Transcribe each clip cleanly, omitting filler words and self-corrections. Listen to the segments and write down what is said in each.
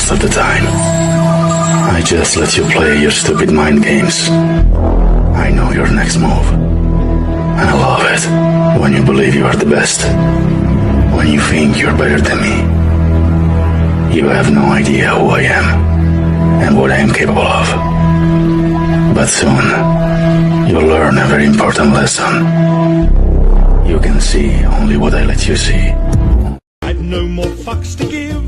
most of the time. I just let you play your stupid mind games. I know your next move. I love it when you believe you are the best. When you think you're better than me. You have no idea who I am and what I am capable of. But soon, you'll learn a very important lesson. You can see only what I let you see. I've no more fucks to give.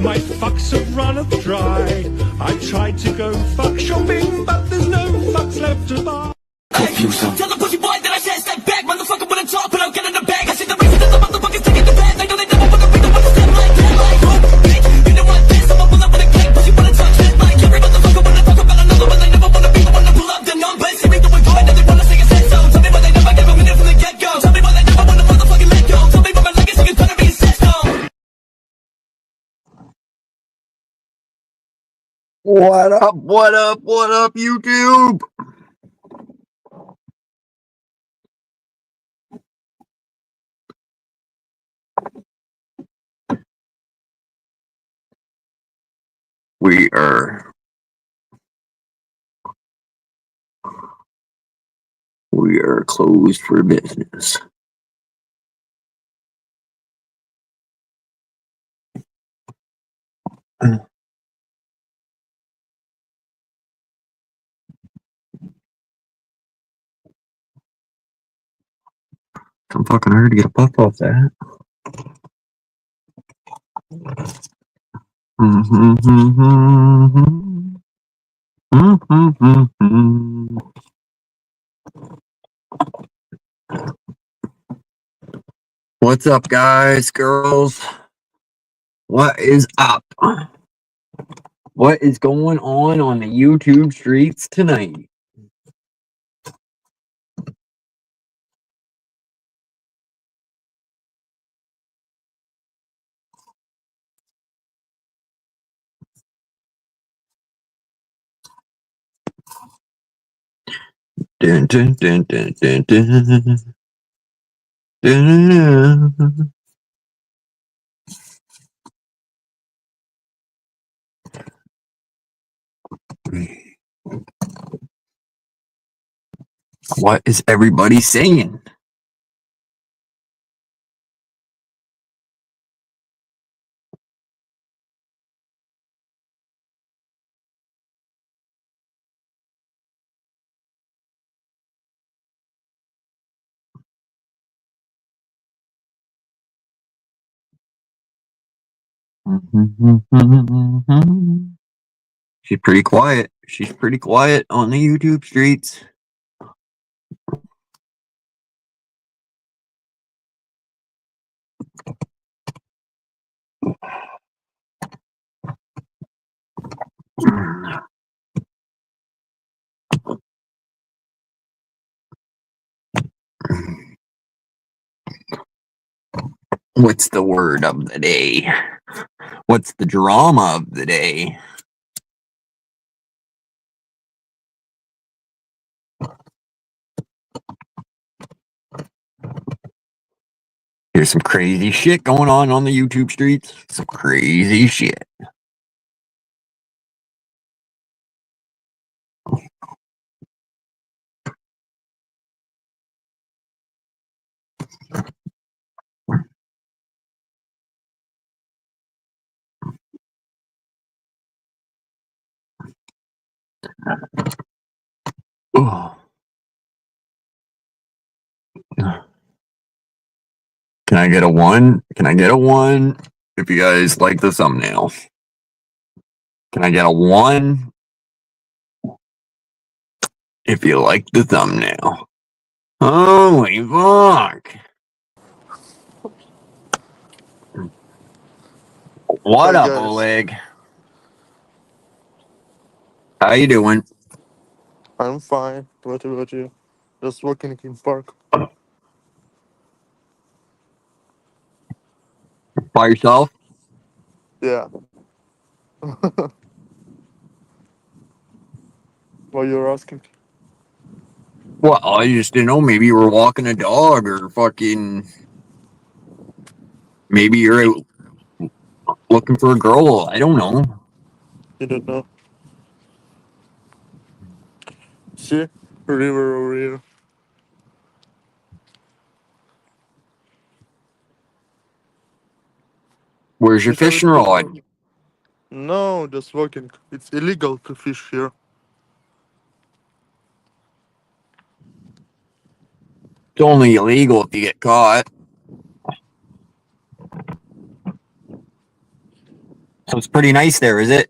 My fucks have run dry. I tried to go fuck shopping, but there's no fucks left to buy. Tell the pussy boy that I said step back, motherfucker with a top, but I'll get in the bag. I see the reason that the motherfuckers taking the bag. They know they never wanna be the one to step like that. Like, oh, bitch, you know what this? I'ma pull up with a cake, pussy wanna touch it. Like, every motherfucker wanna talk about another, but they never wanna be the one to pull up the numbers. See me doing good, and they wanna sing a set so. Tell me why they never gave a minute from the get-go. Tell me why they never wanna motherfucking let go. Tell me why my legacy is gonna be a set stone. What up, YouTube? We are closed for business. I'm fucking hard to get a puff off that. What's up, guys, girls? What is up? What is going on the YouTube streets tonight? Dun, dun, dun, dun, dun, dun. Dun, dun, dun. What is everybody saying? She's pretty quiet. She's pretty quiet on the YouTube streets. What's the word of the day? What's the drama of the day? There's some crazy shit going on the YouTube streets. Some crazy shit. Oh. Can I get a 1? Can I get a 1 if you guys like the thumbnail? Can I get a 1 if you like the thumbnail? Holy fuck. What up, Oleg? How you doing? I'm fine. What about you? Just working in park. By yourself? Yeah. What you're asking? Well, I just didn't know. Maybe you were walking a dog or fucking. Maybe you're out looking for a girl. I don't know. You don't know. See? River over here. Where's your You have fishing it rod? too? No, just walking. It's illegal to fish here. It's only illegal if you get caught. So it's pretty nice there, is it?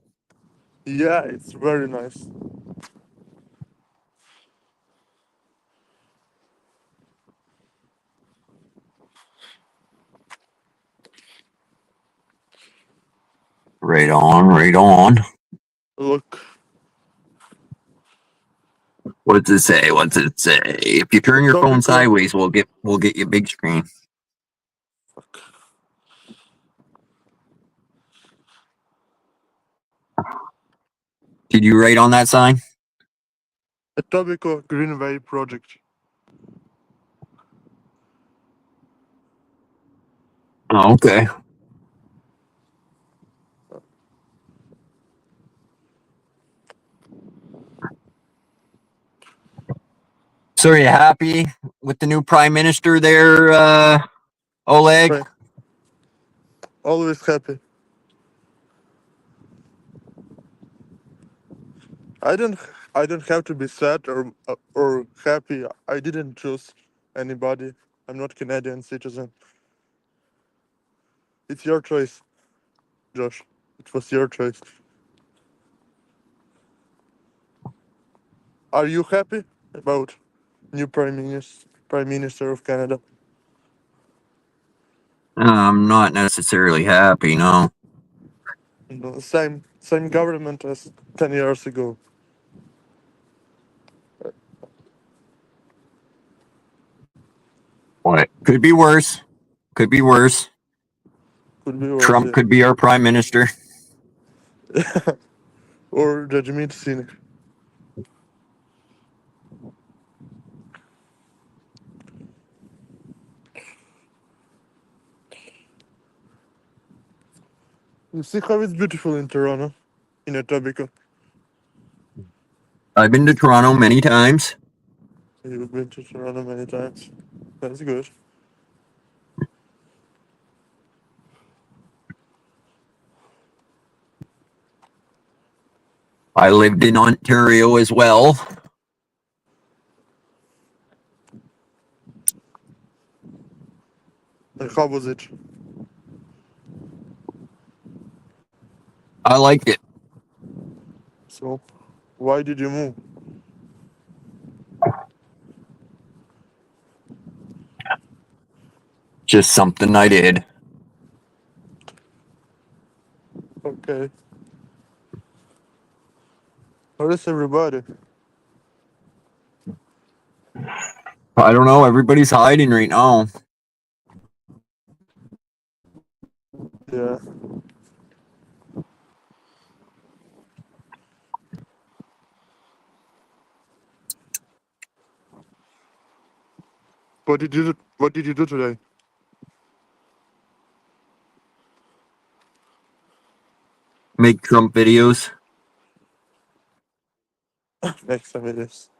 Yeah, it's very nice. Right on, right on. Look. What's it say? What's it say? If you turn your phone Etobicoke. sideways, we'll get you big screen. Fuck. Did you write on that sign? Etobicoke Greenway Project. Oh, okay. So are you happy with the new prime minister there, Oleg? Right. Always happy. I don't I don't have to be sad or happy. I didn't choose anybody. I'm not Canadian citizen. It's your choice, Josh. It was your choice. Are you happy about new prime minister of Canada? I'm not necessarily happy, no. No, same government as 10 years ago. What? Could be worse. Could be worse. Could be worse. Trump could be our prime minister. Or Judgment Cynic. You see how it's beautiful in Toronto, in Etobicoke. I've been to Toronto many times. You've been to Toronto many times. That's good. I lived in Ontario as well. And how was it? I liked it. So, why did you move? Just something I did. Okay. Where is everybody? I don't know. Everybody's hiding right now. Yeah. What did you do today? Make Trump videos. Next time it is.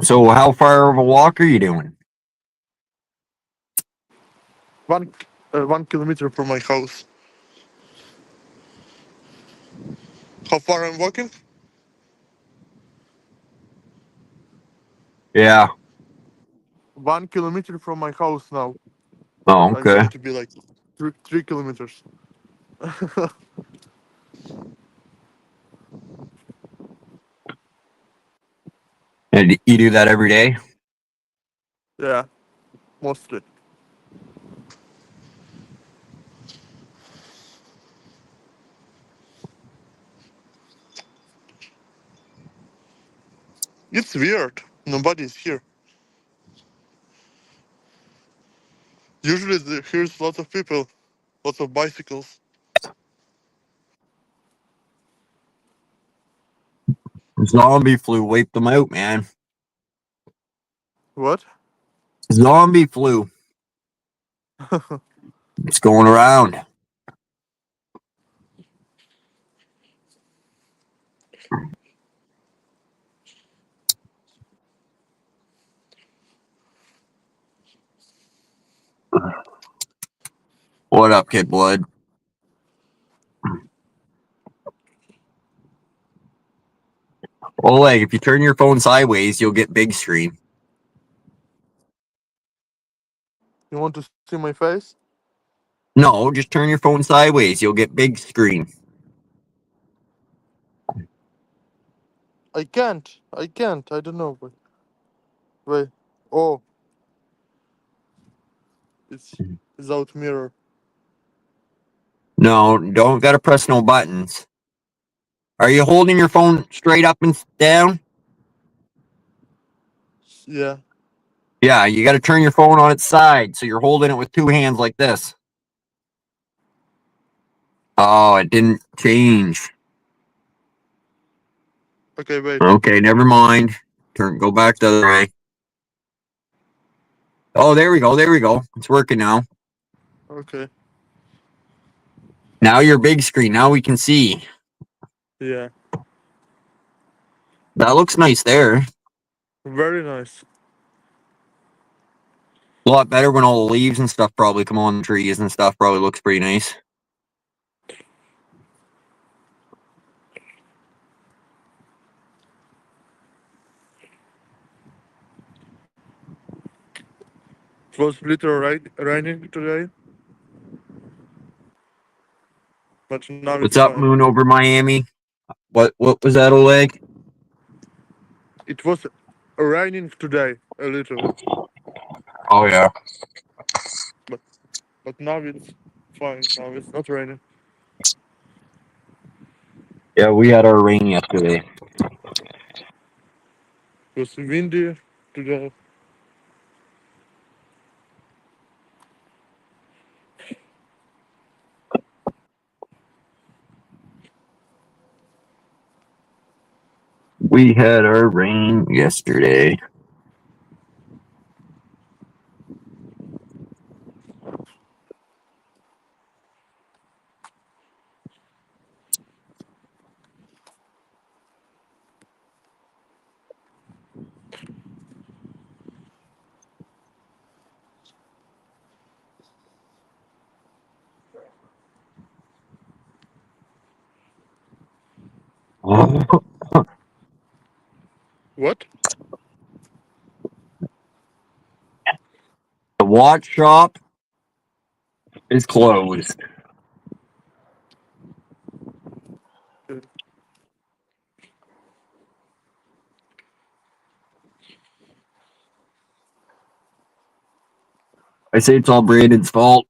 So how far of a walk are you doing? 1 kilometer from my house. How far I'm walking? Yeah. 1 kilometer from my house now. Oh, I'm okay. going to be like 3 kilometers. And you do that every day? Yeah, mostly. It's weird. Nobody's here. Usually here's lots of people, lots of bicycles. Zombie flu wiped them out, man. What? Zombie flu. It's going around. What up, Kid Blood? Oleg, if you turn your phone sideways, you'll get big screen. You want to see my face? No, just turn your phone sideways. You'll get big screen. I can't. I don't know. Wait. Oh. It's without mirror. No, don't gotta press no buttons. Are you holding your phone straight up and down? Yeah. Yeah, you gotta turn your phone on its side, so you're holding it with two hands like this. Oh, it didn't change. Okay, wait. Okay, never mind. Go back the other way. Oh, there we go. There we go. It's working now. Okay. Now you're big screen. Now we can see. Yeah. That looks nice there. Very nice. A lot better when all the leaves and stuff probably come on the trees and stuff. Probably looks pretty nice. It was literally raining today. But now What's it's up, fine. Moon over Miami? What was that, Oleg? It was raining today a little. Oh yeah. But now it's fine. Now it's not raining. Yeah, we had our rain yesterday. It was windy today. We had our rain yesterday. The What? watch shop is closed. I say it's all Brandon's fault.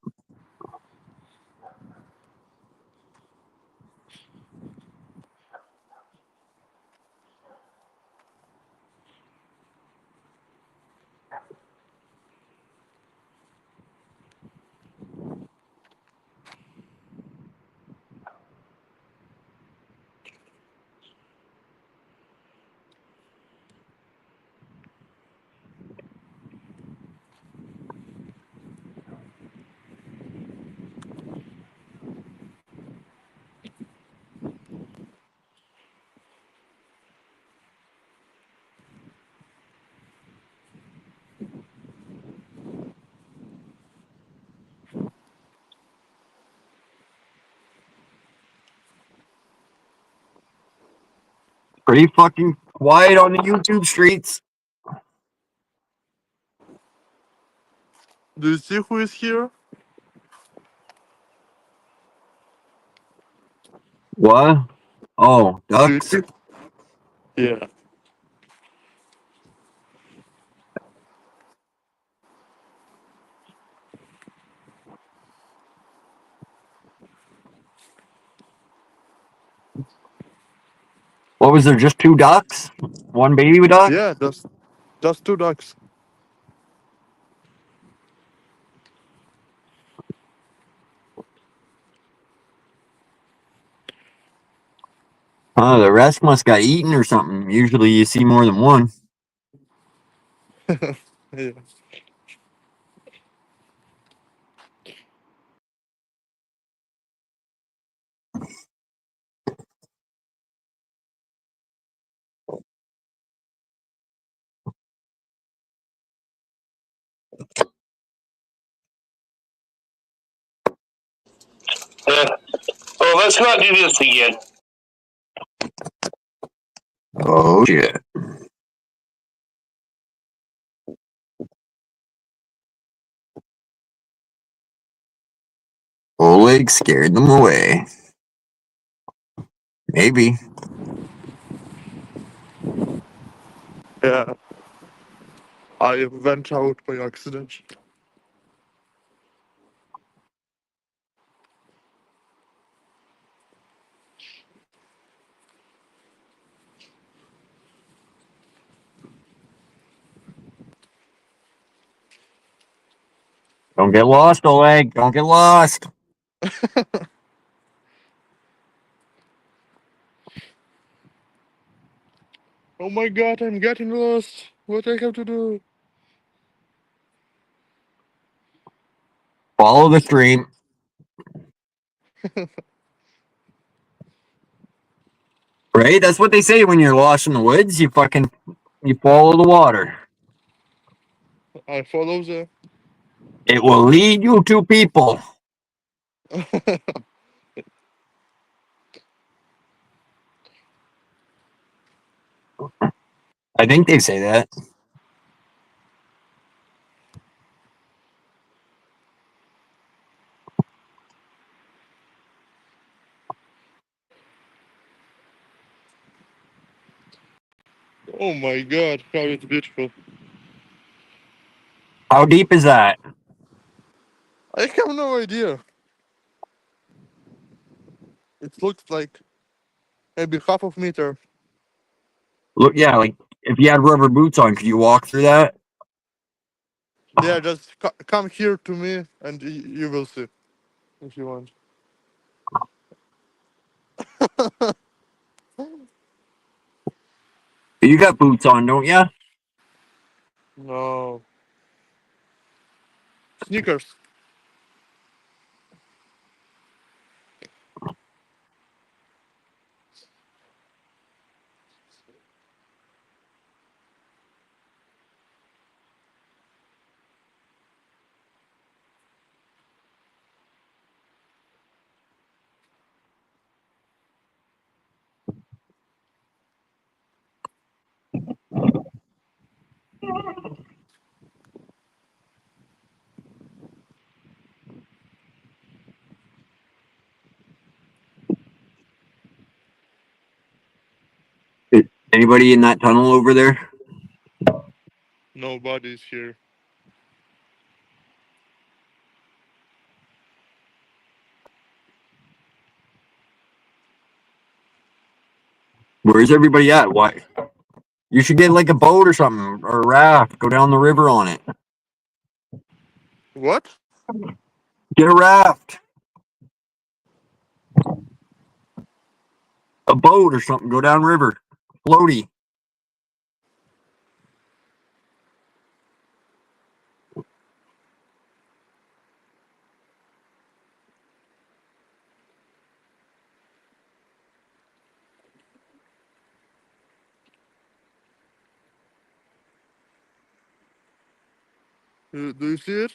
Pretty fucking quiet on the YouTube streets. Do you see who is here? What? Oh, Do you ducks? see? Yeah. What was there? Just two ducks? One baby duck? Yeah, just two ducks. The rest must got eaten or something. Usually you see more than one. Yeah. Oh, let's not do this again. Oh shit. Oleg scared them away. Maybe. Yeah. I went out by accident. Don't get lost, Oleg. Don't get lost. Oh my god, I'm getting lost. What I have to do? Follow the stream. Right? That's what they say when you're lost in the woods. You follow the water. I follow the. It will lead you to people. I think they say that. Oh my god, how it's beautiful. How deep is that? I have no idea. It looks like maybe half of meter. Look, yeah, like if you had rubber boots on, could you walk through that? Yeah, just come here to me and you will see if you want. You got boots on, don't you? No. Sneakers. Anybody in that tunnel over there? Nobody's here. Where's everybody at? Why? You should get like a boat or something, or a raft. Go down the river on it. What? Get a raft, a boat or something. Go down river. Floaty. Do you see it?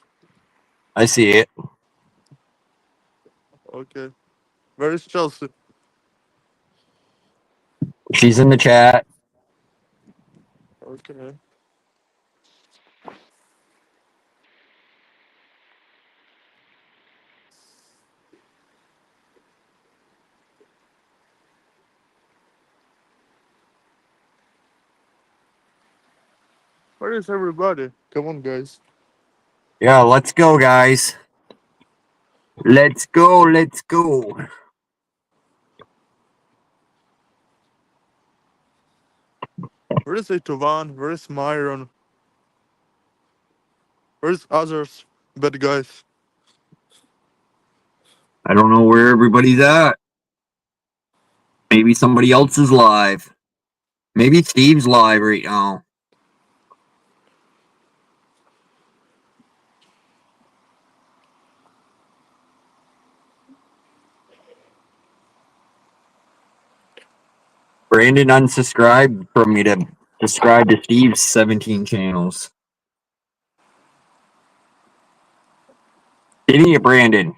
I see it. Okay. Where is Chelsea? She's in the chat. Okay. Where is everybody? Come on, guys. Yeah, let's go, guys. Let's go. Let's go. Where is Etovan? Where is Myron? Where's others? Bad guys. I don't know where everybody's at. Maybe somebody else is live. Maybe Steve's live right now. Brandon unsubscribed from me to subscribe to Steve's 17 channels. Didn't you, Brandon?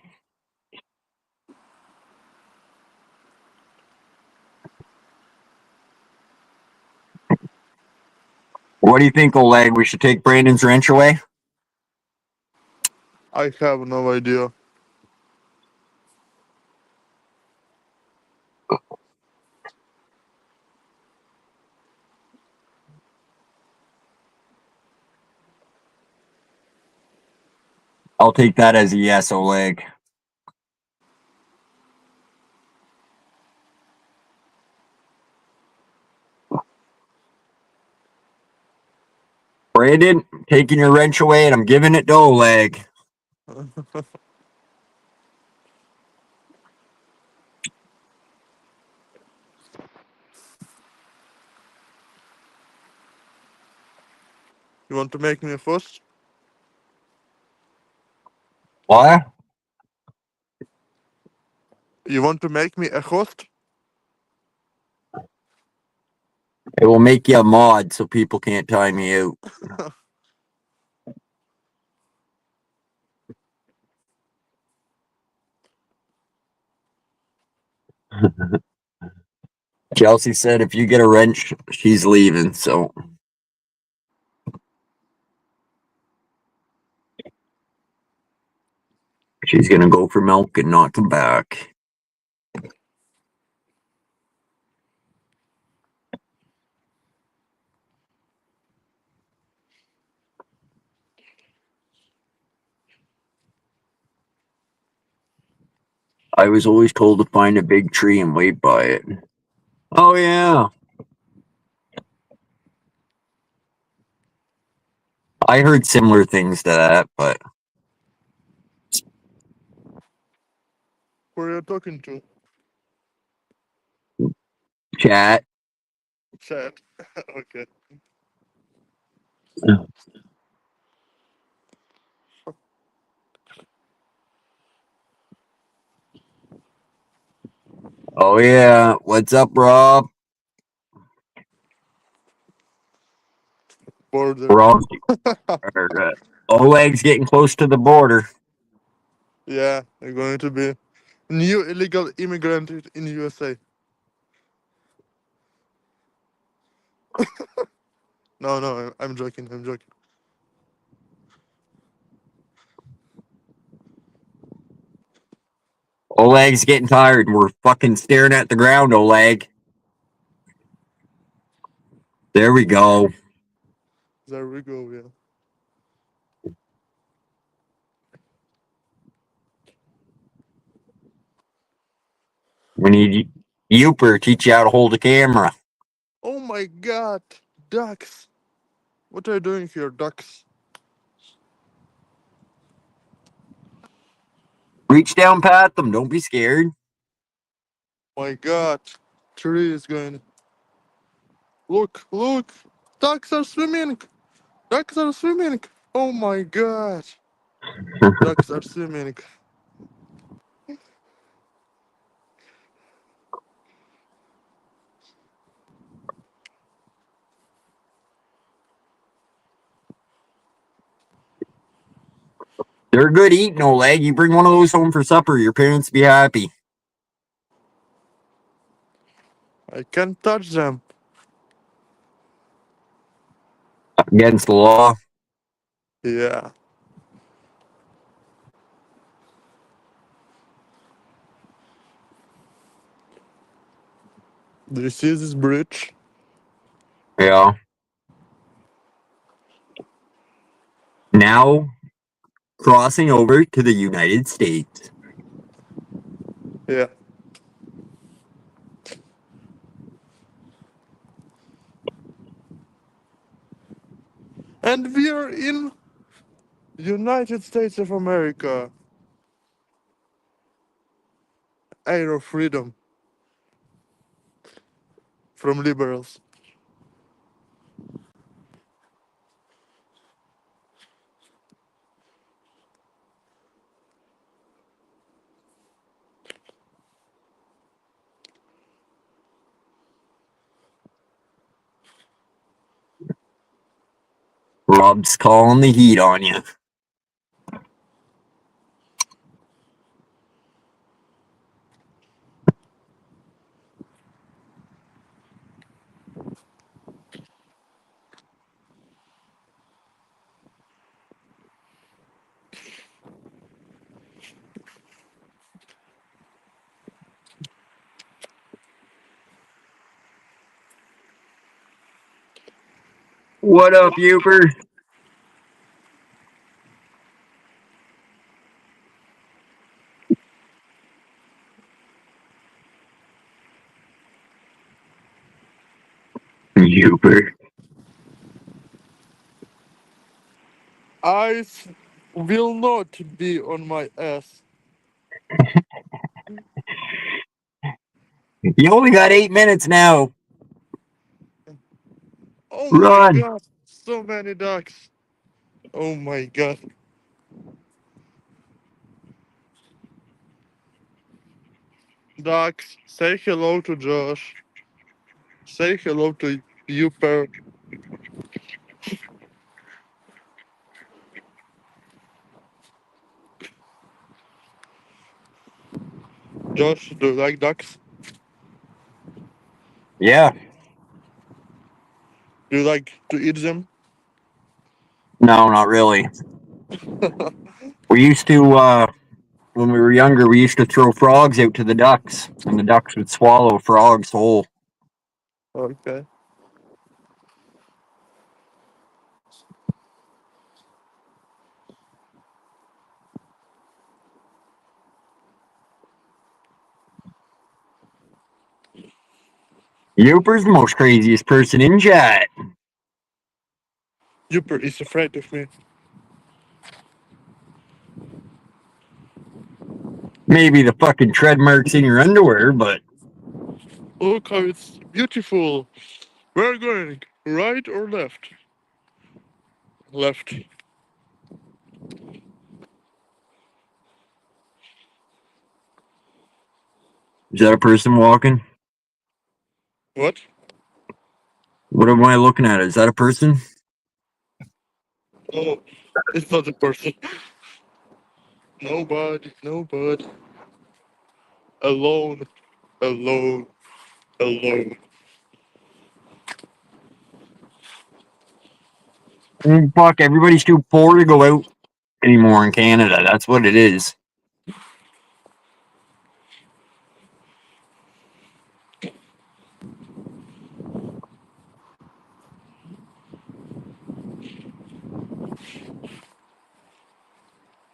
What do you think, Oleg? We should take Brandon's wrench away? I have no idea. I'll take that as a yes, Oleg. Brandon, taking your wrench away, and I'm giving it to Oleg. You want to make me a host? What? You want to make me a host? It will make you a mod so people can't time me out. Chelsea said if you get a wrench, she's leaving, so. She's gonna go for milk and not come back. I was always told to find a big tree and wait by it. Oh, yeah. I heard similar things to that, but Who are you talking to? chat. Chat. Okay. Oh, yeah. What's up, Rob? Border. Rob. Oleg's getting close to the border. Yeah, I'm going to be new illegal immigrant in USA. No, I'm joking. I'm joking. Oleg's getting tired and we're fucking staring at the ground, Oleg. There we go. There we go. Yeah. We need Youper teach you how to hold a camera. Oh my God, ducks! What are you doing here, ducks? Reach down, pat them. Don't be scared. My God, tree is going. Look, ducks are swimming. Ducks are swimming. Oh my God, ducks are swimming. They're good eating, Oleg. You bring one of those home for supper, your parents be happy. I can't touch them. Against the law. Yeah. Do you see this bridge? Yeah. Now crossing over to the United States. Yeah. And we are in United States of America. Air of freedom. from liberals. Rob's calling the heat on you. What up, Uper? Uper. Eyes will not be on my ass. You only got 8 minutes now. Oh my Run. god, so many ducks. Oh my god. Ducks, say hello to Josh. Say hello to Uper. Josh, do you like ducks? Yeah. Do you like to eat them? No, not really. We used to, when we were younger, we used to throw frogs out to the ducks, and the ducks would swallow a frog's whole. Okay. Uper's the most craziest person in chat. Uper is afraid of me. Maybe the fucking tread marks in your underwear, but Look how it's beautiful. We're going right or left? Left. is that a person walking? What? What am I looking at? Is that a person? Oh, it's not a person. Nobody, nobody. Alone, alone, alone. Fuck, everybody's too poor to go out anymore in Canada. That's what it is.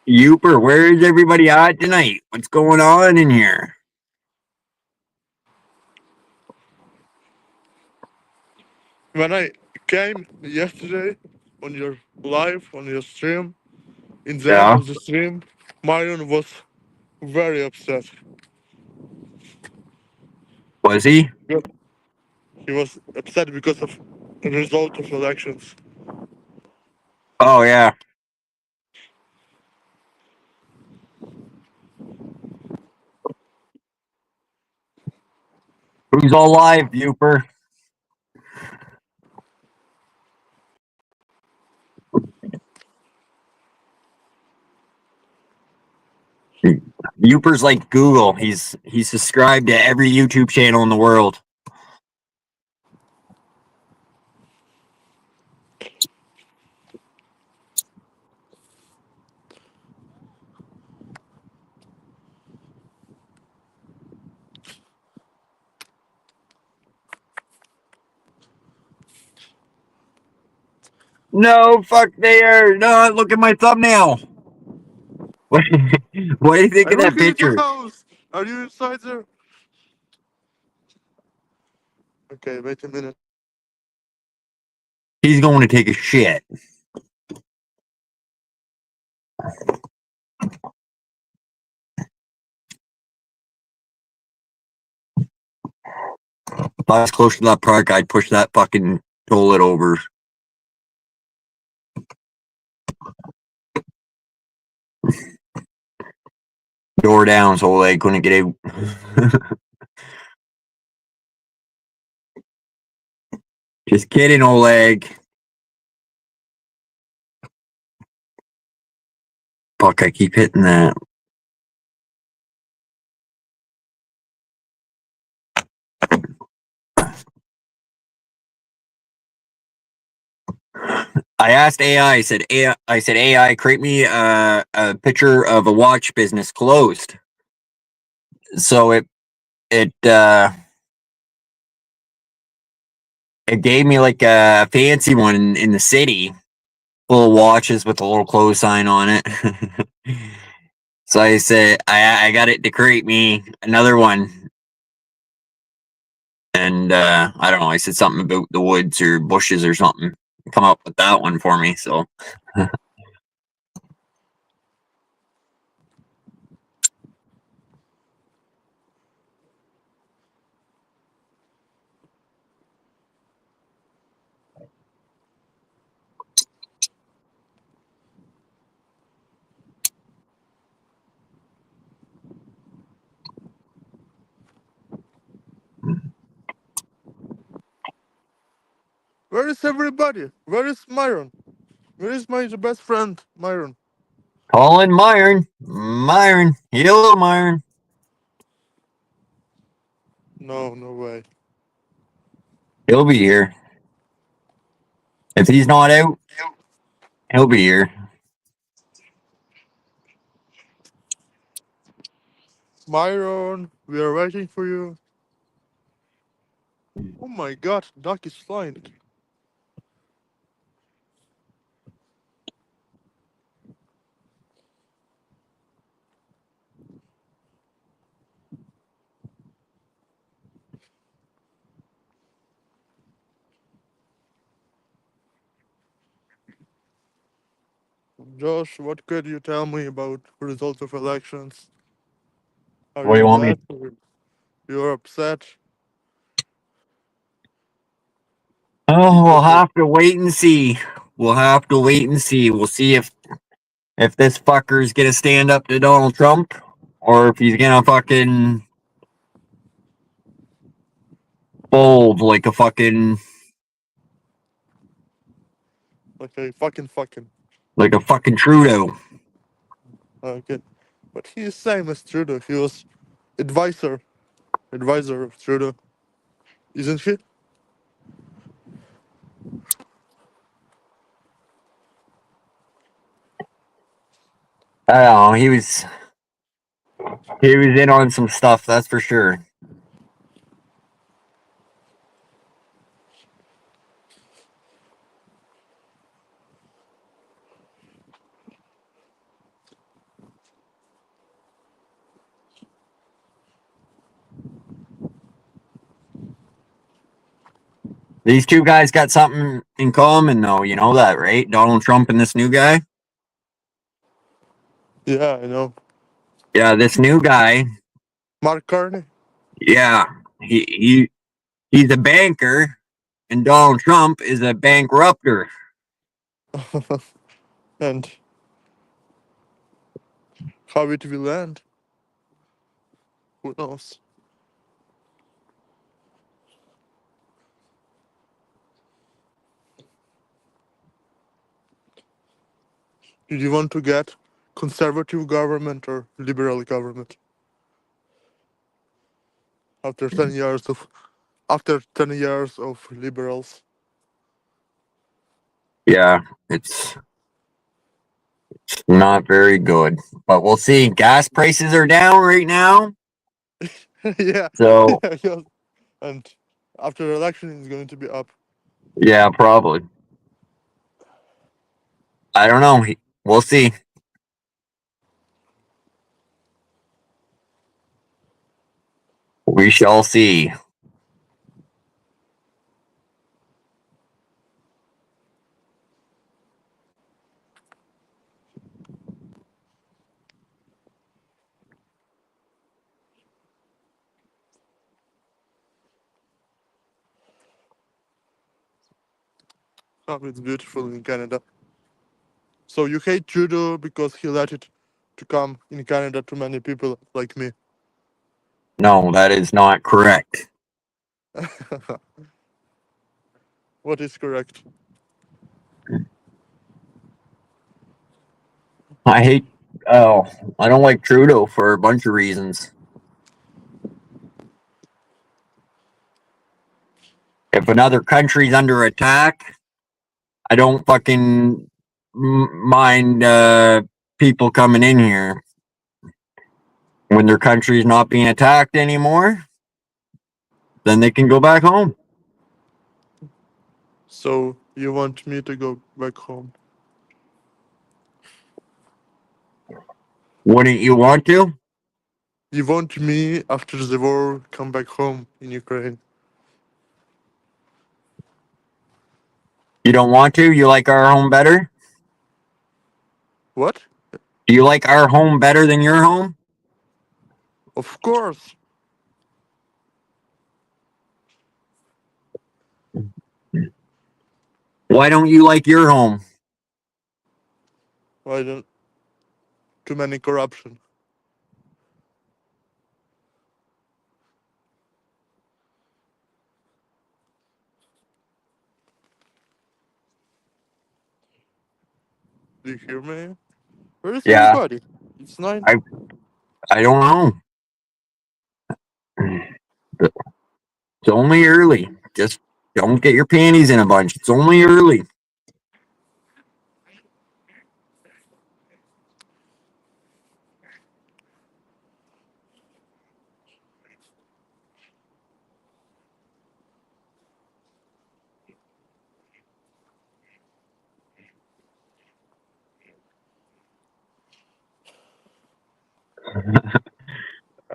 Uper, where is everybody at tonight? What's going on in here? When I came yesterday on your live, on your stream, in the end Yeah, of the stream, Marion was very upset. was he? He was upset because of the result of elections. Oh, yeah. Who's all live, Uper? Uper's like Google. He's subscribed to every YouTube channel in the world. No, fuck there. No, look at my thumbnail. What do you think I'm of that looking at your picture? house. Are you inside there? Okay, wait a minute. He's going to take a shit. If I was close to that park, I'd push that fucking toilet over. Door down so they couldn't get out. Just kidding, Oleg. Fuck, I keep hitting that. I asked AI, I said, AI, create me a picture of a watch business closed. So it gave me like a fancy one in the city, full of watches with a little close sign on it. So I said, I got it to create me another one. And I don't know, I said something about the woods or bushes or something. Come up with that one for me. So Where is everybody? Where is Myron? Where is my best friend, Myron? Colin Myron. Hello, Myron. No, no way. He'll be here. If he's not out, he'll be here. Myron, we are waiting for you. Oh my god, duck is flying. Josh, what could you tell me about results of elections? Are What do you you want me? glad or you're upset? Oh, we'll Because have to wait and see. We'll have to wait and see. We'll see if this fucker's gonna stand up to Donald Trump or if he's gonna fucking fold like a fucking okay, like a fucking Trudeau. okay. But he's same as Trudeau. He was advisor of Trudeau, isn't he? I don't know. He was in on some stuff, that's for sure. These two guys got something in common, though. You know that, right? Donald Trump and this new guy. Yeah, I know. Yeah, this new guy. Mark Carney. Yeah, he's a banker, and Donald Trump is a bankrupter. And how it will end, who knows? Do you want to get conservative government or liberal government after 10 years of liberals? Yeah, it's not very good, but we'll see. Gas prices are down right now, Yeah. so Yeah. And after the election it's going to be up. yeah, probably. I don't know. We'll see. We shall see. Oh, it's beautiful in Canada. So you hate Trudeau because he let it to come in Canada to many people like me. No, that is not correct. What is correct? I hate. Oh, I don't like Trudeau for a bunch of reasons. If another country's under attack, I don't fucking mind people coming in here. When their country's not being attacked anymore, then they can go back home. So you want me to go back home? Wouldn't you want to? You want me after the war come back home in Ukraine? You don't want to? You like our home better? What? Do you like our home better than your home? Of course. Why don't you like your home? Why don't too many corruption? Do you hear me? Where is Yeah, everybody? It's 9. I I don't know. It's only early. Just don't get your panties in a bunch. It's only early.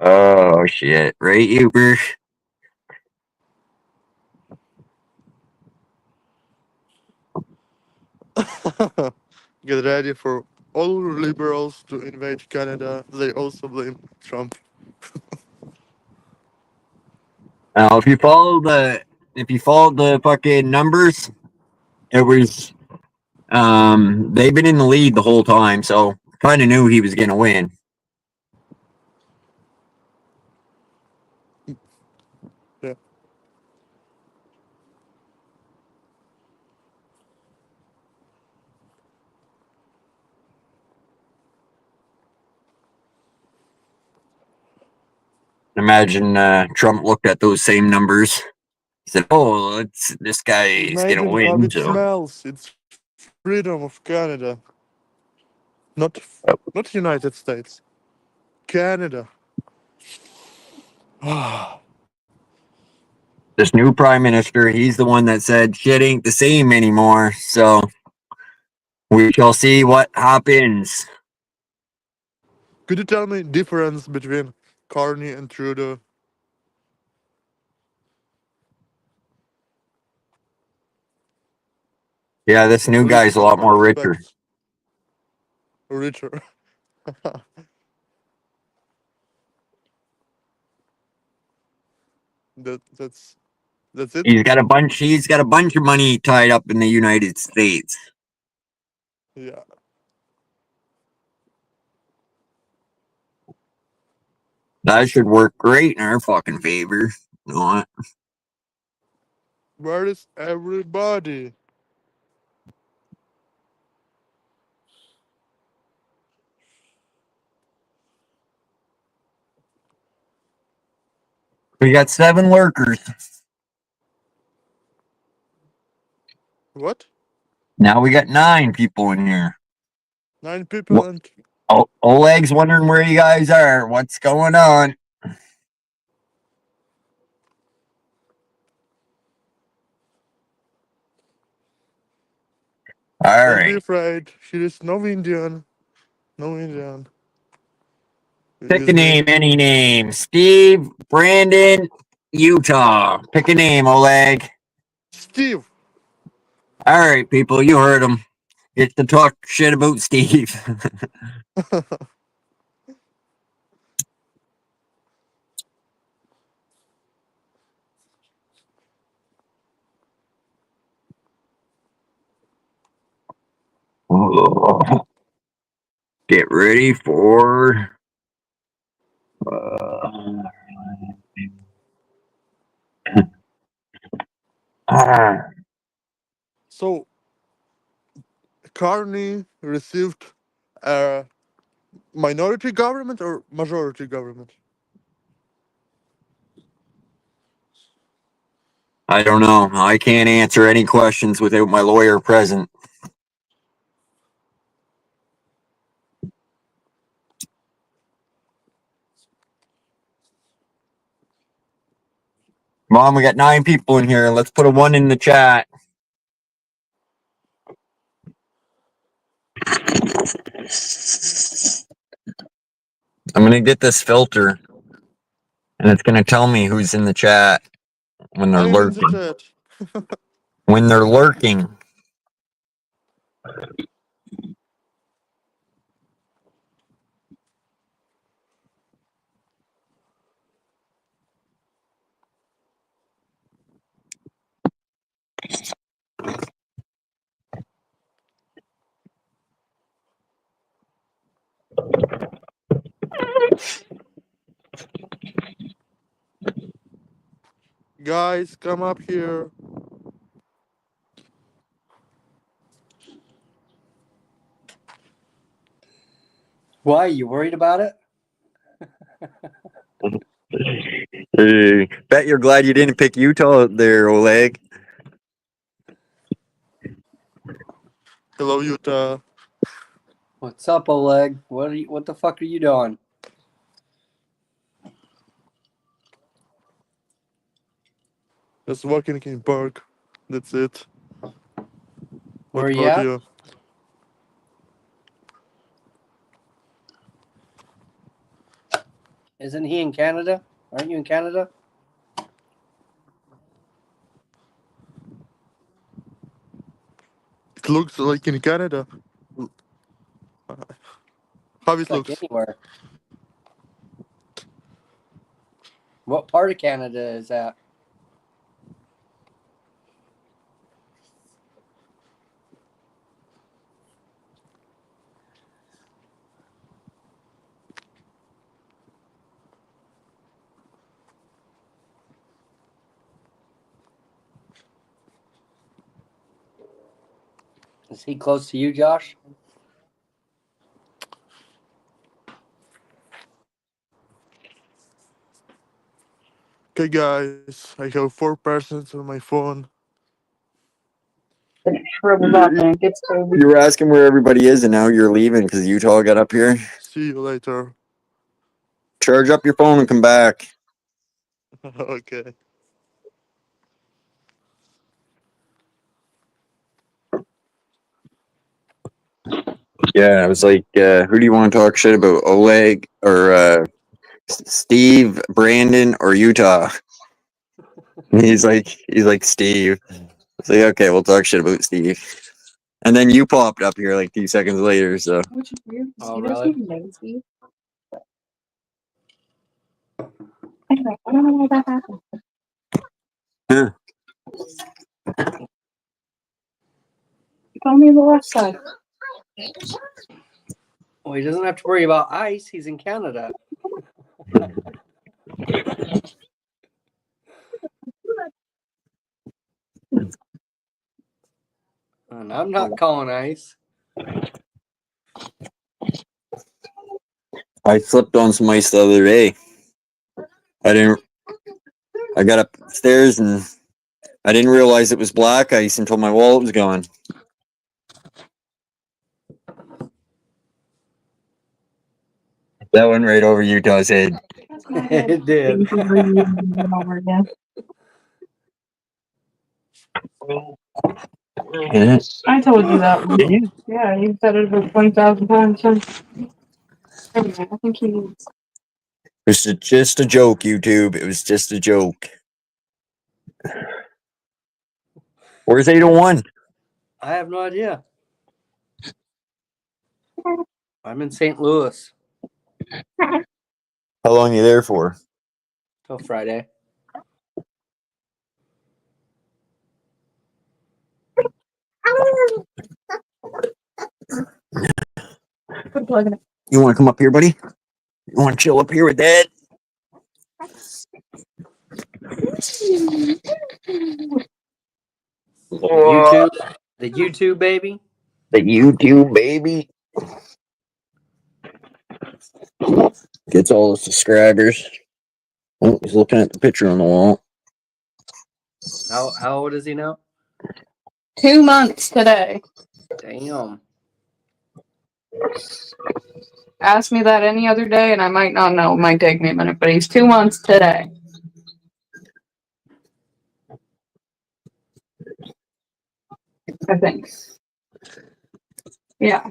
Oh shit! Right, Uber. Get ready for all liberals to invade Canada. They also blame Trump. Now, if you followed the fucking numbers, it was they've been in the lead the whole time, so kind of knew he was gonna win. Yeah. Imagine Trump looked at those same numbers, said, "Oh, this guy is gonna Imagine how win." it So, smells. It's freedom of Canada. Not United States. Canada. this new prime minister, he's the one that said shit ain't the same anymore. So we shall see what happens. Could you tell me difference between Carney and Trudeau? Yeah, this new Who is guy's a lot more richer. respect? Richer. That's it. He's got a bunch. He's got a bunch of money tied up in the United States. Yeah. That should work great in our fucking favor. You know what? Where is everybody? We got 7 lurkers. What? Now we got 9 people in here. 9 people What? and Oh, Oleg's wondering where you guys are. What's going on? All don't be right. afraid. Here is no Indian. No Indian. Pick a With me. name, any name. Steve, Brandon, Utah. Pick a name, Oleg. Steve. All right, people, you heard him. Get to talk shit about Steve. Get ready for. So, Carney received a minority government or majority government? I don't know. I can't answer any questions without my lawyer present. Mom, we got 9 people in here. Let's put a 1 in the chat. I'm going to get this filter, and it's going to tell me who's in the chat when they're I'm in the lurking. chat. When they're lurking. Guys, come up here. Why? You worried about it? Hey, bet you're glad you didn't pick Utah there, Oleg. Hello, Utah. What's up, Oleg? What the fuck are you doing? Just walking in park. That's it. Where What you about at? you? Isn't he in Canada? Aren't you in Canada? It looks like in Canada. How it It's like looks? anywhere. What part of Canada is that? Is he close to you, Josh? Okay, guys. I have 4 persons on my phone. You were asking where everybody is, and now you're leaving because Utah got up here. See you later. Charge up your phone and come back. Okay. Yeah, I was like, who do you want to talk shit about? Oleg or Steve, Brandon, or Utah? And he's like Steve. I was like, okay, we'll talk shit about Steve. And then you popped up here like 2 seconds later, so Which is weird. Oh, He doesn't really? even lazy. Anyway, I don't know why that happened. Huh. Tell me the left side. Well, he doesn't have to worry about ice. He's in Canada. And I'm not calling ice. I slipped on some ice the other day. I got upstairs and I didn't realize it was black ice until my wallet was gone. That went right over Utah's head. That's my head. It did. Thank you for using it over again. Yeah. I told you that one. Did you? Yeah, you said it over 20,000 times. So. Anyway, I think he needs. It was just a joke, YouTube. It was just a joke. Where's 801? I have no idea. I'm in St. Louis How long are you there for? till Friday. Put a plug in it. You want to come up here, buddy? You want to chill up here with Dad? The YouTube baby. The YouTube baby gets all the subscribers. Oh, he's looking at the picture on the wall. How old is he now? 2 months today. Damn. Ask me that any other day, and I might not know. It might take me a minute, but he's 2 months today. I think. Yeah.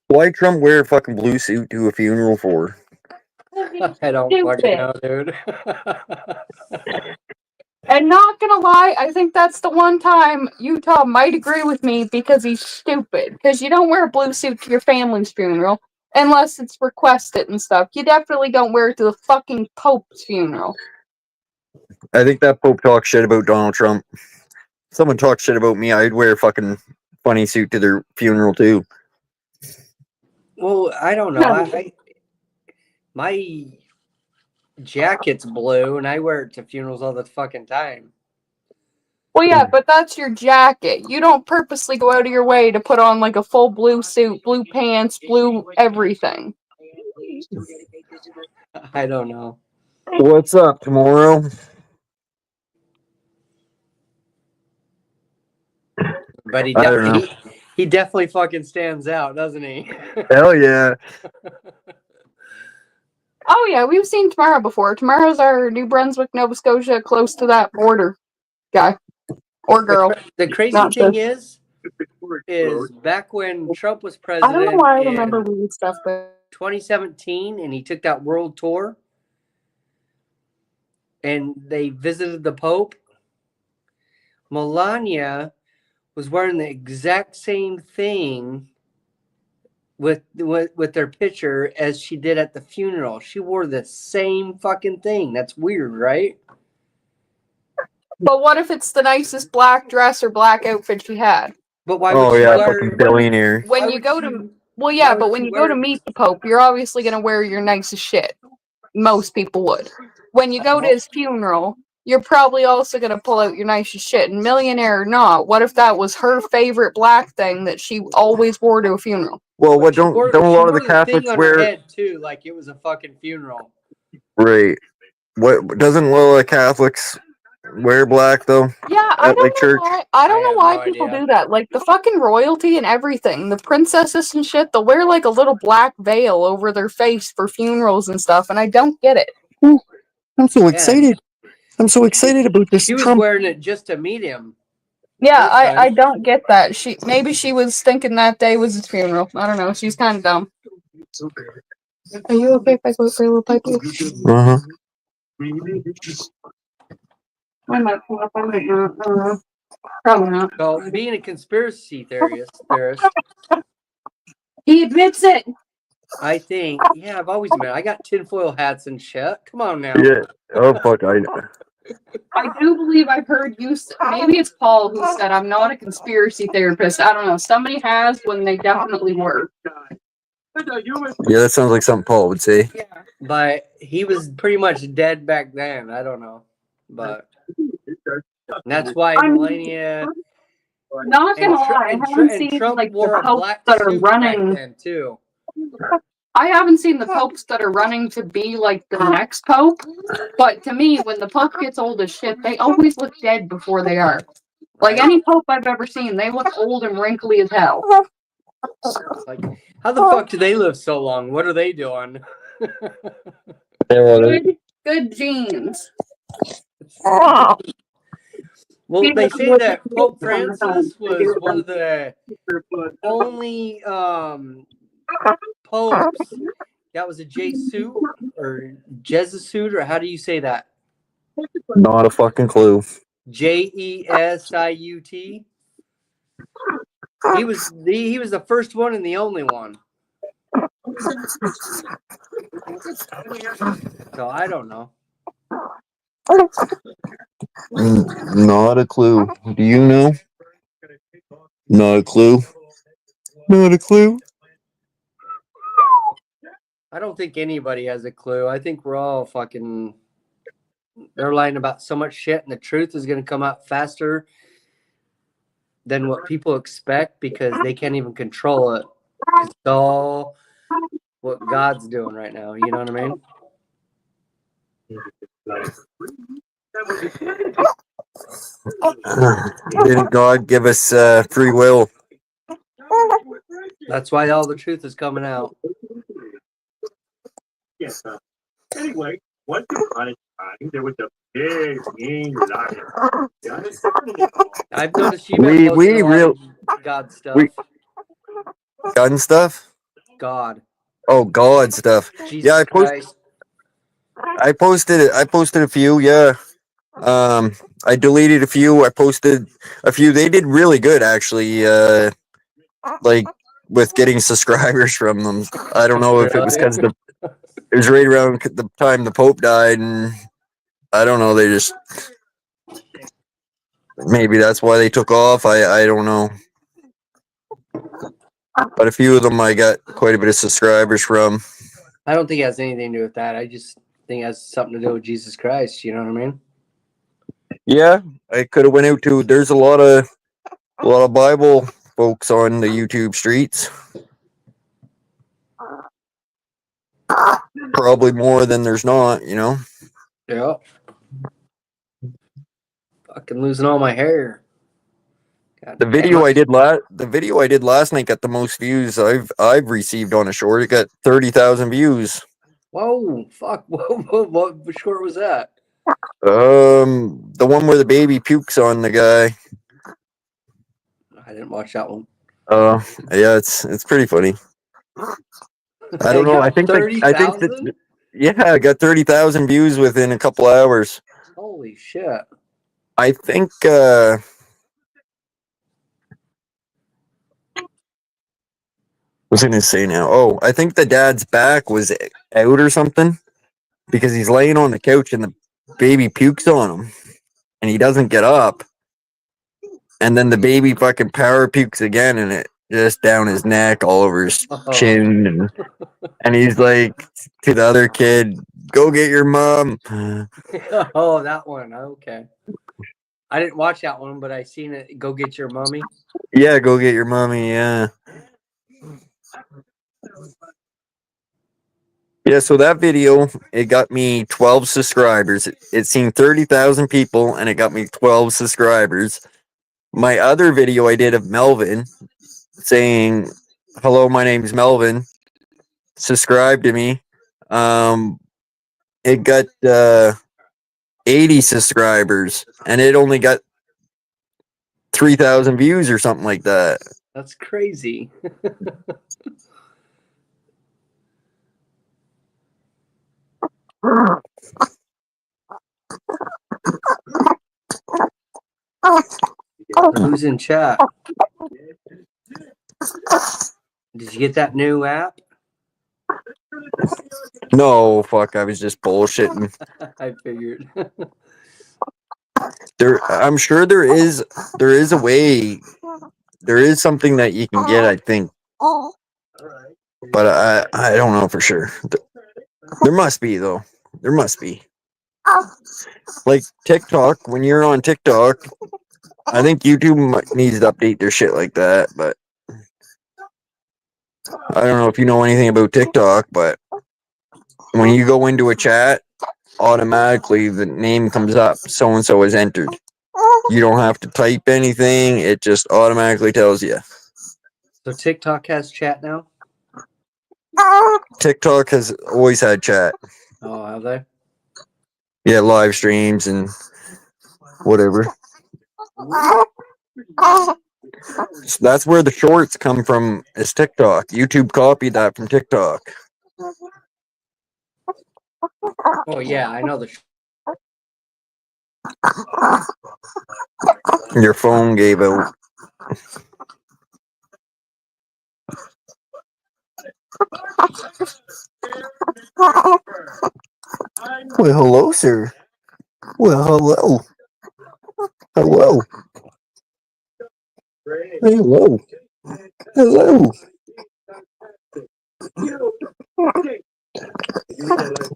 Why Trump wear a fucking blue suit to a funeral for? I don't fucking know, dude. And not gonna lie, I think that's the one time Utah might agree with me because he's stupid. Because you don't wear a blue suit to your family's funeral unless it's requested and stuff. You definitely don't wear it to the fucking Pope's funeral. I think that Pope talks shit about Donald Trump. Someone talks shit about me, I'd wear a fucking funny suit to their funeral too. Well, I don't know. My jacket's blue, and I wear it to funerals all the fucking time. Well, yeah, but that's your jacket. You don't purposely go out of your way to put on like a full blue suit, blue pants, blue everything. I don't know. What's up tomorrow? But he I don't know. he definitely fucking stands out, doesn't he? Hell yeah. Oh yeah, we've seen Tomorrow before. Tomorrow's our New Brunswick, Nova Scotia, close to that border guy or girl. The crazy Not thing sure. is back when Trump was I president don't know why I in remember reading stuff, but 2017, and he took that world tour, and they visited the Pope. Melania was wearing the exact same thing with their picture as she did at the funeral. She wore the same fucking thing. That's weird, right? but what if it's the nicest black dress or black outfit she had? But why Oh would she yeah, wear? fucking billionaire. When you go to well, yeah, but when you go to meet the Pope, you're obviously gonna wear your nicest shit. Most people would. When you go to his funeral, you're probably also gonna pull out your nicest shit. And millionaire or not, what if that was her favorite black thing that she always wore to a funeral? Well, what She don't wore- don't a she lot of wore the thing Catholics on her wear? head too, like it was a fucking funeral. Right. What doesn't a lot of the Catholics wear black though? Yeah, I At, don't like, know church? why. I don't I know have why no people idea. do that. Like the fucking royalty and everything, the princesses and shit, they'll wear like a little black veil over their face for funerals and stuff, and I don't get it. I'm so excited. I'm so excited about this She was wearing it just to meet him. Yeah, First time. I don't get that. Maybe she was thinking that day was his funeral. I don't know. She's kind of dumb. Are you okay if I go for a little pipe? Uh-huh. I might pull up on it. Probably not. So, being a conspiracy theorist, He admits it. I think, yeah, I've always been. I got tinfoil hats and shit. Come on now. Yeah. Oh fuck, I know. I do believe I've heard you. Maybe it's Paul who said I'm not a conspiracy therapist. I don't know. Somebody has when they definitely were. Yeah, that sounds like something Paul would say. Yeah. But he was pretty much dead back then. I don't know. But that's why Melania Not gonna lie, I haven't seen Trump like wore the a popes black that are suit back running. then too. I haven't seen the popes that are running to be like the next pope. But to me, when the pope gets old as shit, they always look dead before they are. Like any pope I've ever seen, they look old and wrinkly as hell. Like, how the fuck do they live so long? What are they doing? Good genes. Well, they say that Pope Francis was one of the only popes that was a Jesuit or Jesuit, or how do you say that? Not a fucking clue. Jesiut. He was the first one and the only one. So I don't know. Not a clue. Do you know? Not a clue. Not a clue. I don't think anybody has a clue. I think we're all fucking. They're lying about so much shit, and the truth is going to come out faster than what people expect because they can't even control it. It's all what God's doing right now. You know what I mean? Didn't God give us free will? That's why all the truth is coming out. Yes. Anyway, once upon a time, there was a big mean lion. I've noticed you've been posting a lot of God stuff. Gun stuff? God. Oh, God stuff. Jesus Yeah, Christ. I posted a few, yeah. I deleted a few, I posted a few. They did really good actually, like with getting subscribers from them. I don't know if it was because it was right around the time the Pope died, and I don't know, they just maybe that's why they took off. I don't know. But a few of them I got quite a bit of subscribers from. I don't think it has anything to do with that. I just think it has something to do with Jesus Christ. You know what I mean? Yeah, I could have went out to. There's a lot of Bible folks on the YouTube streets. Probably more than there's not, you know. Yeah. Fucking losing all my hair. God The video I did last night got the most views I've received on a short. It got 30,000 views. Whoa, fuck! What short was that? The one where the baby pukes on the guy. I didn't watch that one. Yeah, it's pretty funny. I don't know. I think that yeah, I got 30,000 views within a couple hours. Holy shit! I think what's I gonna say now? Oh, I think the dad's back was out or something because he's laying on the couch and the baby pukes on him and he doesn't get up. And then the baby fucking power pukes again and it just down his neck, all over his chin. And he's like to the other kid, go get your mom. Oh, that one. Okay. I didn't watch that one, but I seen it. Go get your mommy. Yeah, go get your mommy. Yeah. Yeah, so that video, it got me 12 subscribers. It seen 30,000 people and it got me 12 subscribers. My other video I did of Melvin saying, hello, my name's Melvin. Subscribe to me. It got 80 subscribers and it only got 3,000 views or something like that. That's crazy. Who's in chat? Did you get that new app? No, fuck, I was just bullshitting. I figured. I'm sure there is a way. There is something that you can get, I think. But I don't know for sure. There must be though. There must be. Like TikTok, when you're on TikTok, I think YouTube needs to update their shit like that, but I don't know if you know anything about TikTok, but when you go into a chat, automatically the name comes up, so and so is entered. You don't have to type anything, it just automatically tells you. So TikTok has chat now? TikTok has always had chat. Oh, have they? Yeah, live streams and whatever. So that's where the shorts come from, is TikTok. YouTube copied that from TikTok. Oh yeah, I know the. Your phone gave out. Well, hello, sir. Well, hello. Hello. Hello. Hello.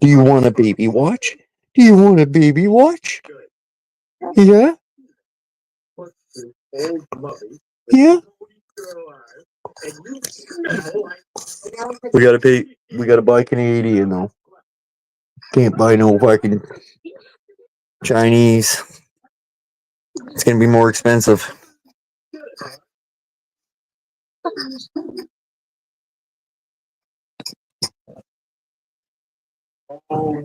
Do you want a baby watch? Do you want a baby watch? Yeah? Yeah? We gotta buy Canadian though. Can't buy no fucking Chinese. It's gonna be more expensive. Oh.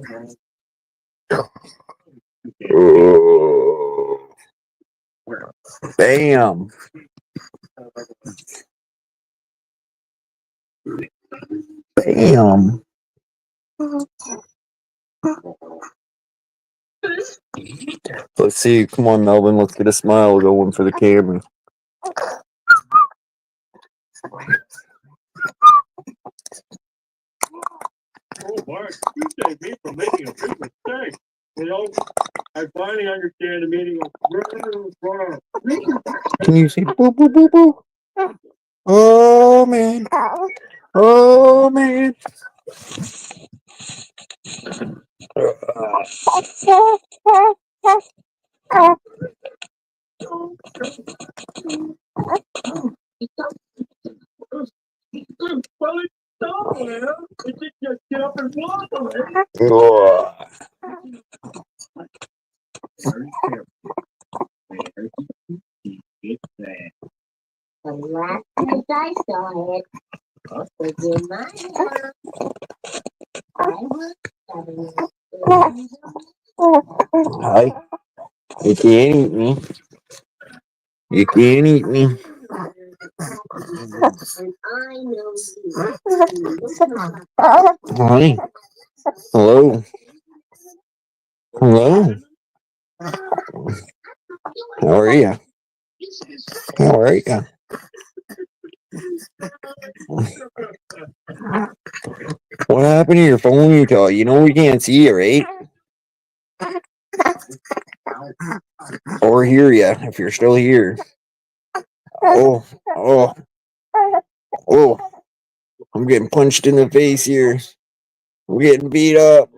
Bam. Bam. Let's see. Come on, Melvin. Let's get a smile going for the camera. Oh, Mark, you saved me from making a big mistake. You know, I finally understand the meaning of wrong. Can you see? Boo, boo, boo, boo. Oh, man. Oh, man. Well, it's somewhere. It did just get up and walk away. Oh. Very careful. It's there. The last time I saw it, it was in my house. I was 7 years old. Hi. You can't eat me. You can't eat me. And I know you. Hi. Hello. Hello. How are you? How are you? What happened to your phone, Utah? You know we can't see you, right? Or hear you if you're still here. Oh, oh, oh. I'm getting punched in the face here. I'm getting beat up.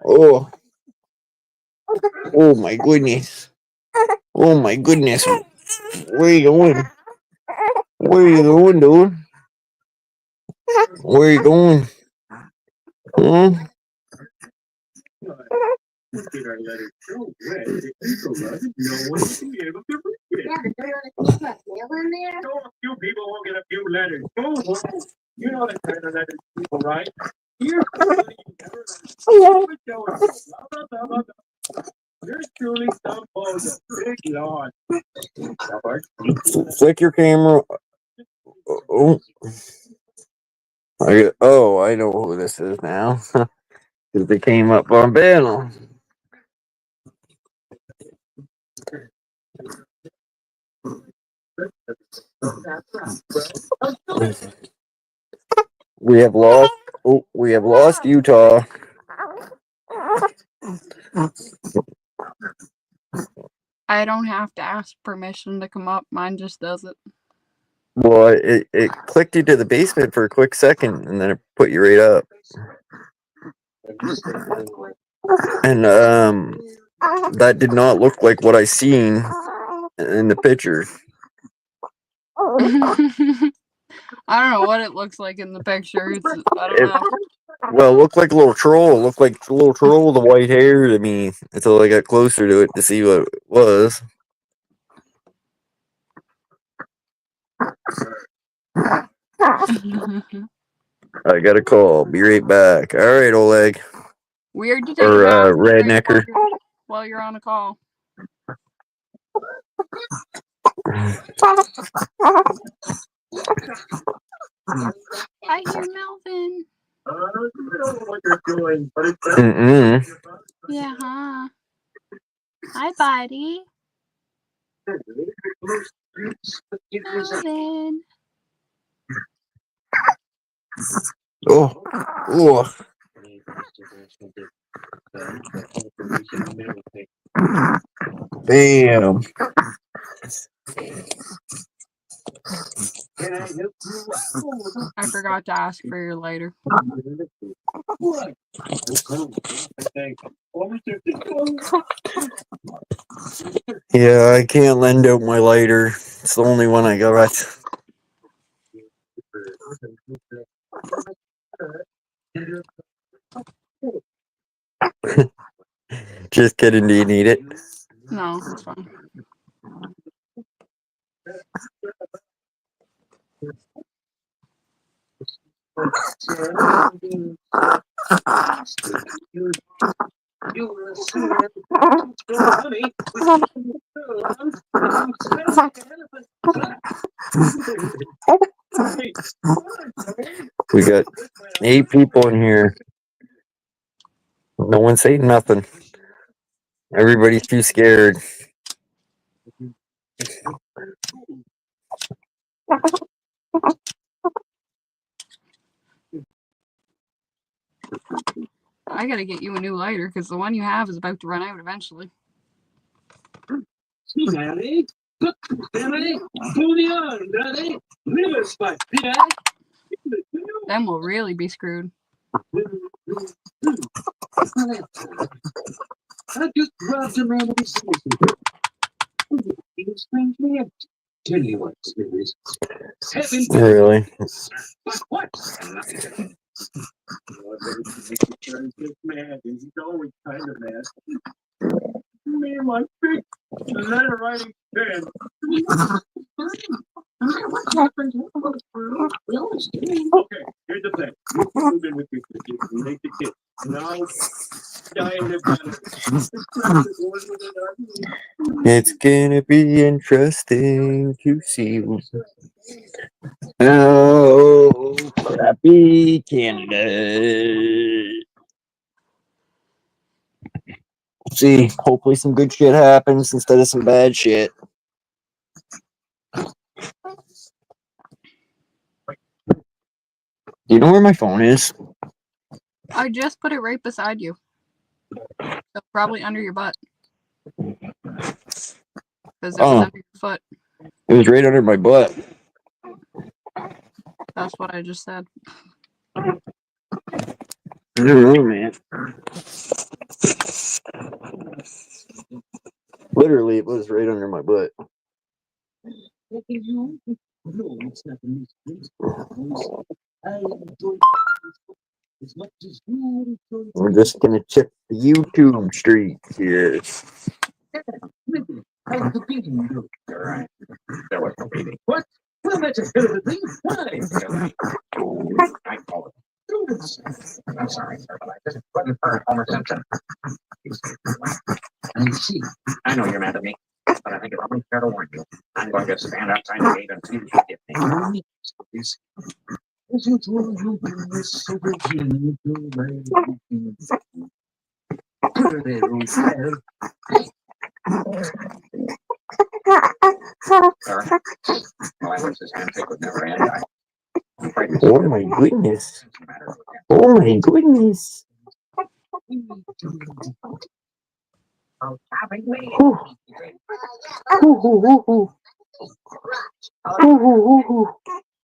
Oh. Oh my goodness. Oh my goodness. Where are you going? Where are you going, dude? Where are you going? Huh? Did our letter so red that no one will be able to read it? Yeah, but they're gonna put mail in there. So a few people will get a few letters. Go home. You know the kind of letters people write. Here's somebody you never Here's truly some photo. Big lawn. Flick your camera. Oh. I know who this is now. Because they came up on panel. We have lost Utah. I don't have to ask permission to come up. Mine just does it. Well, it clicked you to the basement for a quick second, and then it put you right up. And that did not look like what I seen in the picture. I don't know what it looks like in the picture. I don't know. Well, it looked like a little troll. It looked like a little troll with the white hair to me until I got closer to it to see what it was. I got a call. Be right back. All right, Oleg. Weird to take Or a bath Rednecker. while you're on a call. I hear Melvin. I don't know what you're doing, but it's Yeah, huh? Hi, buddy. Melvin. Oh. Oh. Bam. I forgot to ask for your lighter. What? Yeah, I can't lend out my lighter. It's the only one I got. Just kidding. Do you need it? No, it's fine. We got 8 people in here. No one's saying nothing. Everybody's too scared. I gotta get you a new lighter because the one you have is about to run out eventually. Then we'll really be screwed. Really? Mad. He's always kind of mad. Me and my big letter writing pen. Okay, here's the thing. You can move in with your kids. You make the kids. Now, die in their It's gonna be interesting to see. Oh, crappy Canada. See, hopefully some good shit happens instead of some bad shit. Do you know where my phone is? I just put it right beside you. So probably under your butt. Because it was under your foot. It was right under my butt. That's what I just said. I don't know, man. Literally, it was right under my butt. We're just gonna check the YouTube streak here. What? Well, that's a bit of a thing. Why? I'm sorry, sir, but I just wasn't for Homer Simpson. I see. I know you're mad at me, but I think it's only fair to warn you. I'm going to stand outside the gate until you get me. As usual, you've been so good I wish this handshake would never end. Oh my goodness. Oh my goodness.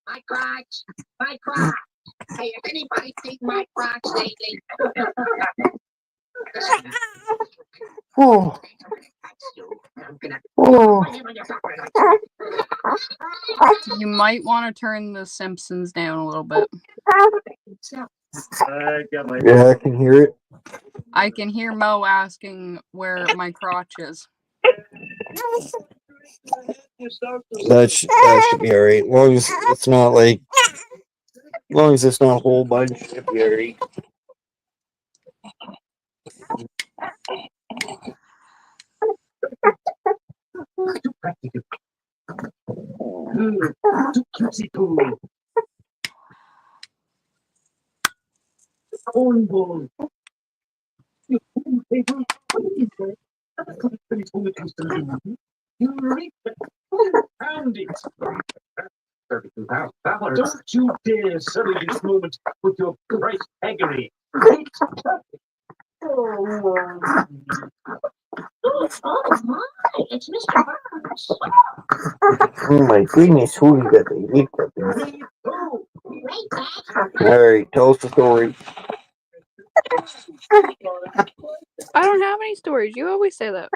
My crotch, my crotch. Hey, if anybody seen my crotch lately? Oh. Oh. You might want to turn the Simpsons down a little bit. Yeah, I can hear it. I can hear Mo asking where my crotch is. That should be alright. As long as it's not like, as long as it's not a whole bunch, it should be alright. Don't you dare sully this moment with your bright agony. Oh my, it's Mr. Burns. Oh my goodness, who you got the heat up there? Right back. Alright, tell us the story. I don't have any stories. You always say that.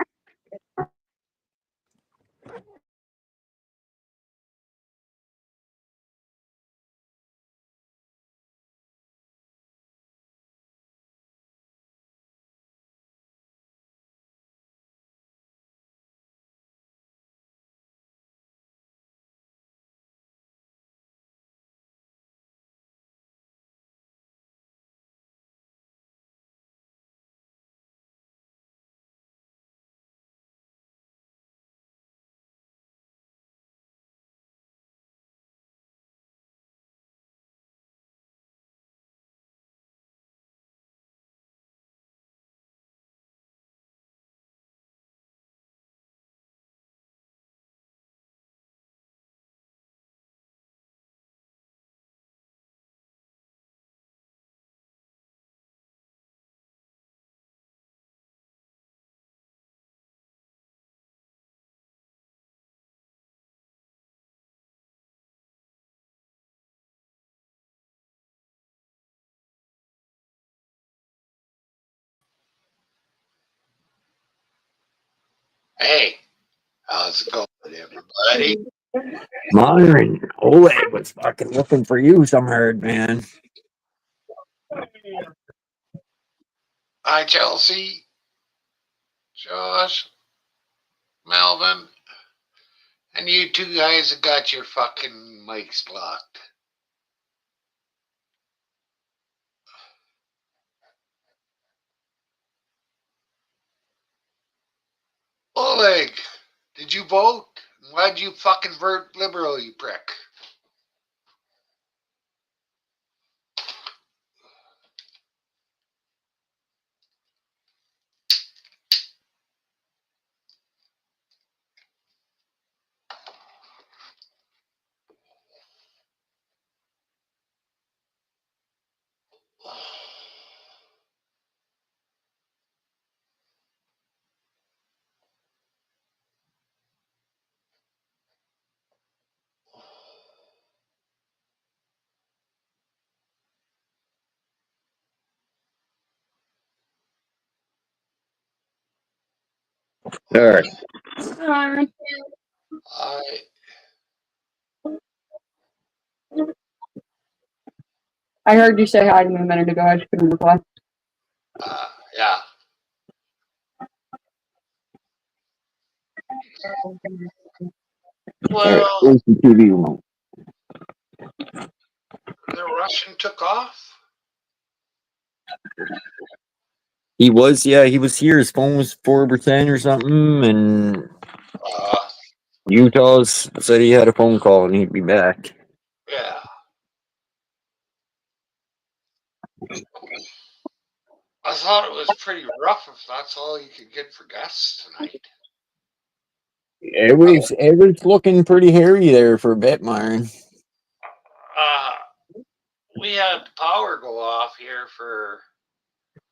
Hey, how's it going, everybody? Myron, Oleg was fucking looking for you, some heard, man. Hi, Chelsea, Josh, Melvin, and you two guys have got your fucking mics blocked. Oleg, did you vote? Why'd you fucking vote liberal, you prick? All right. I heard you say hi to me a minute ago. I just couldn't reply. Yeah. Well, Where's the TV remote? the Russian took off? He was here. His phone was 4% or something, and Utah's said he had a phone call and he'd be back. Yeah. I thought it was pretty rough if that's all you could get for guests tonight. It was looking pretty hairy there for a bit, Myron. We had power go off here for,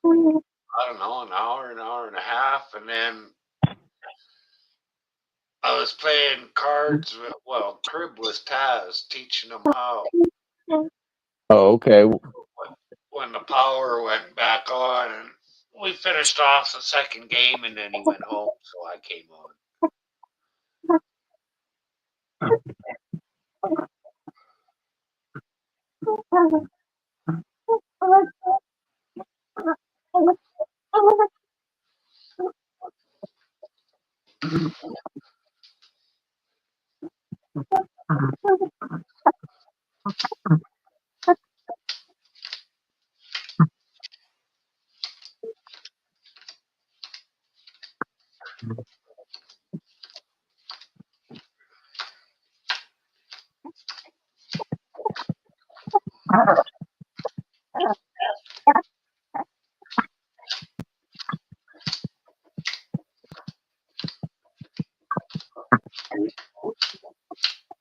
I don't know, an hour and a half, and then I was playing cards with, crib with Taz, teaching him how. Oh, okay. When the power went back on, and we finished off the second game, and then he went home, so I came on.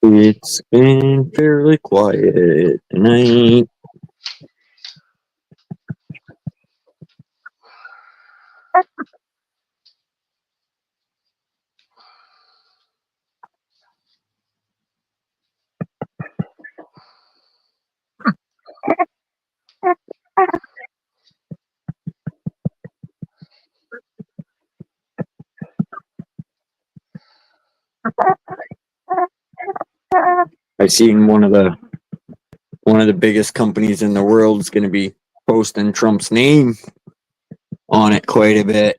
It's been fairly quiet tonight. I seen one of the biggest companies in the world is going to be posting Trump's name on it quite a bit.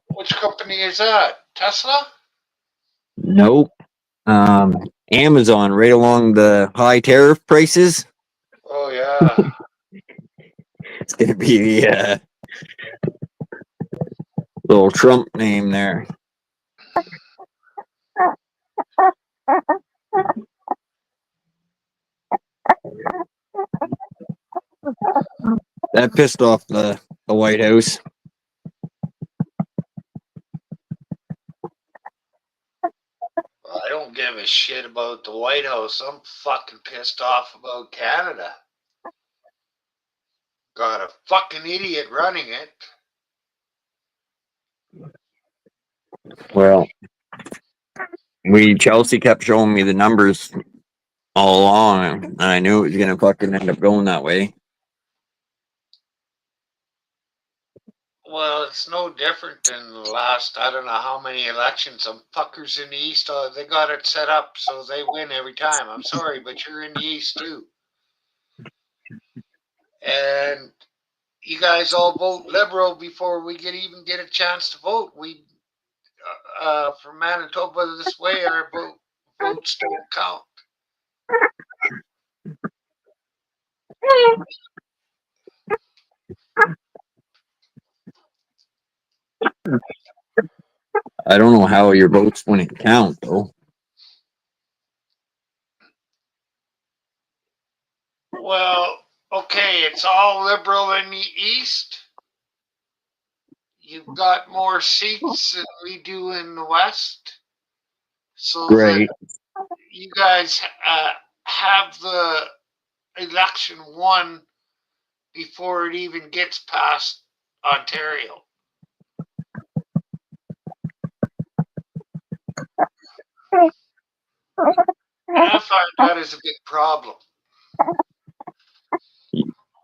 Which company is that? Tesla? Nope. Amazon, right along the high tariff prices. Oh yeah. It's going to be the little Trump name there. That pissed off the White House. I don't give a shit about the White House. I'm fucking pissed off about Canada. Got a fucking idiot running it. Well, Chelsea kept showing me the numbers all along, and I knew it was gonna fucking end up going that way. Well, it's no different than the last, I don't know how many elections. Some fuckers in the East, they got it set up so they win every time. I'm sorry, but you're in the East too. And you guys all vote Liberal before we even get a chance to vote. We, from Manitoba this way, our votes don't count. I don't know how your votes wouldn't count though. Well, okay, it's all Liberal in the East. You've got more seats than we do in the West. So Right. that you guys have the election won before it even gets past Ontario. And I find that is a big problem.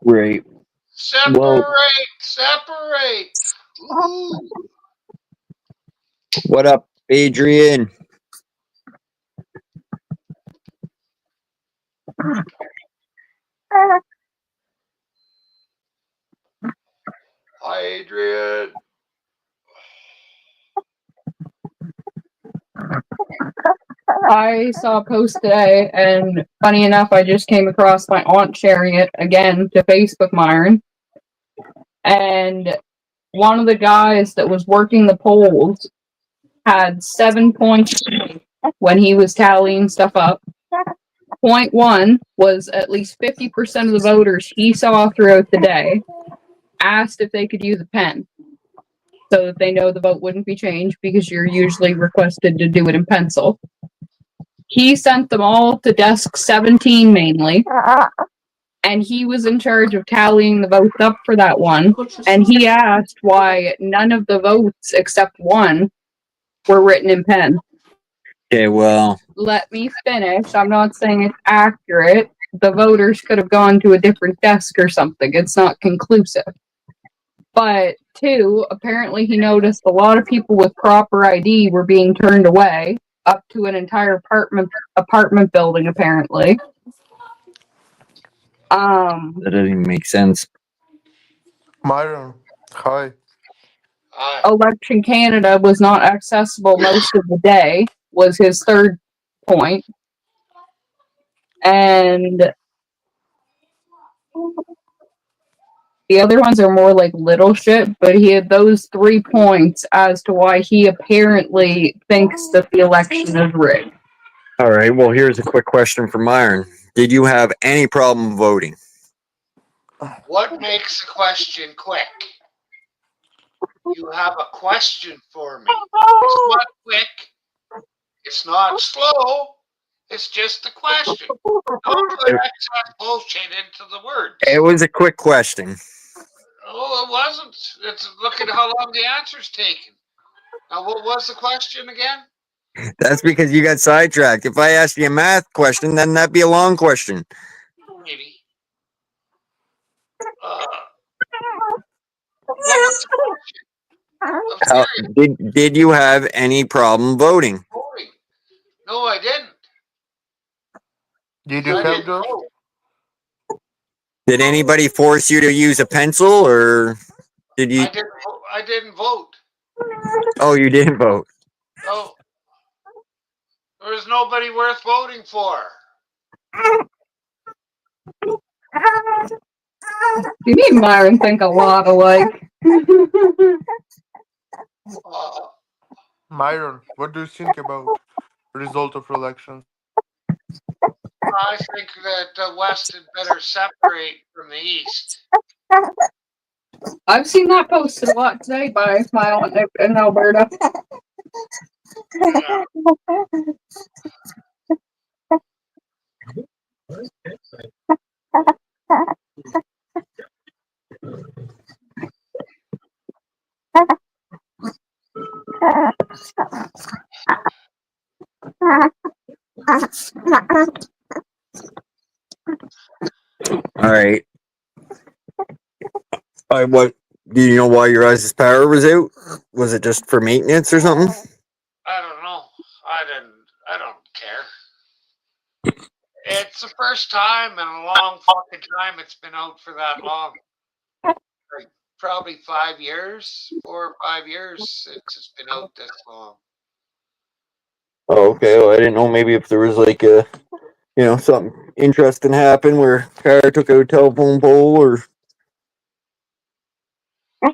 Right. Separate, Well, separate. Ooh. what up, Adrian? Hi, Adrian. I saw a post today, and funny enough, I just came across my aunt sharing it again to Facebook, Myron. And one of the guys that was working the polls had 7 points when he was tallying stuff up. Point one was at least 50% of the voters he saw throughout the day asked if they could use a pen so that they know the vote wouldn't be changed because you're usually requested to do it in pencil. He sent them all to desk 17 mainly, and he was in charge of tallying the votes up for that one. And he asked why none of the votes except one were written in pen. Okay, well, Let me finish. I'm not saying it's accurate. The voters could have gone to a different desk or something. It's not conclusive. But two, apparently he noticed a lot of people with proper ID were being turned away, up to an entire apartment building, apparently. that doesn't even make sense. Myron, hi. Election Canada was not accessible most of the day, was his third point. And the other ones are more like little shit, but he had those 3 points as to why he apparently thinks that the election is rigged. All right, well, here's a quick question from Myron. Did you have any problem voting? What makes a question quick? You have a question for me. It's not quick. It's not slow. It's just a question. Don't put excess bullshit into the words. It was a quick question. Oh, it wasn't. Look at how long the answer's taken. Now, what was the question again? That's because you got sidetracked. If I asked you a math question, then that'd be a long question. Maybe. What was the question? I'm How, serious. did you have any problem voting? Voting. No, I didn't. Did you I have didn't those? vote. Did anybody force you to use a pencil, or did you? I didn't vote. Oh, you didn't vote. No. There was nobody worth voting for. You me and Myron think a lot alike. Uh, Myron, what do you think about result of elections? I think that the West had better separate from the East. I've seen that posted a lot today by my aunt in Alberta. Yeah. All right. What? Do you know why your guys' power was out? Was it just for maintenance or something? I don't know. I don't care. It's the first time in a long fucking time it's been out for that long. Like probably 5 years, 4 or 5 years since it's been out this long. Oh, okay. Well, I didn't know maybe if there was like a, something interesting happened where car took out a telephone pole or.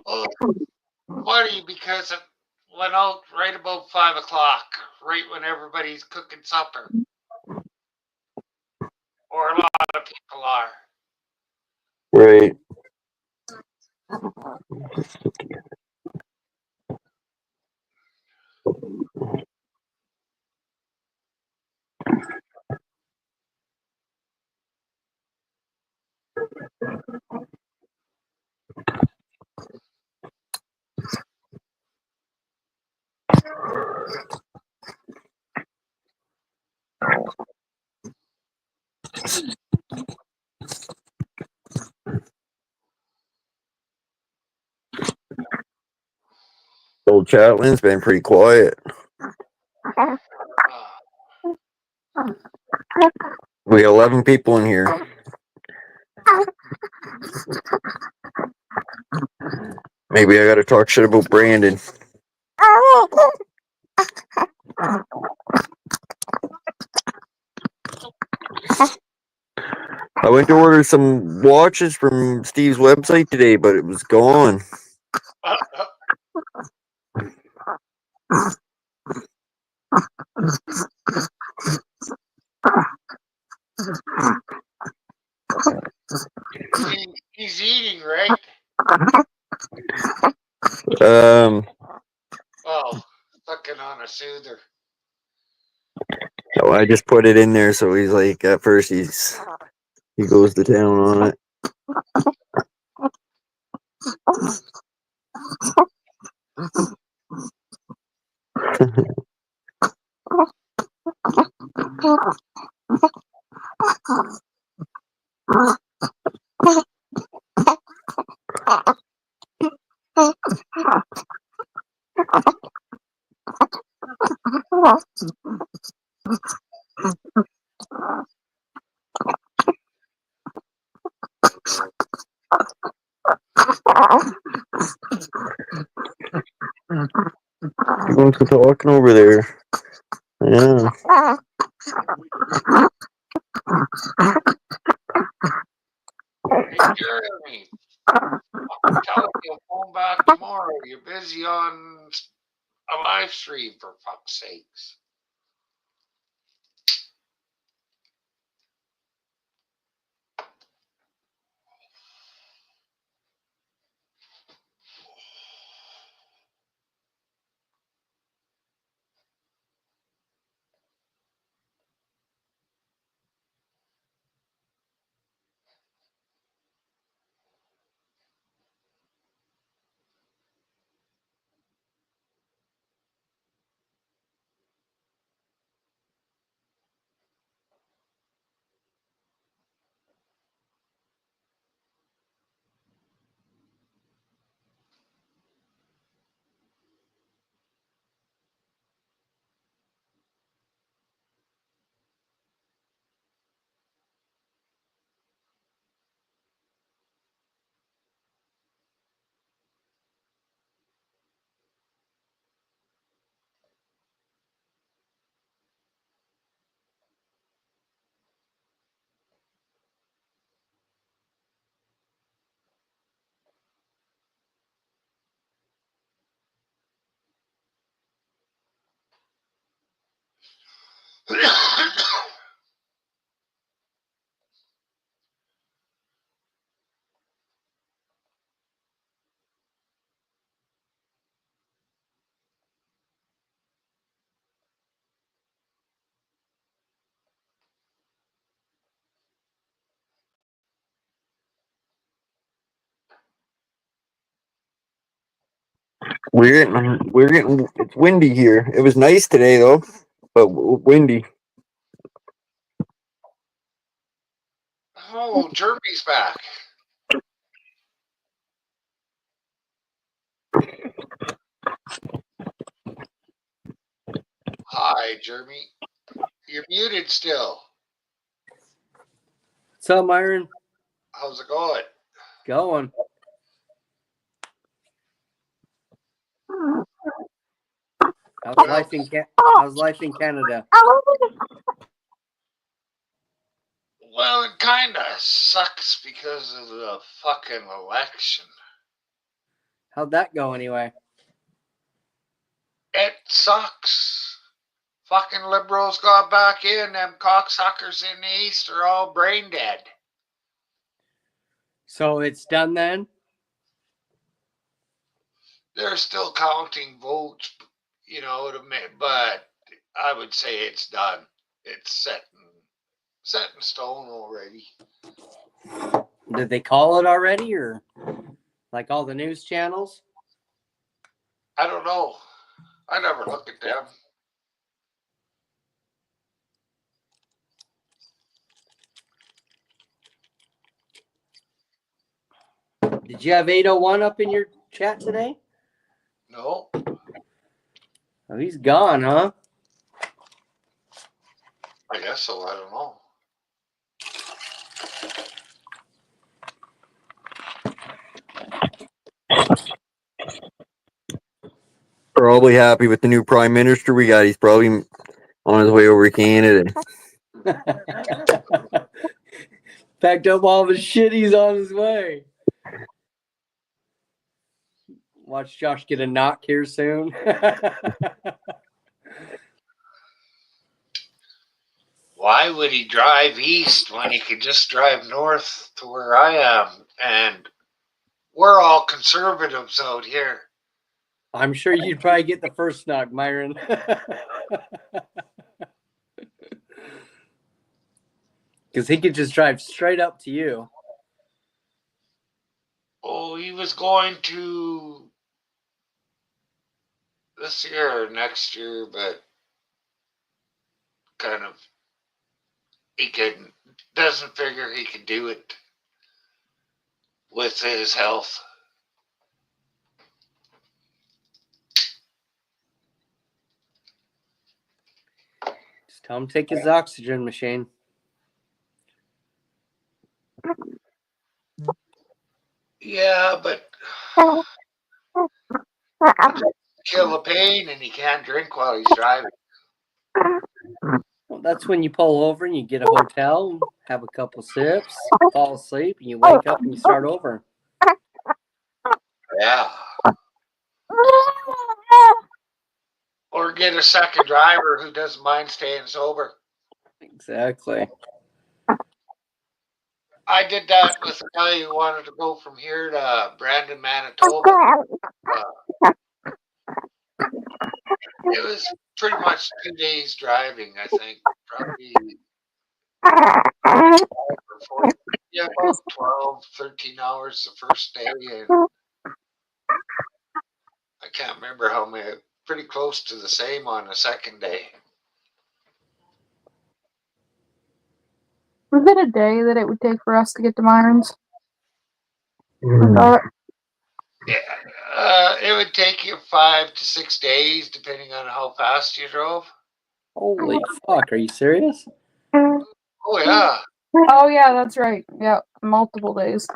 Oh, funny because it went out right about 5 o'clock, right when everybody's cooking supper. Or a lot of people are. Right. Old Chatlin's been pretty quiet. We got 11 people in here. Maybe I gotta talk shit about Brandon. I went to order some watches from Steve's website today, but it was gone. He's eating, right? Oh, fucking on a soother. So I just put it in there, so he's like, at first he goes to town on it. What's talking over there? Yeah. Hey, Jeremy. Tell him you'll phone back tomorrow. You're busy on a live stream, for fuck's sakes. It's windy here. It was nice today though, but windy. Oh, Jeremy's back. Hi, Jeremy. You're muted still. What's up, Myron? How's it going? Going. How's life in Canada? Well, it kind of sucks because of the fucking election. How'd that go anyway? It sucks. Fucking liberals got back in. Them cocksuckers in the East are all brain dead. So it's done then? They're still counting votes, you know, but I would say it's done. It's set in stone already. Did they call it already, or like all the news channels? I don't know. I never look at them. Did you have 801 up in your chat today? No. Oh, he's gone, huh? I guess so. I don't know. Probably happy with the new prime minister we got. He's probably on his way over to Canada. Packed up all of his shit. He's on his way. Watch Josh get a knock here soon. Why would he drive east when he could just drive north to where I am? And we're all conservatives out here. I'm sure you'd probably get the first knock, Myron. Because he could just drive straight up to you. Oh, he was going to this year or next year, but kind of doesn't figure he could do it with his health. Just tell him to take his oxygen machine. Yeah, but kill the pain, and he can't drink while he's driving. Well, that's when you pull over and you get a hotel, have a couple sips, fall asleep, and you wake up and you start over. Yeah. Or get a second driver who doesn't mind staying sober. Exactly. I did that with a guy who wanted to go from here to Brandon, Manitoba. It was pretty much 2 days driving, I think. Probably about 12, 13 hours the first day. And I can't remember how many, pretty close to the same on the second day. Was it a day that it would take for us to get to Myron's? Yeah, it would take you 5 to 6 days, depending on how fast you drove. Holy fuck, are you serious? Oh, yeah. Oh, yeah, that's right. Yeah, multiple days.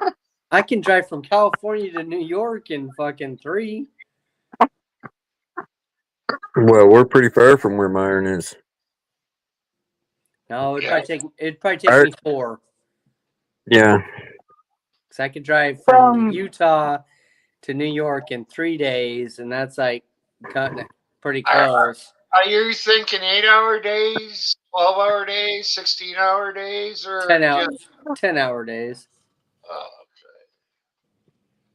I can drive from California to New York in fucking 3. Well, we're pretty far from where Myron is. No, it'd probably take me 4. Yeah. Because I could drive from Utah to New York in 3 days, and that's like cutting it pretty close. Are you thinking 8-hour days, 12-hour days, 16-hour days, or 10-hour days?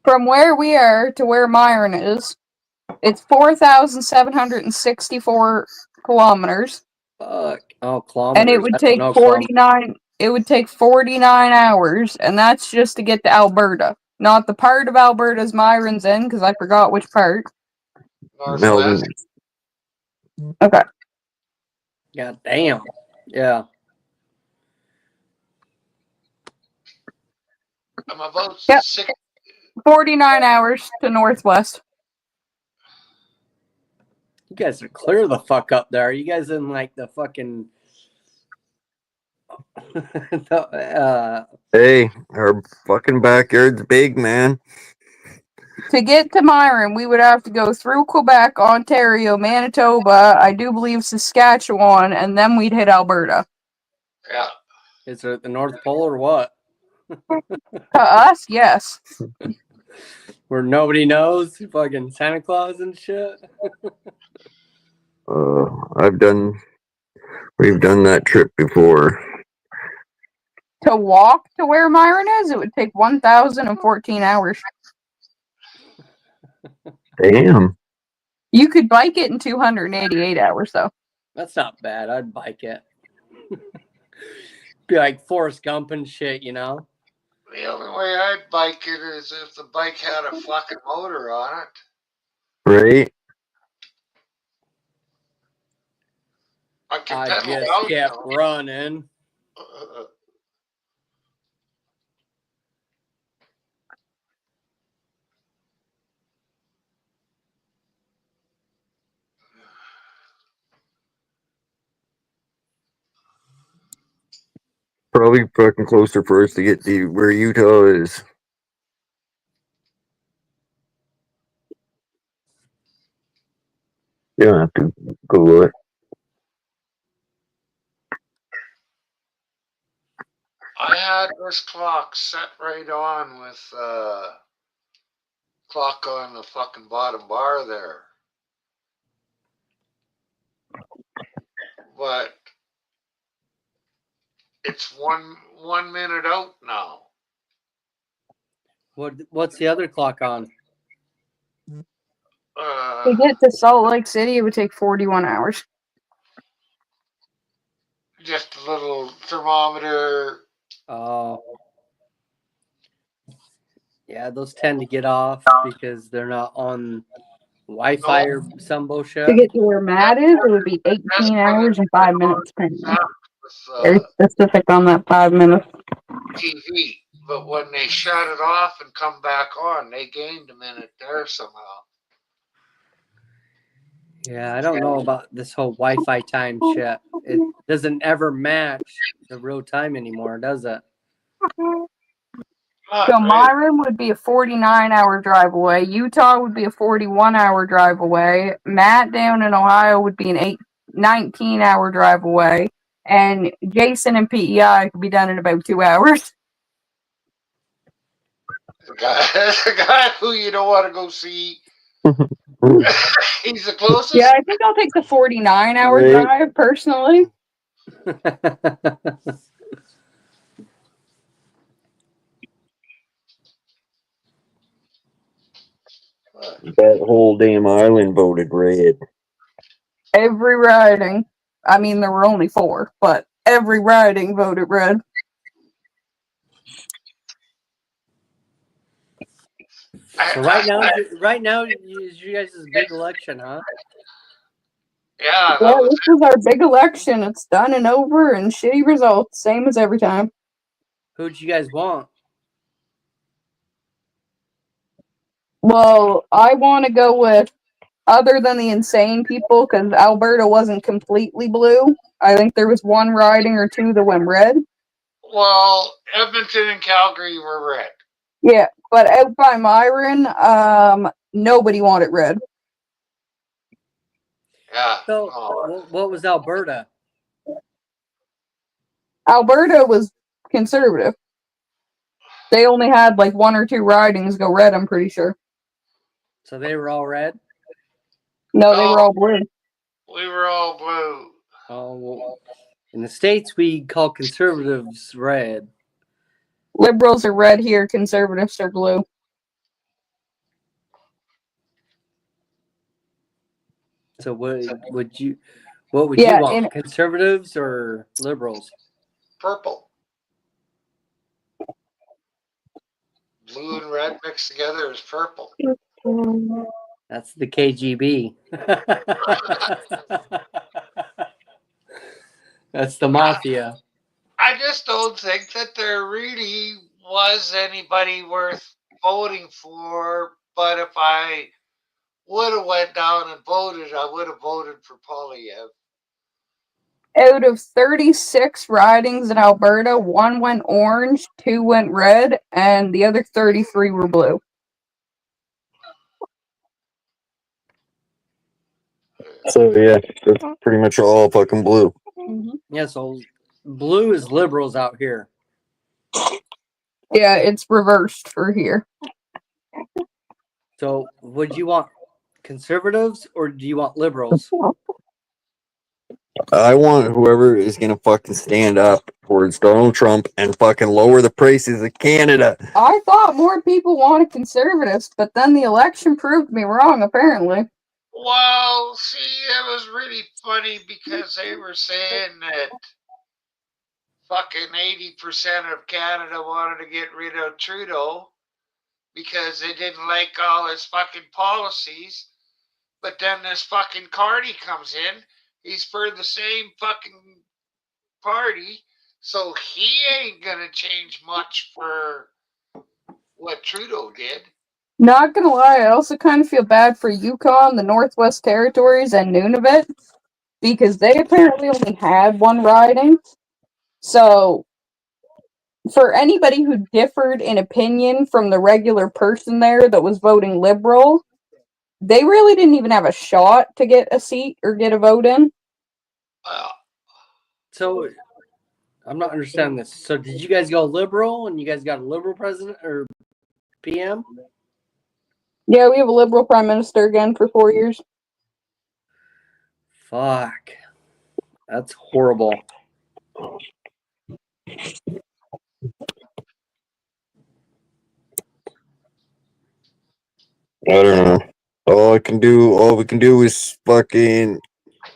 From where we are to where Myron is, it's 4,764 kilometers. Fuck. Oh, kilometers. And it would I don't take know 49. It would take 49 hours, and that's just to get to Alberta. Not the part of Alberta's Myron's in, because I forgot which part. Northwest. Okay. God damn. Yeah. I'm about Yep. 49 hours to Northwest. You guys are clear the fuck up there. Are you guys in like the fucking Hey, our fucking backyard's big, man. To get to Myron, we would have to go through Quebec, Ontario, Manitoba, I do believe Saskatchewan, and then we'd hit Alberta. Yeah. Is it the North Pole or what? To us, yes. Where nobody knows, fucking Santa Claus and shit. We've done that trip before. To walk to where Myron is, it would take 1,014 hours. Damn. You could bike it in 288 hours, though. That's not bad. I'd bike it. Be like Forrest Gump and shit, you know? The only way I'd bike it is if the bike had a fucking motor on it. Right? I could I pedal just out, kept though. running. Probably fucking closer for us to get to where Utah is. You don't have to Google it. I had this clock set right on with clock on the fucking bottom bar there. But it's one minute out now. What's the other clock on? To get to Salt Lake City, it would take 41 hours. Just a little thermometer. Oh. Yeah, those tend to get off because they're not on Wi-Fi or some bullshit. To get to where Matt is, it would be 18 hours and 5 minutes. Very specific on that 5 minutes. TV, but when they shut it off and come back on, they gained a minute there somehow. Yeah, I don't know about this whole Wi-Fi time shit. It doesn't ever match the real time anymore, does it? So Myron would be a 49-hour drive away. Utah would be a 41-hour drive away. Matt down in Ohio would be an 19-hour drive away. And Jason and PEI could be done in about 2 hours. The guy who you don't want to go see. He's the closest. Yeah, I think I'll take the 49-hour drive, personally. That whole damn island voted red. Every riding. I mean, there were only 4, but every riding voted red. So right now is you guys' big election, huh? Yeah, this was our big election. It's done and over, and shitty results, same as every time. Who'd you guys want? Well, I want to go with, other than the insane people, because Alberta wasn't completely blue. I think there was 1 riding or 2 that went red. Well, Edmonton and Calgary were red. Yeah, but out by Myron, nobody wanted red. Yeah. So, what was Alberta? Alberta was conservative. They only had like 1 or 2 ridings go red, I'm pretty sure. So they were all red? No, they were all blue. We were all blue. Oh, well, in the States, we call conservatives red. Liberals are red here, conservatives are blue. So what would you Yeah, want? and- Conservatives or liberals? Purple. Blue and red mixed together is purple. That's the KGB. That's the mafia. I just don't think that there really was anybody worth voting for. But if I would have went down and voted, I would have voted for Polyev. Out of 36 ridings in Alberta, 1 went orange, 2 went red, and the other 33 were blue. So yeah, it's pretty much all fucking blue. Yeah, so blue is liberals out here. Yeah, it's reversed for here. So would you want conservatives or do you want liberals? I want whoever is gonna fucking stand up towards Donald Trump and fucking lower the prices of Canada. I thought more people wanted conservatives, but then the election proved me wrong, apparently. Well, see, it was really funny because they were saying that fucking 80% of Canada wanted to get rid of Trudeau because they didn't like all his fucking policies. But then this fucking Carney comes in. He's for the same fucking party. So he ain't gonna change much for what Trudeau did. Not gonna lie, I also kind of feel bad for Yukon, the Northwest Territories, and Nunavut, because they apparently only had 1 riding. So, for anybody who differed in opinion from the regular person there that was voting Liberal, they really didn't even have a shot to get a seat or get a vote in. So I'm not understanding this. So did you guys go liberal and you guys got a liberal president or PM? Yeah, we have a Liberal Prime Minister again for 4 years. Fuck. That's horrible. I don't know. All we can do is fucking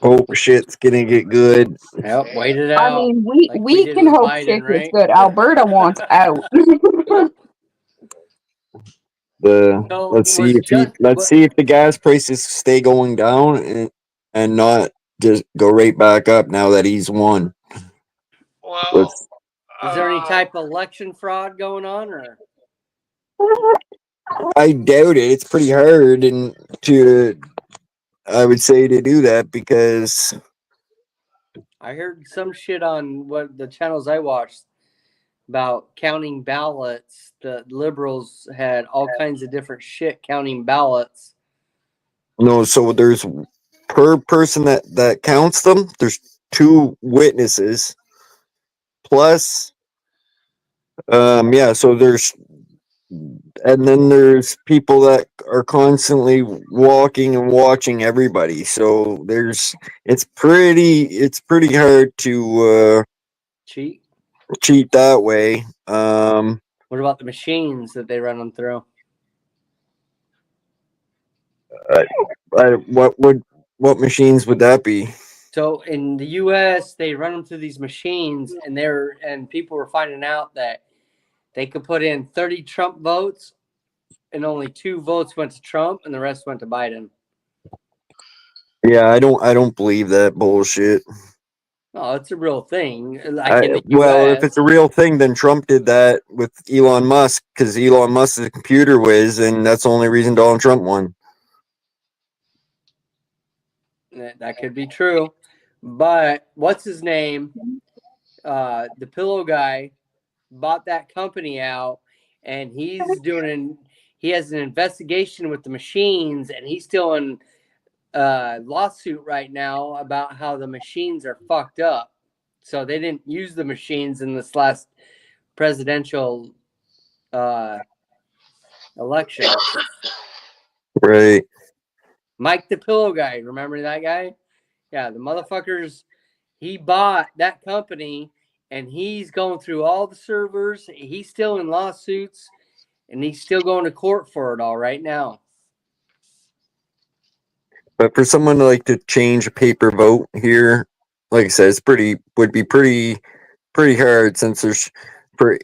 hope shit's gonna get good. Yep, wait it out. I mean, we did can with hope Biden, shit right? gets good. Alberta wants out. Let's see if the gas prices stay going down and not just go right back up now that he's won. Well, is there any type of election fraud going on, or? I doubt it. It's pretty hard I would say to do that because I heard some shit on what the channels I watched about counting ballots. The liberals had all kinds of different shit counting ballots. no, so there's per person that counts them, there's 2 witnesses. Plus so there's and then there's people that are constantly walking and watching everybody. So it's pretty hard to cheat that way. What about the machines that they run them through? What machines would that be? So in the U.S., they run them through these machines, and people were finding out that they could put in 30 Trump votes, and only 2 votes went to Trump, and the rest went to Biden. Yeah, I don't believe that bullshit. No, it's a real thing. If it's a real thing, then Trump did that with Elon Musk because Elon Musk is a computer whiz, and that's the only reason Donald Trump won. That could be true. But what's his name? The pillow guy bought that company out, and he has an investigation with the machines, and he's still in lawsuit right now about how the machines are fucked up. So they didn't use the machines in this last presidential election. Right. Mike the pillow guy, remember that guy? Yeah, the motherfuckers, he bought that company and he's going through all the servers. He's still in lawsuits and he's still going to court for it all right now. But for someone to like to change a paper vote here, like I said, it's would be pretty hard since there's for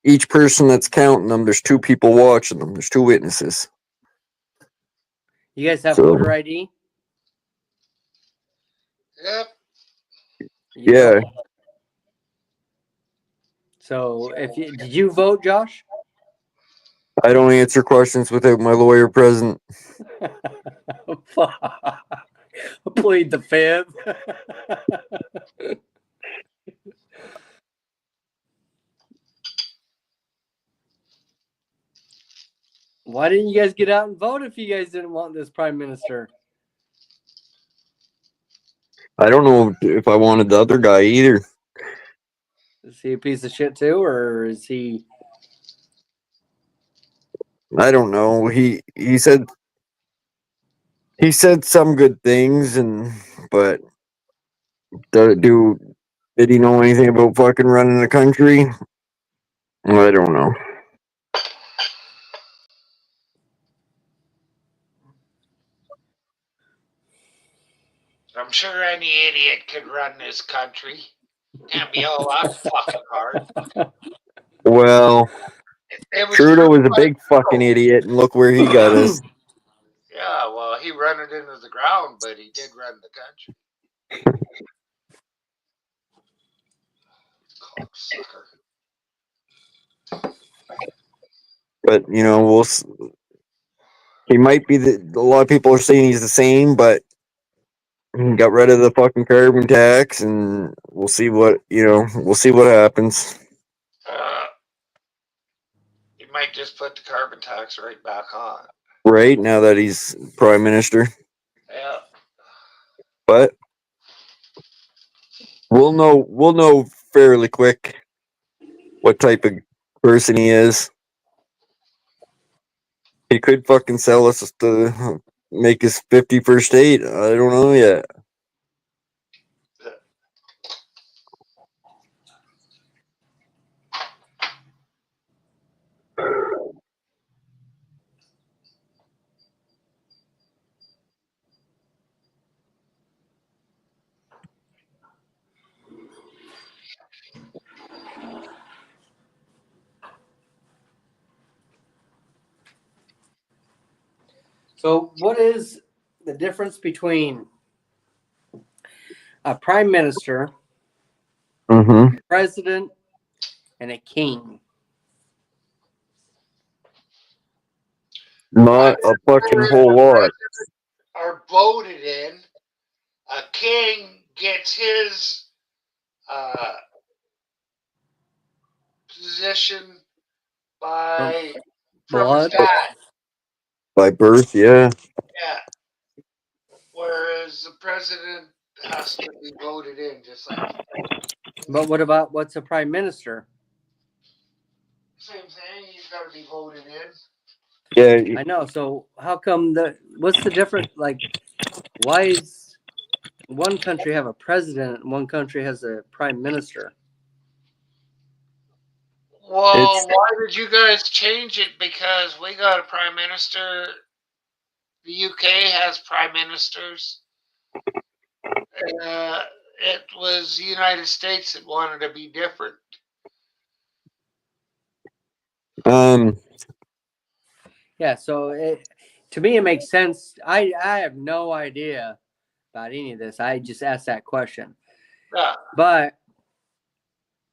each person that's counting them, there's two people watching them. There's two witnesses. You guys have So- voter ID? Yep. You Yeah. don't. So did you vote, Josh? I don't answer questions without my lawyer present. Plead the fifth. Why didn't you guys get out and vote if you guys didn't want this prime minister? I don't know if I wanted the other guy either. Is he a piece of shit too, or is he? I don't know. He said some good things, but did he know anything about fucking running the country? I don't know. I'm sure any idiot could run this country. Can't be all that fucking hard. Well, It was Trudeau was a Trudeau. big fucking idiot, and look where he got us. Yeah, well, he ran it into the ground, but he did run the country. Cocksucker. But you know, he might be a lot of people are saying he's the same, but he got rid of the fucking carbon tax, and we'll see what happens. He might just put the carbon tax right back on. Right now that he's prime minister, Yeah. but we'll know fairly quick what type of person he is. He could fucking sell us to make his 51st state. I don't know yet. So, what is the difference between a prime minister, Mm-hmm. president, and a king? Not a fucking whole lot. Are voted in. A king gets his position by from his Blood? dad. By birth, yeah. Yeah. Whereas the president has to be voted in, just like But what about what's a prime minister? same thing. He's got to be voted in. Yeah, I know. So how come what's the difference? Like, why is one country have a president and one country has a prime minister? Well, why did you guys change it? Because we got a prime minister. The UK has prime ministers. It was the United States that wanted to be different. Yeah. So to me, it makes sense. I have no idea about any of this. I just asked that question. Yeah. But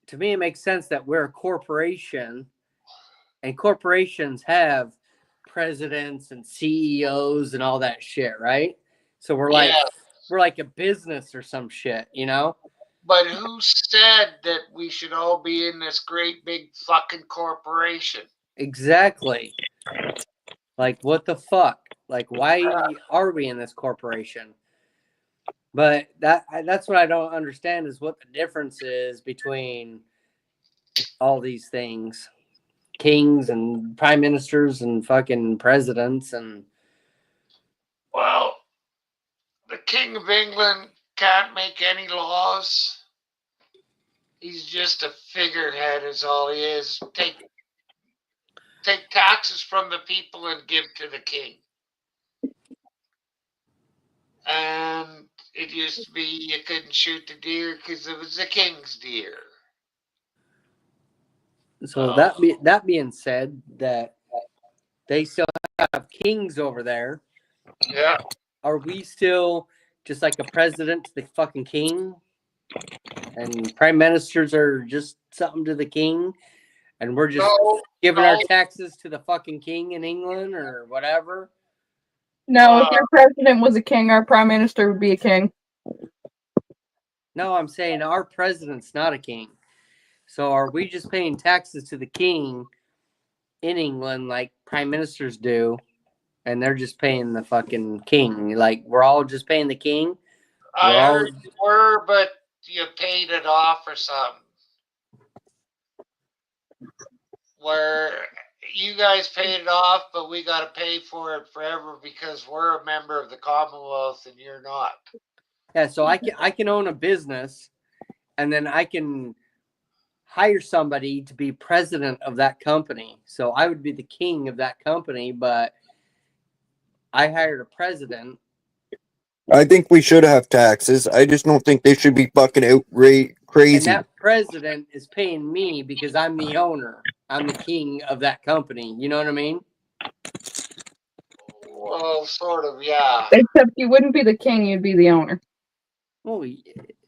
to me, it makes sense that we're a corporation, and corporations have presidents and CEOs and all that shit, right? So we're like a business or some shit, you know? But who said that we should all be in this great big fucking corporation? Exactly. Like, what the fuck? Like, why are we in this corporation? But that's what I don't understand is what the difference is between all these things. Kings and prime ministers and fucking presidents and Well, the King of England can't make any laws. He's just a figurehead, is all he is. Take taxes from the people and give to the king. And it used to be you couldn't shoot the deer because it was the king's deer. So Oh. that being said, that they still have kings over there. Yeah. Are we still just like a president to the fucking king? And prime ministers are just something to the king? And we're just giving our taxes to the fucking king in England or whatever? No, if your president was a king, our prime minister would be a king. No, I'm saying our president's not a king. So are we just paying taxes to the king in England like prime ministers do? And they're just paying the fucking king. Like, we're all just paying the king? I heard you were, but you paid it off or something. Where you guys paid it off, but we got to pay for it forever because we're a member of the Commonwealth and you're not. Yeah, so I can own a business, and then I can hire somebody to be president of that company. So I would be the king of that company, but I hired a president. I think we should have taxes. I just don't think they should be fucking outright crazy. And that president is paying me because I'm the owner. I'm the king of that company. You know what I mean? Well, sort of, yeah. Except you wouldn't be the king, you'd be the owner. Well,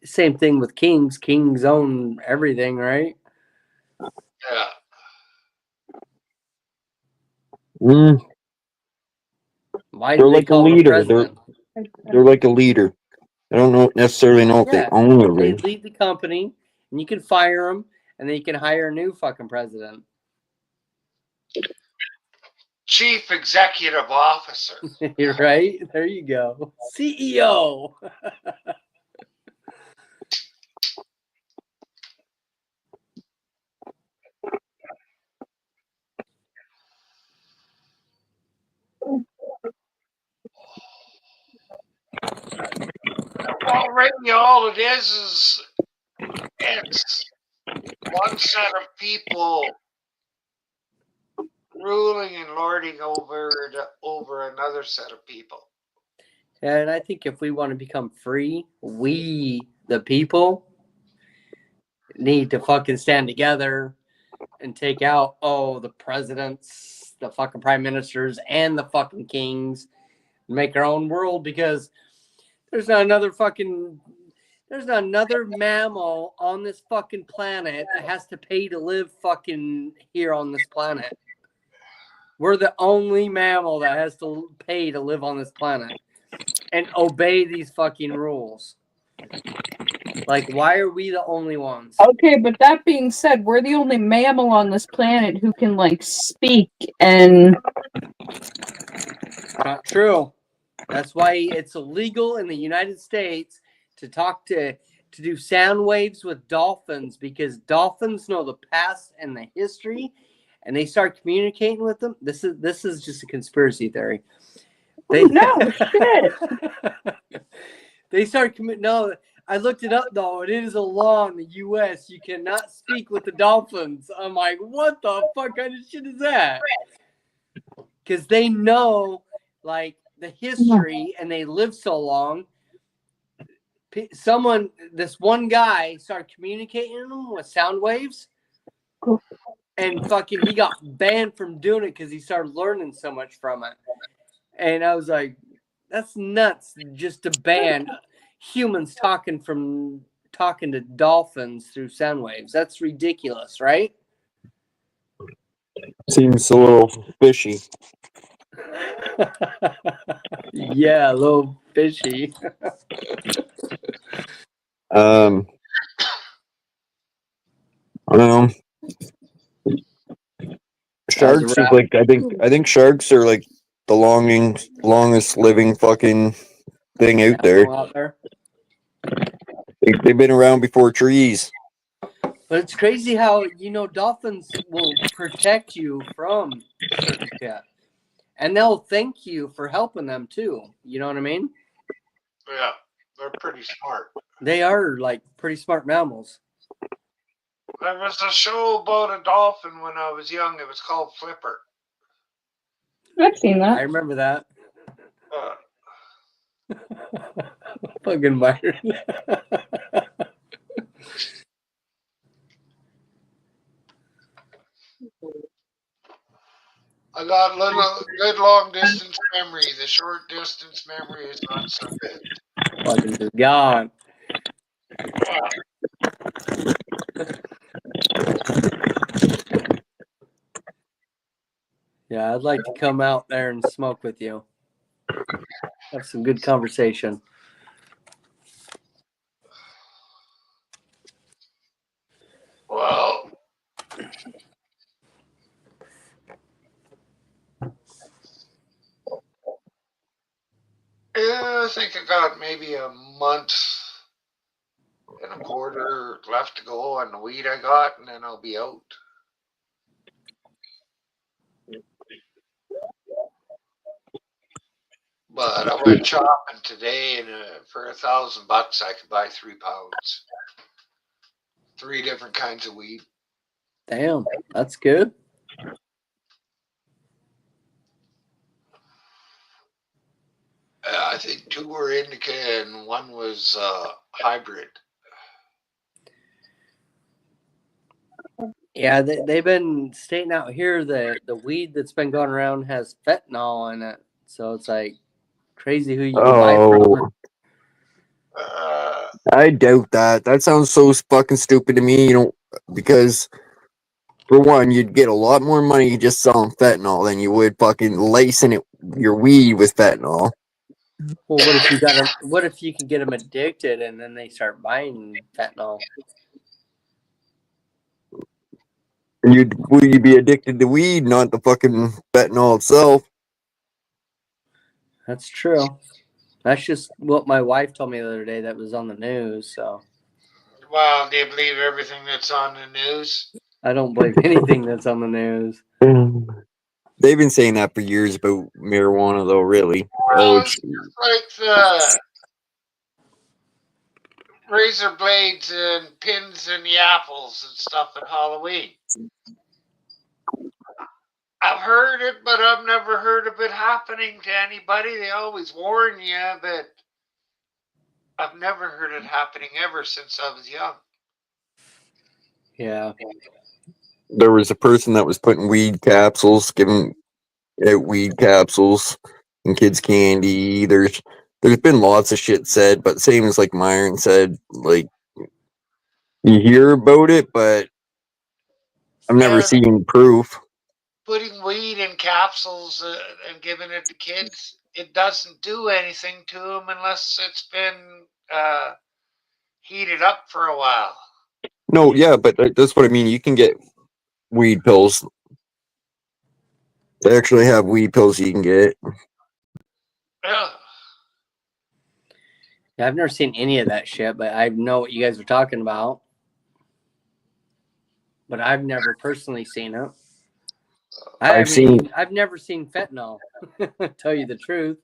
same thing with kings. Kings own everything, right? Yeah. Why They're do they like a call him leader. president? They're like a leader. I don't necessarily know if they own They everything. lead the company, and you can fire them, and then you can hire a new fucking president. Chief Executive Officer. You're right. There you go. CEO. Well, really, all it is it's one set of people ruling and lording over another set of people. And I think if we want to become free, we, the people, need to fucking stand together and take out, the presidents, the fucking prime ministers, and the fucking kings, and make our own world, because there's not another mammal on this fucking planet that has to pay to live fucking here on this planet. We're the only mammal that has to pay to live on this planet and obey these fucking rules. Like, why are we the only ones? Okay, but that being said, we're the only mammal on this planet who can, like, speak and... Not true. That's why it's illegal in the United States to do sound waves with dolphins, because dolphins know the past and the history, and they start communicating with them. This is just a conspiracy theory. No shit. They start No, I looked it up though. It is a law in the U.S. You cannot speak with the dolphins. I'm like, what the fuck kind of shit is that? Because they know like the history and they live so long. This one guy started communicating them with sound waves, and fucking he got banned from doing it because he started learning so much from it. And I was like, that's nuts, just to ban humans talking to dolphins through sound waves. That's ridiculous, right? Seems a little fishy. Yeah, a little fishy. I don't know. Sharks is like I think sharks are like the longest living fucking thing out there. They've been around before trees. But it's crazy how, dolphins will protect you from certain shit. And they'll thank you for helping them too. You know what I mean? Yeah. They're pretty smart. They are like pretty smart mammals. There was a show about a dolphin when I was young. It was called Flipper. I've seen I that. remember that. Uh, Fucking Byron. I got good long distance memory. The short distance memory is not so good. Fucking just gone. Yeah, I'd like to come out there and smoke with you. Have some good conversation. Well, yeah, I think I got maybe a month and a quarter left to go on the weed I got, and then I'll be out. But I went shopping today, and for $1,000 I could buy 3 pounds. 3 different kinds of weed. Damn, that's good. I think 2 were indica and 1 was hybrid. Yeah, they've been stating out here that the weed that's been going around has fentanyl in it. So it's like crazy who you can buy from. I doubt that. That sounds so fucking stupid to me, because for one, you'd get a lot more money just selling fentanyl than you would fucking lacing your weed with fentanyl. Well, what if you can get them addicted and then they start buying fentanyl? Will you be addicted to weed, not the fucking fentanyl itself? That's true. That's just what my wife told me the other day that was on the news. So, Well, do you believe everything that's on the news? I don't believe anything that's on the news. They've been saying that for years about marijuana, though, really. Well, it's like the razor blades and pins and the apples and stuff at Halloween. I've heard it, but I've never heard of it happening to anybody. They always warn you, but I've never heard it happening ever since I was young. Yeah. There was a person that was putting weed capsules, giving out weed capsules and kids candy. There's been lots of shit said, but same as like Myron said, like you hear about it, but I've never seen proof. Putting weed in capsules and giving it to kids, it doesn't do anything to them unless it's been heated up for a while. No, yeah, but that's what I mean. You can get weed pills. They actually have weed pills you can get. Yeah. Yeah, I've never seen any of that shit, but I know what you guys are talking about. But I've never personally seen it. I've never seen fentanyl. Tell you the truth.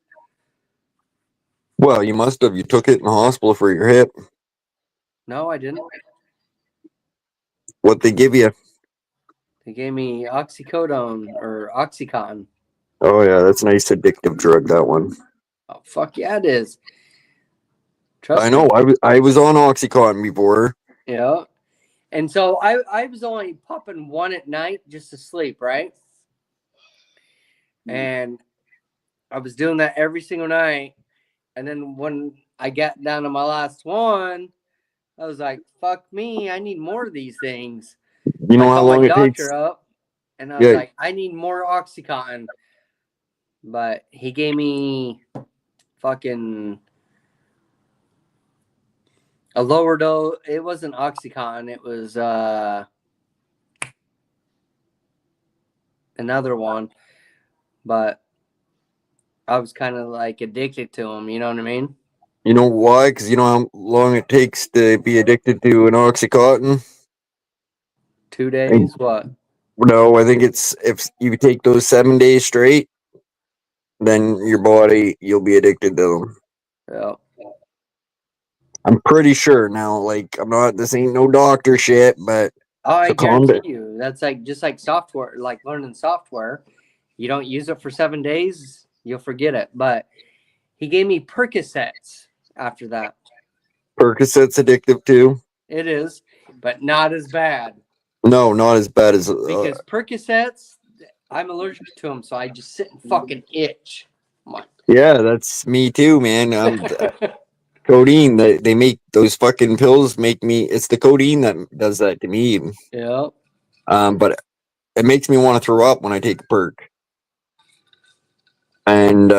Well, you must have. You took it in the hospital for your hip. No, I didn't. What they give you? They gave me oxycodone or Oxycontin. Oh yeah, that's a nice addictive drug. That one. Oh fuck yeah, it is. I know. I was on Oxycontin before. Yeah, and so I was only popping 1 at night just to sleep, right? And I was doing that every single night. And then when I got down to my last one, I was like, fuck me, I need more of these things. You know how long it takes? Up, and I was like, I need more Oxycontin. But he gave me fucking a lower dose. It wasn't Oxycontin. It was another one. But I was kind of like addicted to him. You know what I mean? You know why? Because you know how long it takes to be addicted to an Oxycontin? 2 days? What? No, I think it's if you take those 7 days straight, then your body, you'll be addicted to them. Yeah. I'm pretty sure now. Like, I'm not. This ain't no doctor shit, but Oh, I so calm guarantee down. you, that's like just like software, like learning software. You don't use it for 7 days, you'll forget it. But he gave me Percocets after that. Percocet's addictive too. It is, but not as bad No, not as bad as. because Percocets, I'm allergic to them, so I just sit and fucking itch. I'm like, Yeah, that's me too, man. Codeine. They make those fucking pills make me. It's the codeine that does that to me. yeah. But it makes me want to throw up when I take a perk. And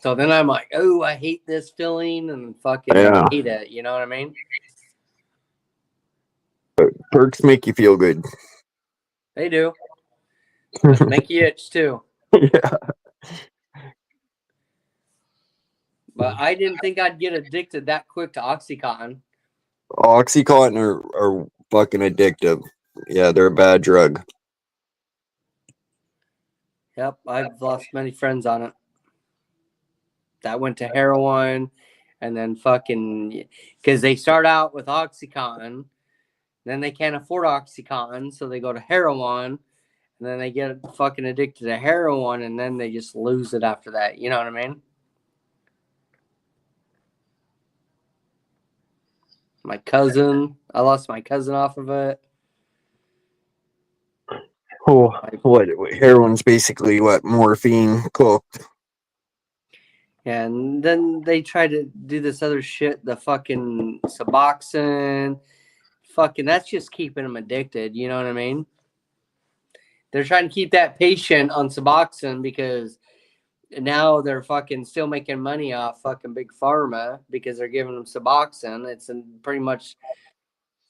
So then I'm like, oh, I hate this feeling and fucking yeah, hate it. You know what I mean? perks make you feel good. They do. But make you itch too. Yeah. But I didn't think I'd get addicted that quick to Oxycontin. Oxycontin are fucking addictive. Yeah, they're a bad drug. Yep, I've lost many friends on it. That went to heroin, and then fucking because they start out with Oxycontin, then they can't afford Oxycontin, so they go to heroin, and then they get fucking addicted to heroin, and then they just lose it after that. You know what I mean? My cousin, I lost my cousin off of it. Oh, what heroin's basically what morphine cooked. And then they try to do this other shit, the fucking Suboxone. Fucking, that's just keeping them addicted. You know what I mean? They're trying to keep that patient on Suboxone because now they're fucking still making money off fucking big pharma because they're giving them Suboxone. It's pretty much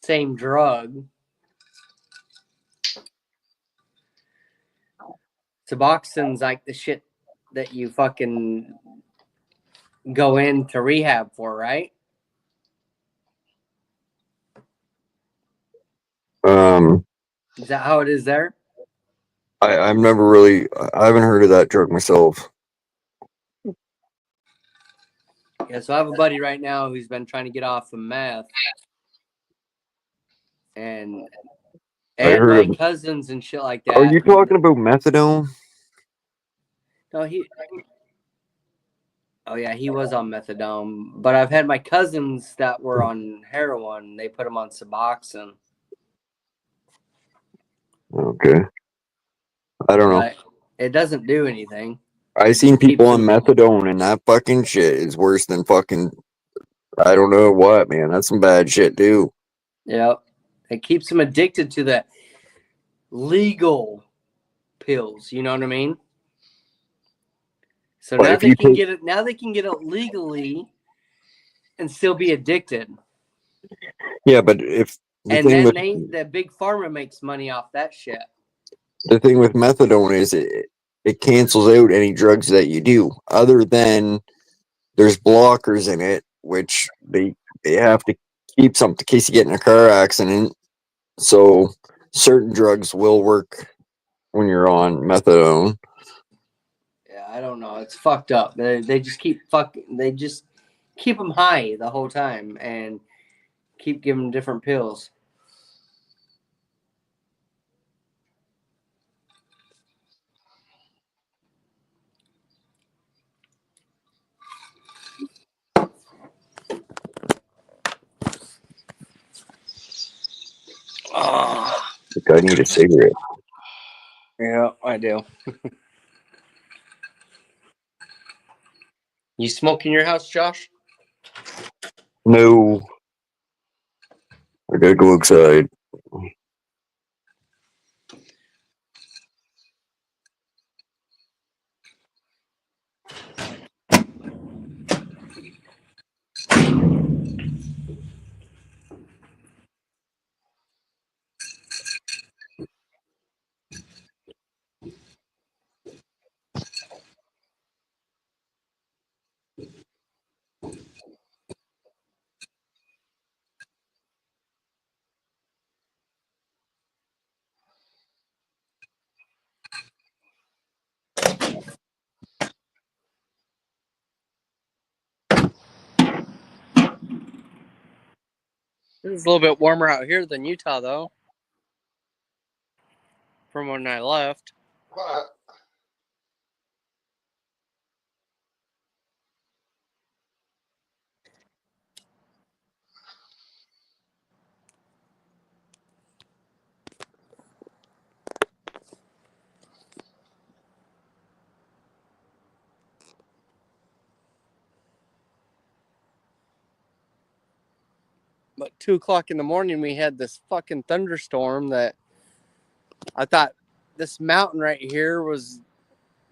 same drug. Suboxone's like the shit that you fucking go into rehab for, right? Is that how it is there? I've never really. I haven't heard of that drug myself. Yeah, so I have a buddy right now who's been trying to get off of meth. And my cousins and shit like that. Are you talking about methadone? No, oh yeah, he was on methadone. But I've had my cousins that were on heroin. They put him on Suboxone. Okay. I don't know. But it doesn't do anything. I seen people on methadone, and that fucking shit is worse than fucking. I don't know what, man. That's some bad shit too. Yep. It keeps them addicted to the legal pills. You know what I mean? So But now if they you can take- get it. Now they can get it legally, and still be addicted. Yeah, but if And then the big pharma makes money off that shit. the thing with methadone is it cancels out any drugs that you do, other than there's blockers in it, which they have to keep something in case you get in a car accident. So certain drugs will work when you're on methadone. Yeah, I don't know. It's fucked up. They just keep They just keep them high the whole time and keep giving them different pills. Oh. I think I need a cigarette. Yeah, I do. You smoke in your house, Josh? No, I gotta go outside. It's a little bit warmer out here than Utah, though. From when I left. What? But 2 o'clock in the morning, we had this fucking thunderstorm that I thought this mountain right here was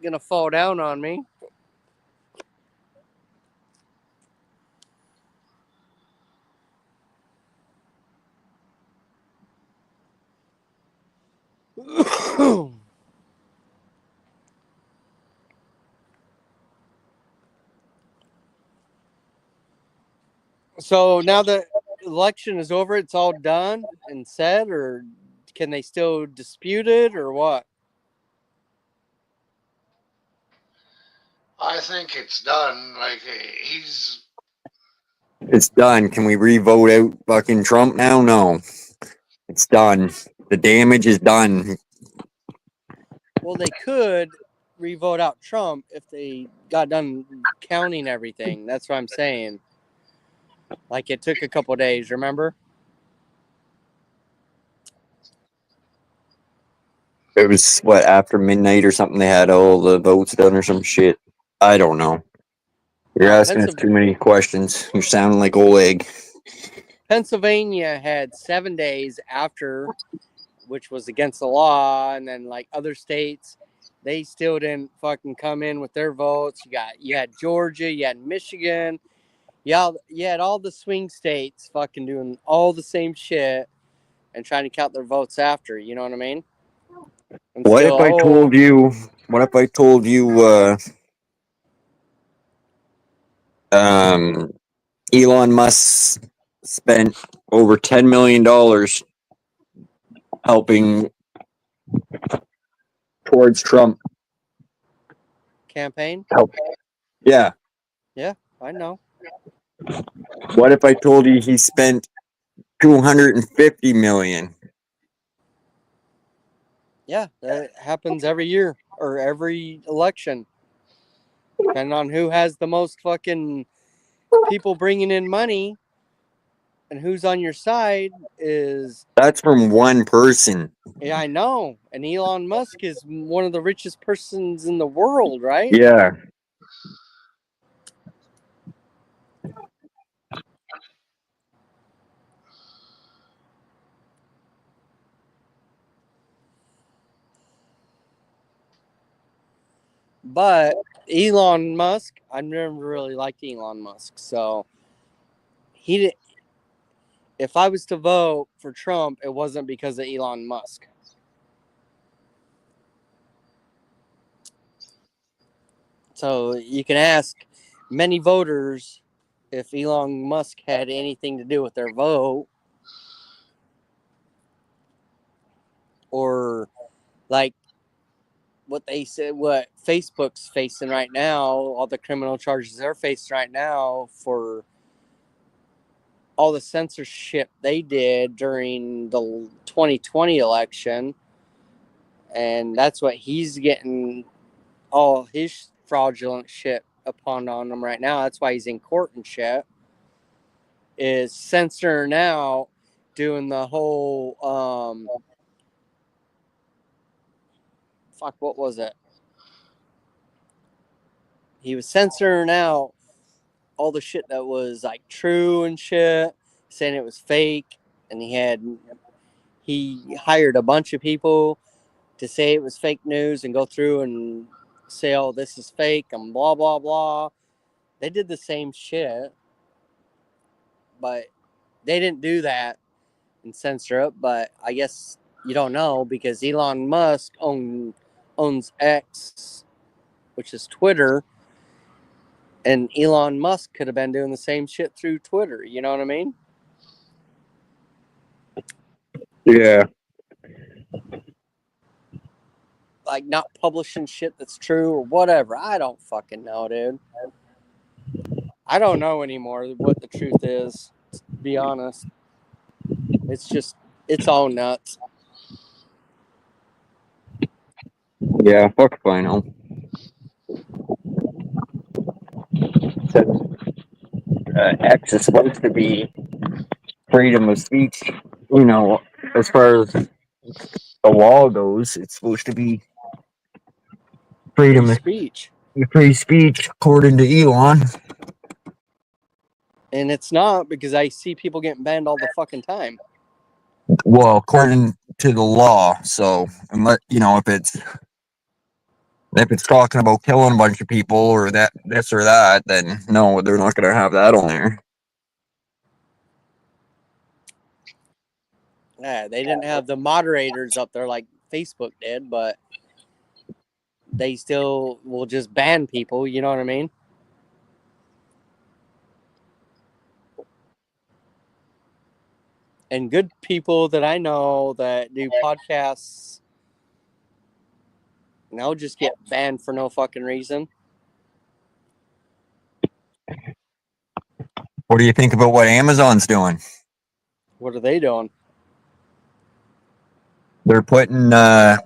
gonna fall down on me. So now the election is over, it's all done and said, or can they still dispute it, or what? I think it's done. Like he's It's done. Can we re-vote out fucking Trump now? No. It's done. The damage is done. Well, they could re-vote out Trump if they got done counting everything. That's what I'm saying. Like it took a couple days, remember? It was what, after midnight or something, they had all the votes done or some shit. I don't know. You're asking us too many questions. You're sounding like Oleg. Pennsylvania had 7 days after, which was against the law, and then like other states, they still didn't fucking come in with their votes. You had Georgia, you had Michigan, you had all the swing states fucking doing all the same shit and trying to count their votes after. You know what I mean? And What still, if I told you? What if I told you? Elon Musk spent over $10 million helping towards Trump campaign? help. Yeah. Yeah, I know. What if I told you he spent $250 million? Yeah, that happens every year or every election. Depending on who has the most fucking people bringing in money and who's on your side is... That's from one person. Yeah, I know. And Elon Musk is one of the richest persons in the world, right? Yeah. But Elon Musk, I never really liked Elon Musk. So he did. If I was to vote for Trump, it wasn't because of Elon Musk. So you can ask many voters if Elon Musk had anything to do with their vote, or like what they said, what Facebook's facing right now, all the criminal charges they're facing right now for all the censorship they did during the 2020 election. And that's what he's getting all his fraudulent shit upon on him right now. That's why he's in court and shit. Is censoring out, doing the whole what was it? He was censoring out all the shit that was like true and shit, saying it was fake, and he hired a bunch of people to say it was fake news and go through and say, oh, this is fake and blah blah blah. They did the same shit, but they didn't do that and censor it. But I guess you don't know, because Elon Musk owns X, which is Twitter, and Elon Musk could have been doing the same shit through Twitter. You know what I mean? Yeah. Like not publishing shit that's true or whatever. I don't fucking know, dude. I don't know anymore what the truth is, to be honest. It's all nuts. Yeah, fuck if I know. X is supposed to be freedom of speech. You know, as far as the law goes, it's supposed to be Free freedom of speech. free speech, according to Elon. And it's not, because I see people getting banned all the fucking time. Well, according to the law. So, unless you know, if it's talking about killing a bunch of people or this or that, then no, they're not going to have that on there. Yeah, they didn't have the moderators up there like Facebook did, but they still will just ban people, you know what I mean? And good people that I know that do podcasts now just get banned for no fucking reason. What do you think about what Amazon's doing? What are they doing? They're putting on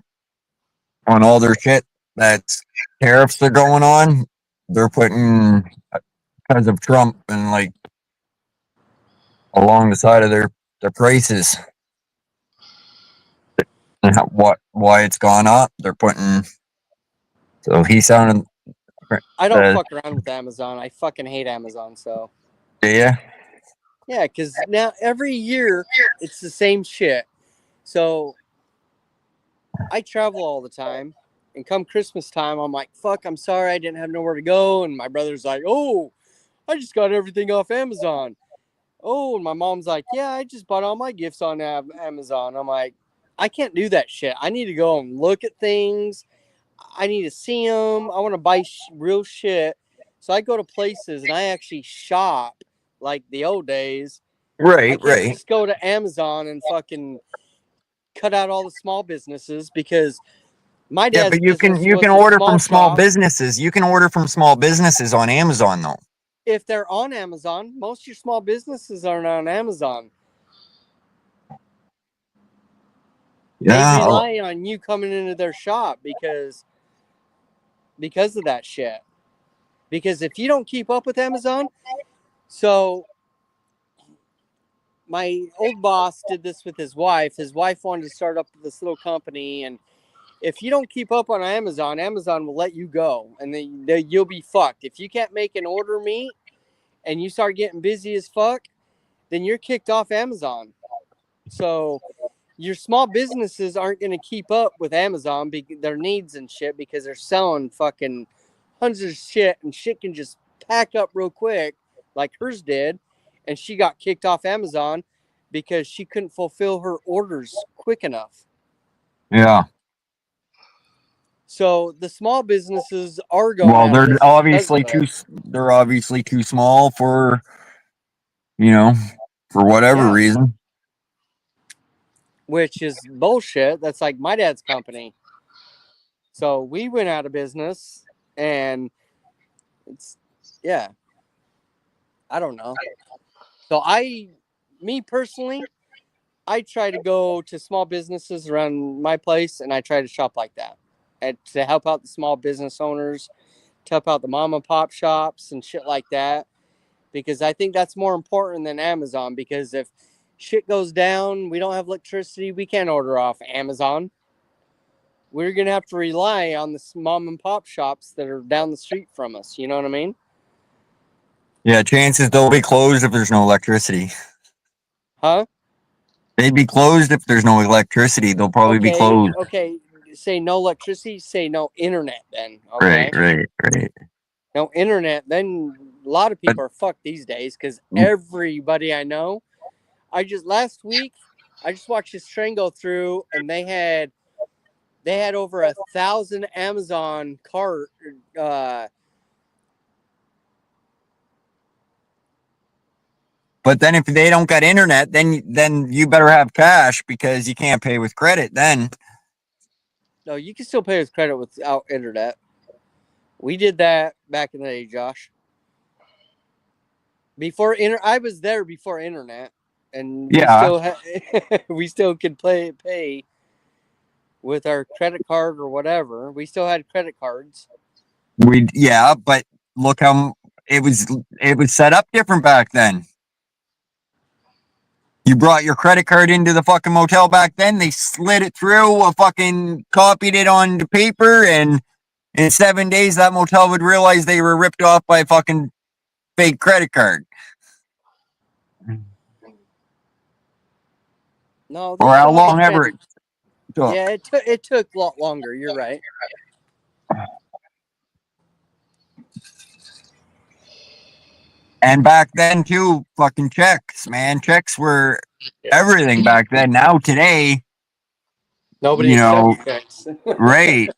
all their shit that's tariffs are going on. They're putting because of Trump and like along the side of their prices and why it's gone up. They're putting. So he sounded. I don't fuck around with Amazon. I fucking hate Amazon. So Yeah. yeah, because now every year it's the same shit. So I travel all the time, and come Christmas time, I'm like, fuck, I'm sorry I didn't have nowhere to go. And my brother's like, oh, I just got everything off Amazon. Oh, and my mom's like, yeah, I just bought all my gifts on Amazon. I'm like, I can't do that shit. I need to go and look at things. I need to see them. I want to buy real shit. So I go to places and I actually shop like the old days. I can't just go to Amazon and fucking cut out all the small businesses, because my dad's but you can order from small businesses. You can order from small businesses on Amazon though. If they're on Amazon, most of your small businesses aren't on Amazon. Yeah. They rely on you coming into their shop because of that shit. Because if you don't keep up with Amazon, so my old boss did this with his wife. His wife wanted to start up this little company, and if you don't keep up on Amazon, Amazon will let you go, and then you'll be fucked. If you can't make an order meet and you start getting busy as fuck, then you're kicked off Amazon. So your small businesses aren't going to keep up with Amazon, their needs and shit, because they're selling fucking hundreds of shit, and shit can just pack up real quick like hers did. And she got kicked off Amazon because she couldn't fulfill her orders quick enough. Yeah. So the small businesses are going. Well, they're obviously too small for, for whatever reason. Which is bullshit. That's like my dad's company. So we went out of business, and it's, yeah, I don't know. So me personally, I try to go to small businesses around my place, and I try to shop like that, and to help out the small business owners, to help out the mom and pop shops and shit like that, because I think that's more important than Amazon. Because if shit goes down, we don't have electricity, we can't order off Amazon. We're going to have to rely on the mom and pop shops that are down the street from us. You know what I mean? Yeah, chances they'll be closed if there's no electricity. Huh? They'd be closed if there's no electricity. They'll probably be closed. Okay. Say no electricity, say no internet then. Okay? Right. No internet, then a lot of people are fucked these days, because everybody I know, last week, I just watched this train go through, and they had over 1,000 Amazon cart. But then if they don't got internet, then you better have cash, because you can't pay with credit then. No, you can still pay with credit without internet. We did that back in the day, Josh. I was there before internet. and Yeah. we still could pay with our credit card or whatever. We still had credit cards. But look how it was set up different back then. You brought your credit card into the fucking motel back then. They slid it through, fucking copied it on the paper, and in 7 days, that motel would realize they were ripped off by a fucking fake credit card. No, Or how long ever it took. Yeah, it took a lot longer. You're right. And back then too, fucking checks, man. Checks were everything back then. Now today, Nobody accepts checks. right.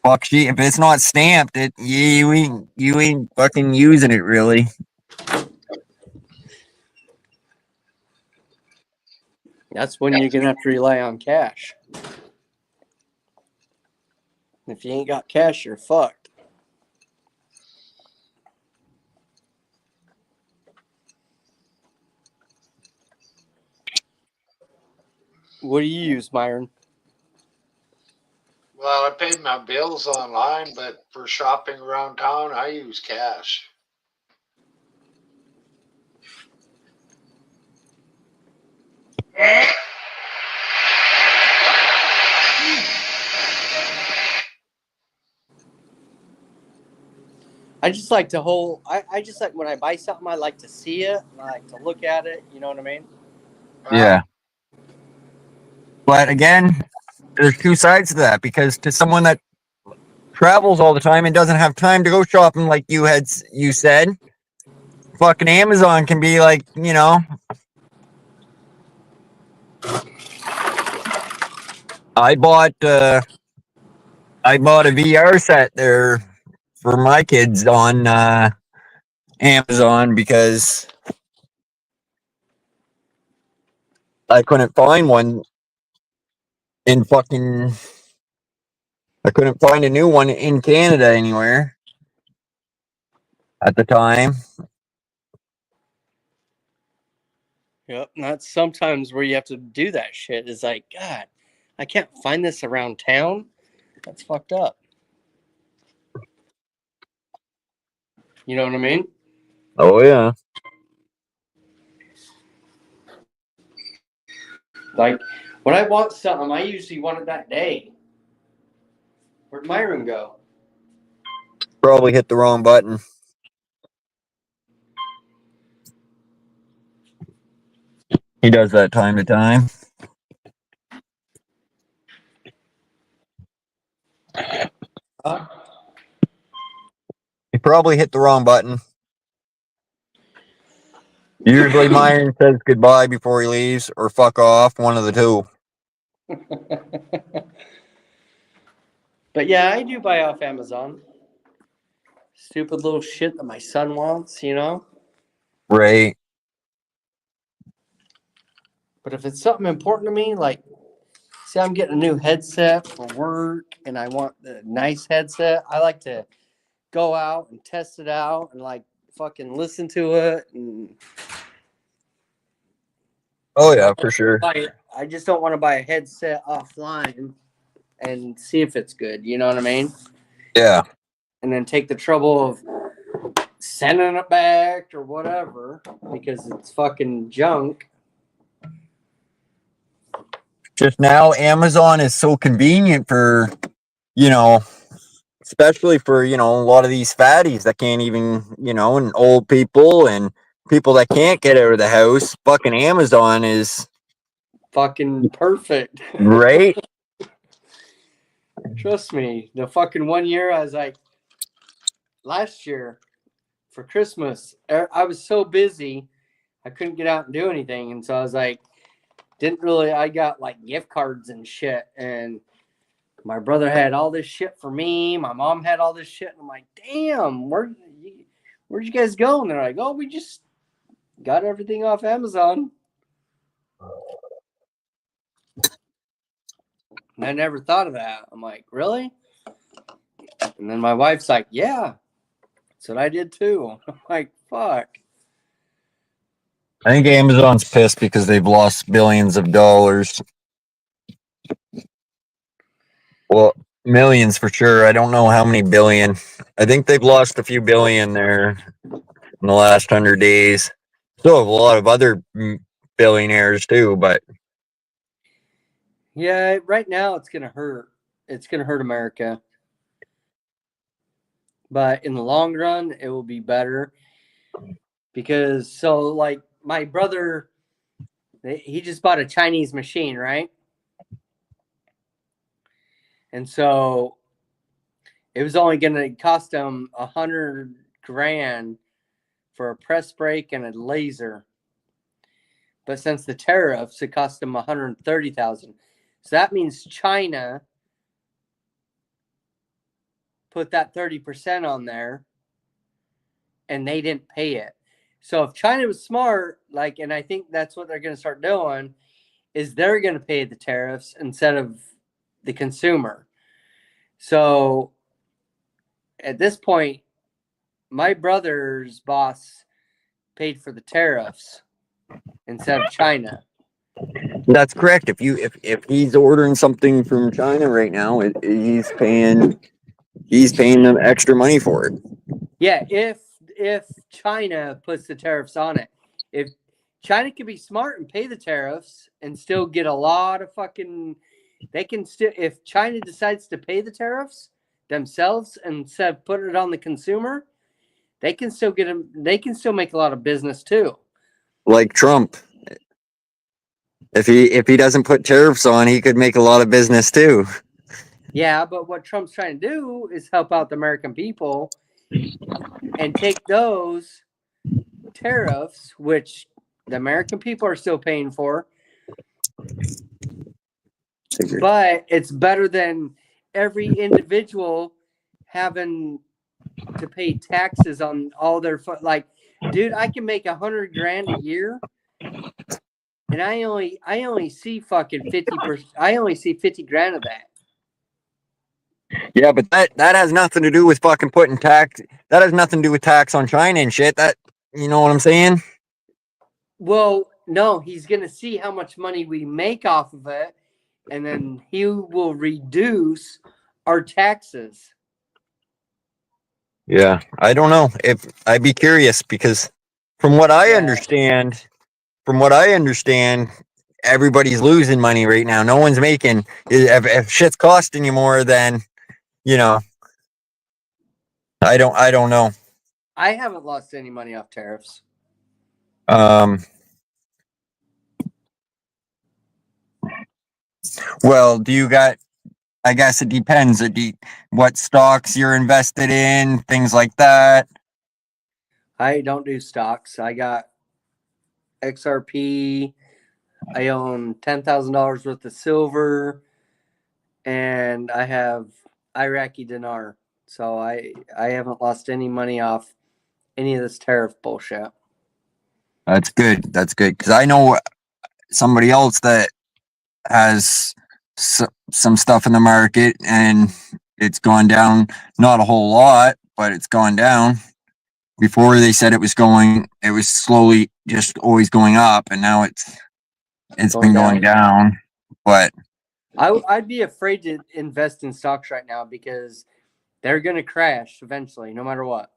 Fuck shit. If it's not stamped, you ain't fucking using it really. That's when you're gonna have to rely on cash. If you ain't got cash, you're fucked. What do you use, Myron? Well, I paid my bills online, but for shopping around town, I use cash. I just like to hold. I just like when I buy something, I like to see it. And I like to look at it. You know what I mean? Yeah. But again, there's two sides to that, because to someone that travels all the time and doesn't have time to go shopping, like you said, fucking Amazon can be like, I bought a VR set there for my kids on Amazon because I couldn't find one I couldn't find a new one in Canada anywhere at the time. Yep. And that's sometimes where you have to do that shit. Is like, God, I can't find this around town. That's fucked up. You know what I mean? Oh yeah. Like when I want something, I usually want it that day. Where'd Myron go? Probably hit the wrong button. He does that time to time. He probably hit the wrong button. Usually Myron says goodbye before he leaves, or fuck off, one of the two. But yeah, I do buy off Amazon. Stupid little shit that my son wants, you know? Right. But if it's something important to me, like, say I'm getting a new headset for work and I want the nice headset, I like to go out and test it out and like fucking listen to it. And oh yeah, for sure. I just don't want to buy a headset offline and see if it's good. You know what I mean? Yeah. And then take the trouble of sending it back or whatever because it's fucking junk. Just now, Amazon is so convenient for, especially for, a lot of these fatties that can't even, and old people and people that can't get out of the house. Fucking Amazon is fucking perfect. Right? Trust me, the fucking 1 year I was like, last year for Christmas, I was so busy, I couldn't get out and do anything. And so I was like, I got like gift cards and shit. And my brother had all this shit for me. My mom had all this shit. And I'm like, damn, where'd you guys go? And they're like, oh, we just got everything off Amazon. And I never thought of that. I'm like, really? And then my wife's like, yeah, that's what I did too. I'm like, fuck. I think Amazon's pissed because they've lost billions of dollars. Well, millions for sure. I don't know how many billion. I think they've lost a few billion there in the last 100 days. Still have a lot of other billionaires too, but Yeah, right now it's gonna hurt. It's gonna hurt America. But in the long run, it will be better. Because so like my brother, he just bought a Chinese machine, right? And so it was only gonna cost him $100,000 for a press brake and a laser. But since the tariffs, it cost him $130,000. So that means China put that 30% on there and they didn't pay it. So if China was smart, like, and I think that's what they're going to start doing, is they're going to pay the tariffs instead of the consumer. So at this point, my brother's boss paid for the tariffs instead of China. that's correct. If he's ordering something from China right now, he's paying them extra money for it. Yeah, if China puts the tariffs on it, if China can be smart and pay the tariffs and still get a lot of fucking, they can still, if China decides to pay the tariffs themselves instead of putting it on the consumer, they can still get them. They can still make a lot of business too. Like Trump, if he doesn't put tariffs on, he could make a lot of business too. Yeah, but what Trump's trying to do is help out the American people and take those tariffs, which the American people are still paying for. But it's better than every individual having to pay taxes on all their like, dude, I can make $100,000 a year, and I only see fucking 50%. I only see $50,000 of that. Yeah, but that has nothing to do with fucking putting tax. That has nothing to do with tax on China and shit. That, you know what I'm saying? Well, no, he's gonna see how much money we make off of it, and then he will reduce our taxes. Yeah, I don't know. If I'd be curious because from what I understand, everybody's losing money right now. No one's making. If shit's costing you more, then you know. I don't know. I haven't lost any money off tariffs. Well, do you got? I guess it depends. What stocks you're invested in, things like that. I don't do stocks. I got XRP. I own $10,000 worth of silver, and I have Iraqi dinar. So I haven't lost any money off any of this tariff bullshit. That's good. That's good because I know somebody else that has some stuff in the market and it's gone down. Not a whole lot, but it's gone down. Before they said it was slowly just always going up, and now it's been going down. But I'd be afraid to invest in stocks right now because they're going to crash eventually, no matter what.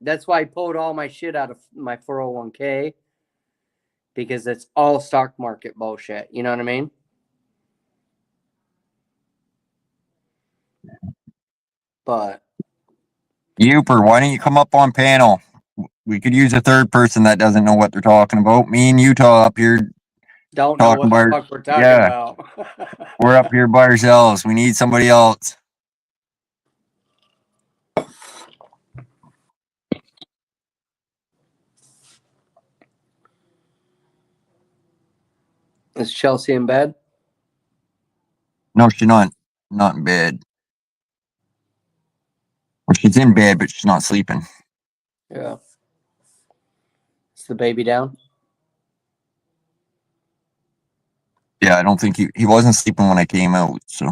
That's why I pulled all my shit out of my 401k because it's all stock market bullshit. You know what I mean? But Uper, why don't you come up on panel? We could use a third person that doesn't know what they're talking about. Me and Utah up here don't know what the fuck we're talking about. We're up here by ourselves. We need somebody else. Is Chelsea in bed? No, she's not in bed. Well, she's in bed, but she's not sleeping. Yeah. Is the baby down? Yeah, I don't think he wasn't sleeping when I came out, so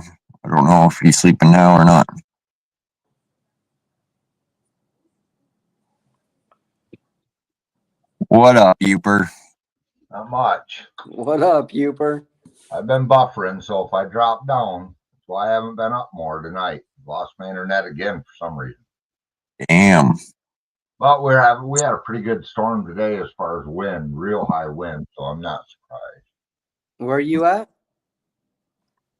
I don't know if he's sleeping now or not. What up, Uper? Not much. What up, Uper? I've been buffering, so if I drop down, that's why I haven't been up more tonight. Lost my internet again for some reason. Damn. But we had a pretty good storm today as far as wind, real high wind, so I'm not surprised. Where are you at?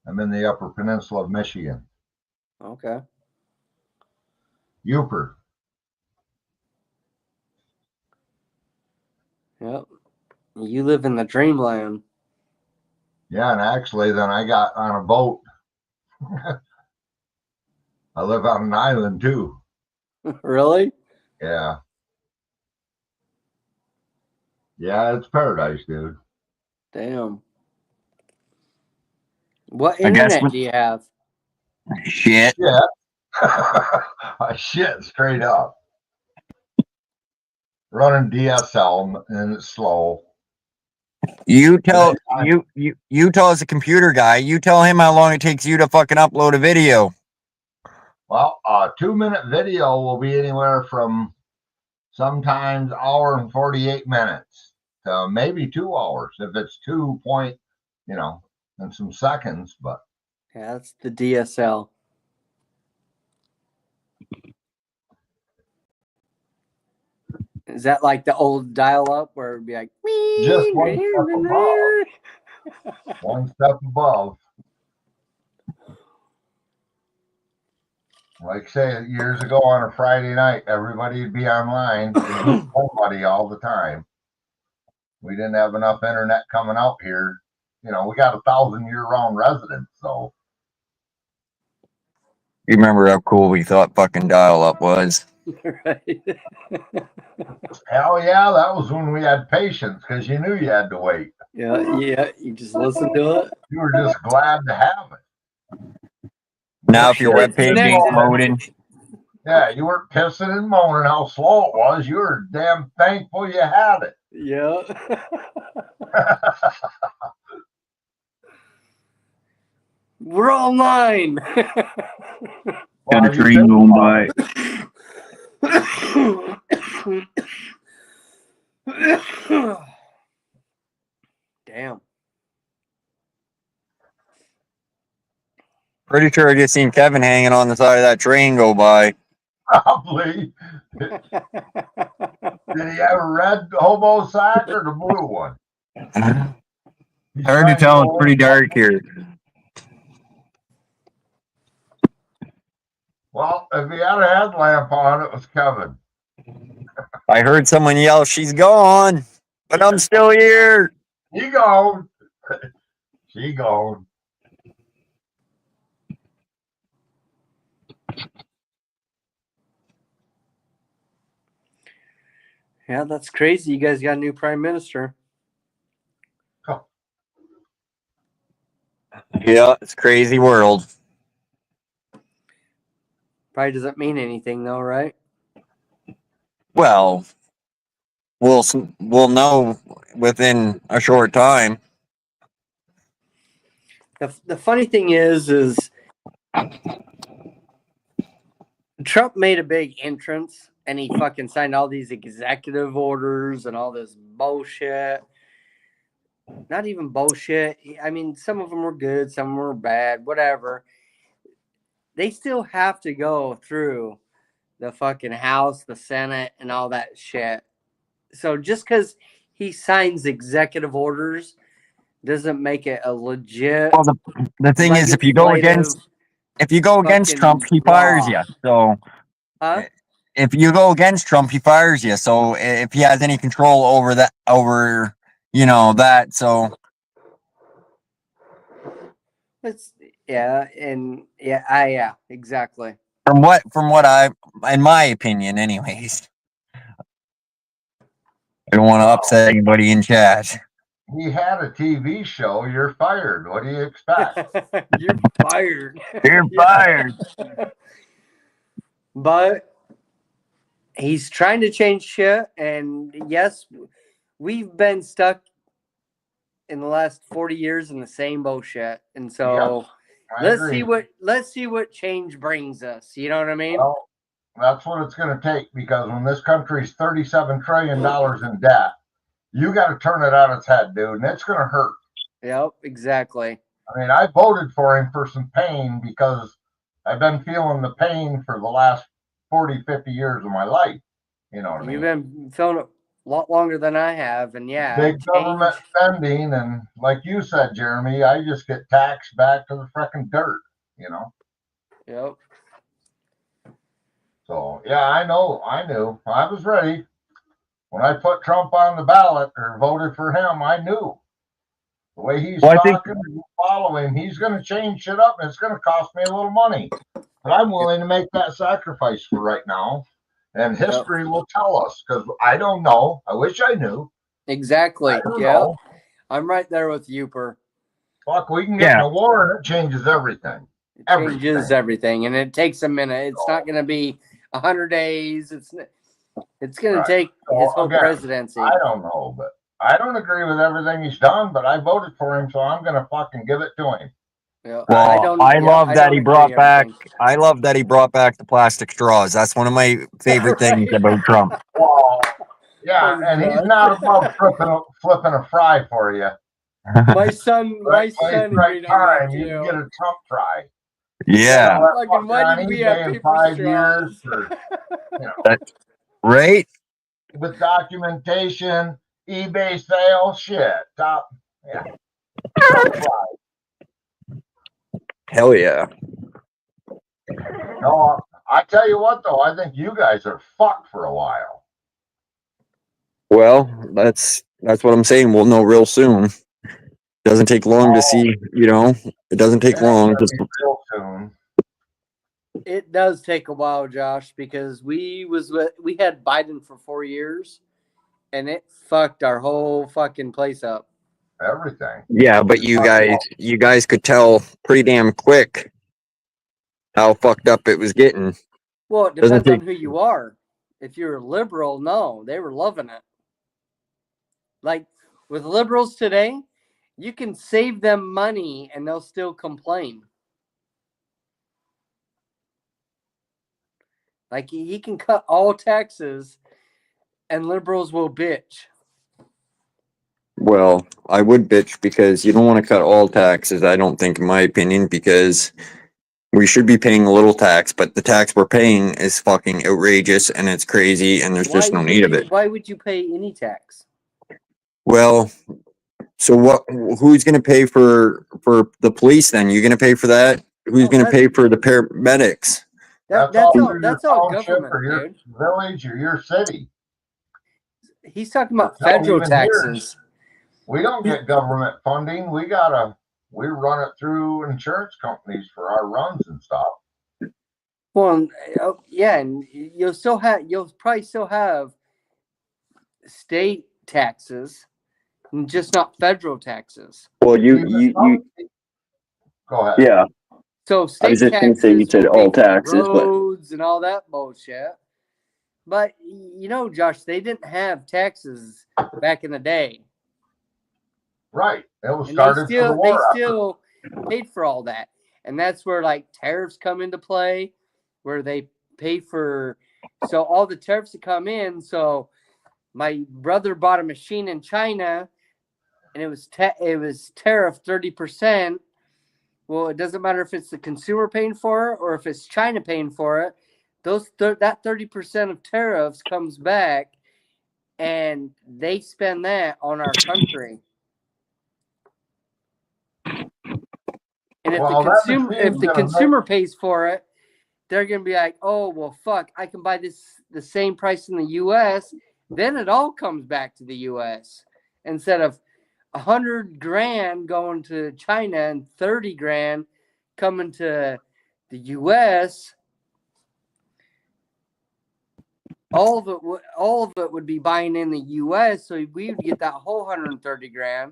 I'm in the Upper Peninsula of Michigan. Okay. Uper. Yep. You live in the dreamland. Yeah, and actually, then I got on a boat. I live on an island too. Really? Yeah. Yeah, it's paradise, dude. Damn. What I guess internet do you have? Shit. Yeah. I shit straight up. Running DSL and it's slow. You tell you tell as a computer guy, you tell him how long it takes you to fucking upload a video. Well, a 2-minute video will be anywhere from sometimes hour and 48 minutes to maybe 2 hours if it's 2 point, and some seconds. But Yeah, that's the DSL. Is that like the old dial-up where it'd be like just one step above. One step above. Like say years ago on a Friday night, everybody'd be online. Somebody all the time. We didn't have enough internet coming out here. We got 1,000 year-round residents, so. You remember how cool we thought fucking dial-up was? Right. Hell yeah, that was when we had patience because you knew you had to wait. Yeah, you just listen to it. You were just glad to have it. Now if your webpage ain't loading. Yeah, you weren't pissing and moaning how slow it was. You were damn thankful you had it. Yeah. We're online. Got a train going by. Damn. Pretty sure I just seen Kevin hanging on the side of that train go by. Probably. Did he have a red hobo sack or the blue one? Hard to tell. It's pretty dark here. Well, if he had a headlamp on, it was Kevin. I heard someone yell, "She's gone," but I'm still here. He gone. She gone. Yeah, that's crazy. You guys got a new prime minister. Oh. Yeah, it's a crazy world. Probably doesn't mean anything though, right? Well, we'll know within a short time. The funny thing is Trump made a big entrance and he fucking signed all these executive orders and all this bullshit. Not even bullshit. I mean, some of them were good, some of them were bad, whatever. They still have to go through the fucking House, the Senate, and all that shit. So just because he signs executive orders doesn't make it a legit. Well, the thing is, if you go against Trump, he fires you. So, if you go against Trump, he fires you. So, if he has any control over that, so. Yeah, exactly. From what in my opinion, anyways. I don't want to upset anybody in chat. He had a TV show. You're fired. What do you expect? You're fired. You're fired. But he's trying to change shit. And yes, we've been stuck in the last 40 years in the same bullshit. And so let's see what change brings us. You know what I mean? Well, That's what it's going to take, because when this country's $37 trillion in debt, you got to turn it on its head, dude, and it's going to hurt. Yep, exactly. I mean, I voted for him for some pain because I've been feeling the pain for the last 40, 50 years of my life. You know what I mean? You've been feeling it a lot longer than I have, and yeah, Big government spending, and like you said, Jeremy, I just get taxed back to the frickin' dirt, you know? Yep. So, yeah, I knew. I was ready. When I put Trump on the ballot or voted for him, I knew. The way he's talking and following, he's going to change shit up, and it's going to cost me a little money. But I'm willing to make that sacrifice for right now. And history will tell us, because I don't know. I wish I knew. Exactly. Yeah. Know. I'm right there with you, Per. Fuck, we can get in a war and it changes everything. It changes everything, and it takes a minute. It's not going to be 100 days. It's going to take his whole presidency. I don't know, but I don't agree with everything he's done, but I voted for him, so I'm going to fucking give it to him. Yeah, Well, I love that he brought back. I love that he brought back the plastic straws. That's one of my favorite things about Trump. Well, yeah, and he's not above flipping a fry for you. My son, right time, you can get a Trump fry. Yeah. Fucking why did we have paper 5 straws? years for, That's right. With documentation, eBay sale, shit, top, yeah. Top fry. Hell yeah. No, I tell you what, though, I think you guys are fucked for a while. Well, that's what I'm saying. We'll know real soon. Doesn't take long to see, it doesn't take long. Real soon. It does take a while, Josh, because we had Biden for 4 years, and it fucked our whole fucking place up. Everything. Yeah, but you guys could tell pretty damn quick how fucked up it was getting. Well, it depends on who you are. If you're a liberal, no, they were loving it. Like with liberals today, you can save them money and they'll still complain. Like he can cut all taxes and liberals will bitch. Well, I would bitch because you don't want to cut all taxes, I don't think, in my opinion, because we should be paying a little tax, but the tax we're paying is fucking outrageous and it's crazy and there's just no need of it. Why would you pay any tax? Well, so who's going to pay for the police then? You're going to pay for that? Who's going to pay for the paramedics? That's all government, or your dude. village or your city. He's talking about federal taxes. We don't get government funding. We run it through insurance companies for our runs and stuff. Well, yeah, and you'll probably still have state taxes, and just not federal taxes. Well, you go ahead. Yeah. So state I was just going to taxes say you said all taxes, but roads and all that bullshit. But Josh, they didn't have taxes back in the day. Right. It was And started they for the war. still paid for all that. And that's where like tariffs come into play, where they pay for all the tariffs that come in. So my brother bought a machine in China and it was tariff 30%. Well, it doesn't matter if it's the consumer paying for it or if it's China paying for it. That 30% of tariffs comes back and they spend that on our country. And if the consumer pays for it, they're going to be like, oh, well, fuck, I can buy this the same price in the U.S. Then it all comes back to the U.S. instead of $100,000 going to China and $30,000 coming to the U.S. All of it would be buying in the U.S. So we would get that whole $130,000,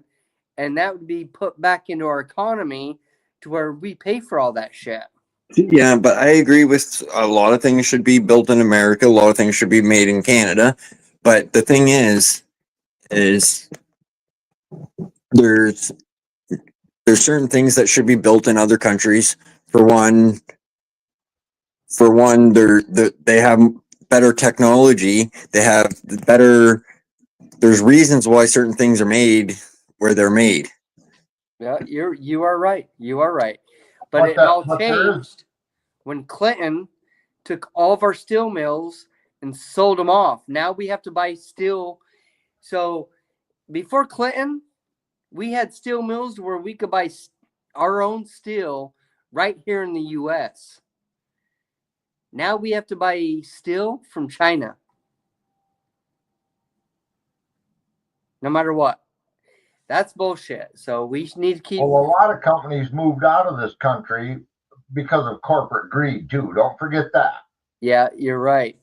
and that would be put back into our economy to where we pay for all that shit. yeah, but I agree with a lot of things should be built in America. A lot of things should be made in Canada. But the thing is there's certain things that should be built in other countries. For one, for one, they have better technology. They have better. There's reasons why certain things are made where they're made. Yeah, you are right. You are right. But it all changed when Clinton took all of our steel mills and sold them off. Now we have to buy steel. So before Clinton, we had steel mills where we could buy our own steel right here in the U.S. Now we have to buy steel from China. No matter what. That's bullshit. So we need to keep. Well, a lot of companies moved out of this country because of corporate greed too. Don't forget that. Yeah, you're right.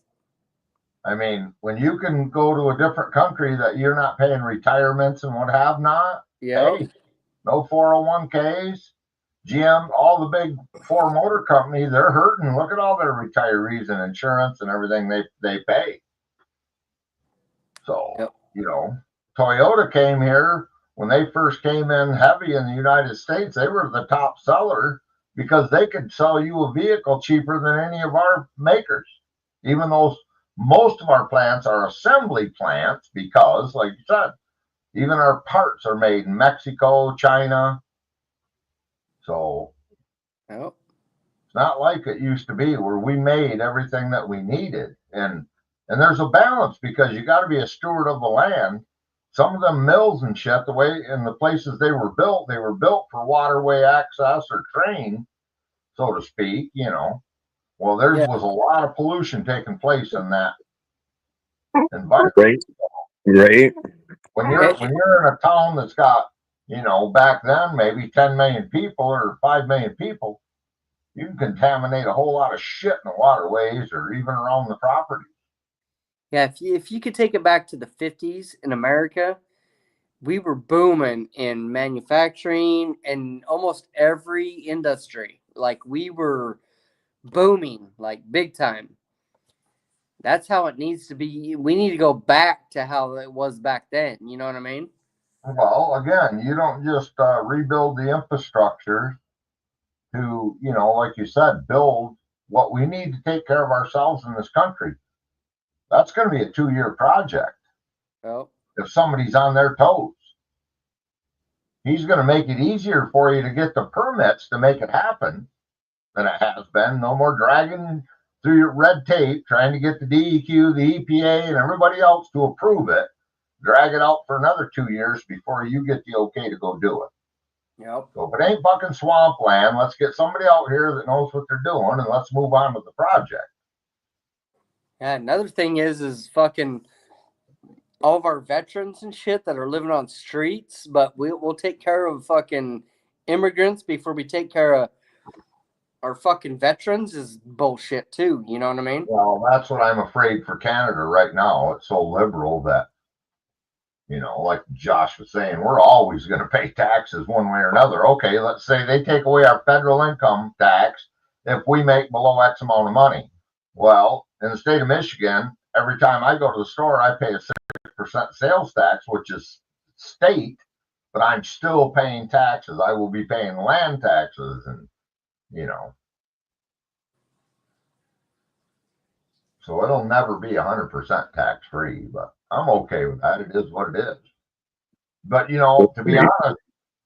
I mean, when you can go to a different country that you're not paying retirements and what have not. Yeah. Hey, no 401ks. GM, all the big four motor companies, they're hurting. Look at all their retirees and insurance and everything they pay. So, you know, Toyota came here. When they first came in heavy in the United States, they were the top seller because they could sell you a vehicle cheaper than any of our makers. Even though most of our plants are assembly plants because, like you said, even our parts are made in Mexico, China. So it's not like it used to be where we made everything that we needed. And there's a balance because you got to be a steward of the land. Some of them mills and shit, the way in the places they were built for waterway access or train, so to speak, you know. Well, there was a lot of pollution taking place in that environment. Right. When you're in a town that's got, you know, back then maybe 10 million people or 5 million people, you can contaminate a whole lot of shit in the waterways or even around the property. Yeah, if you could take it back to the 50s in America, we were booming in manufacturing and almost every industry. Like we were booming, like big time. That's how it needs to be. We need to go back to how it was back then. You know what I mean? Well, again, you don't just rebuild the infrastructure to, you know, like you said, build what we need to take care of ourselves in this country. That's going to be a 2-year project. Oh. If somebody's on their toes, he's going to make it easier for you to get the permits to make it happen than it has been. No more dragging through your red tape, trying to get the DEQ, the EPA, and everybody else to approve it. Drag it out for another 2 years before you get the okay to go do it. Yep. So if it ain't fucking swampland, let's get somebody out here that knows what they're doing and let's move on with the project. Yeah, another thing is fucking all of our veterans and shit that are living on streets, but we'll take care of fucking immigrants before we take care of our fucking veterans is bullshit too. You know what I mean? Well, that's what I'm afraid for Canada right now. It's so liberal that, you know, like Josh was saying, we're always going to pay taxes one way or another. Okay, let's say they take away our federal income tax if we make below X amount of money. Well, in the state of Michigan, every time I go to the store, I pay a 6% sales tax, which is state, but I'm still paying taxes. I will be paying land taxes and, you know. So it'll never be 100% tax free, but I'm okay with that. It is what it is. But, you know, to be honest,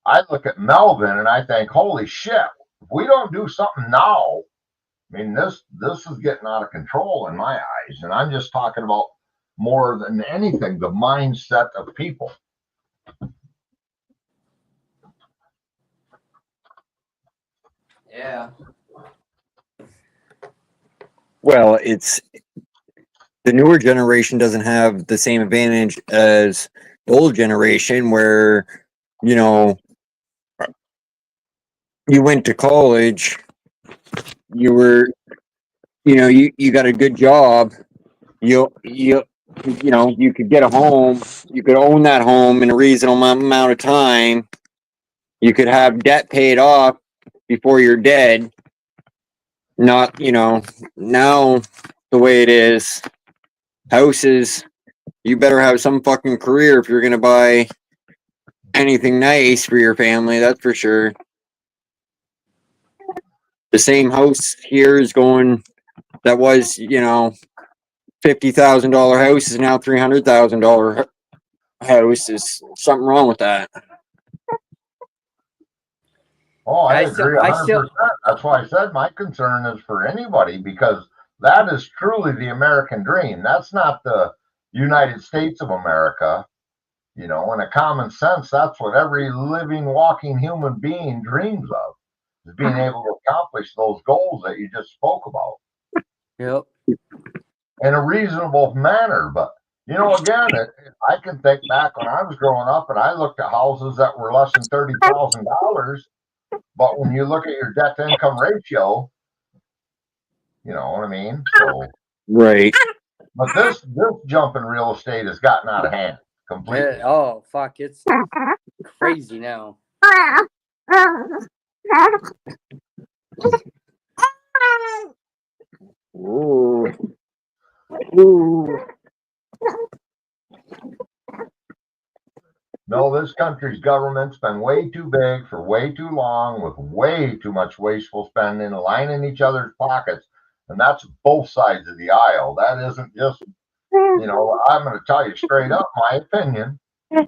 I look at Melvin and I think, holy shit, if we don't do something now, I mean, this is getting out of control in my eyes. And I'm just talking about more than anything, the mindset of people. Yeah. Well, it's the newer generation doesn't have the same advantage as the old generation where, you know, you went to college, you were, you know, you got a good job, you know, you could get a home, you could own that home in a reasonable amount of time, you could have debt paid off before you're dead. Not, you know, now the way it is, houses, you better have some fucking career if you're gonna buy anything nice for your family, that's for sure. The same house here is going that was, $50,000 house is now $300,000 house. Is something wrong with that? Oh, I I agree still- I 100%. That's why I said my concern is for anybody, because that is truly the American dream. That's not the United States of America. In a common sense, that's what every living, walking human being dreams of, is being able to accomplish those goals that you just spoke about. Yep. In a reasonable manner. But, again, I can think back when I was growing up and I looked at houses that were less than $30,000. But when you look at your debt to income ratio, you know what I mean? So, right. But this jump in real estate has gotten out of hand completely. Oh, fuck. It's crazy now. Ooh. Ooh. No, this country's government's been way too big for way too long, with way too much wasteful spending, lining each other's pockets. And that's both sides of the aisle. That isn't just, I'm going to tell you straight up my opinion. The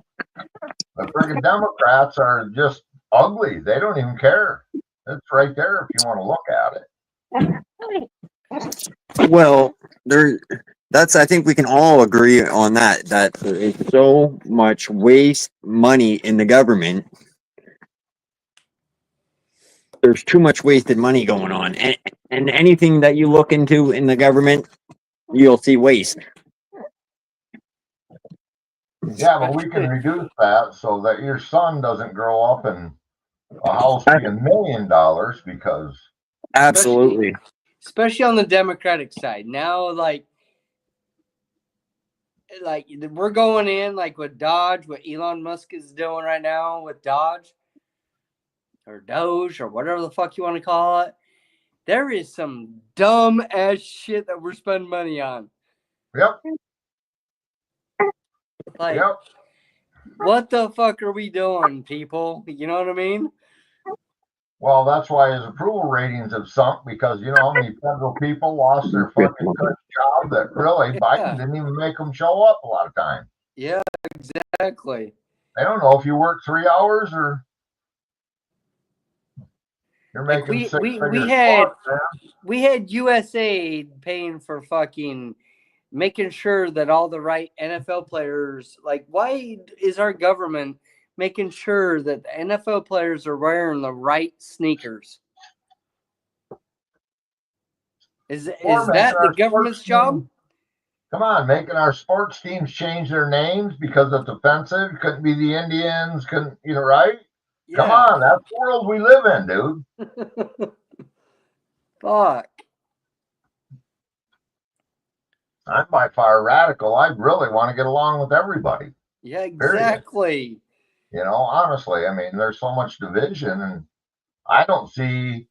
friggin' Democrats are just ugly. They don't even care. It's right there if you want to look at it. Well, I think we can all agree on that there is so much waste money in the government. There's too much wasted money going on, and anything that you look into in the government, you'll see waste. Yeah, but we can reduce that so that your son doesn't grow up in a house being $1 million, because absolutely, especially on the Democratic side now, like we're going in like with Dodge, what Elon Musk is doing right now with Dodge or Doge or whatever the fuck you want to call it. There is some dumb ass shit that we're spending money on. Yep. Like, what the fuck are we doing, people? You know what I mean? Well, that's why his approval ratings have sunk, because you know how many federal people lost their fucking good job that really Biden didn't even make them show up a lot of time. Yeah, exactly. They don't know if you work 3 hours or you're Like making we had USAID paying for fucking making sure that all the right NFL players, like, why is our government making sure that the NFL players are wearing the right sneakers? Is that the government's job? Come on, making our sports teams change their names because it's offensive. Couldn't be the Indians, couldn't, right? Yeah. Come on, that's the world we live in, dude. Fuck. I'm by far radical. I really want to get along with everybody. Yeah, exactly. Period. Honestly, I mean, there's so much division, and I don't see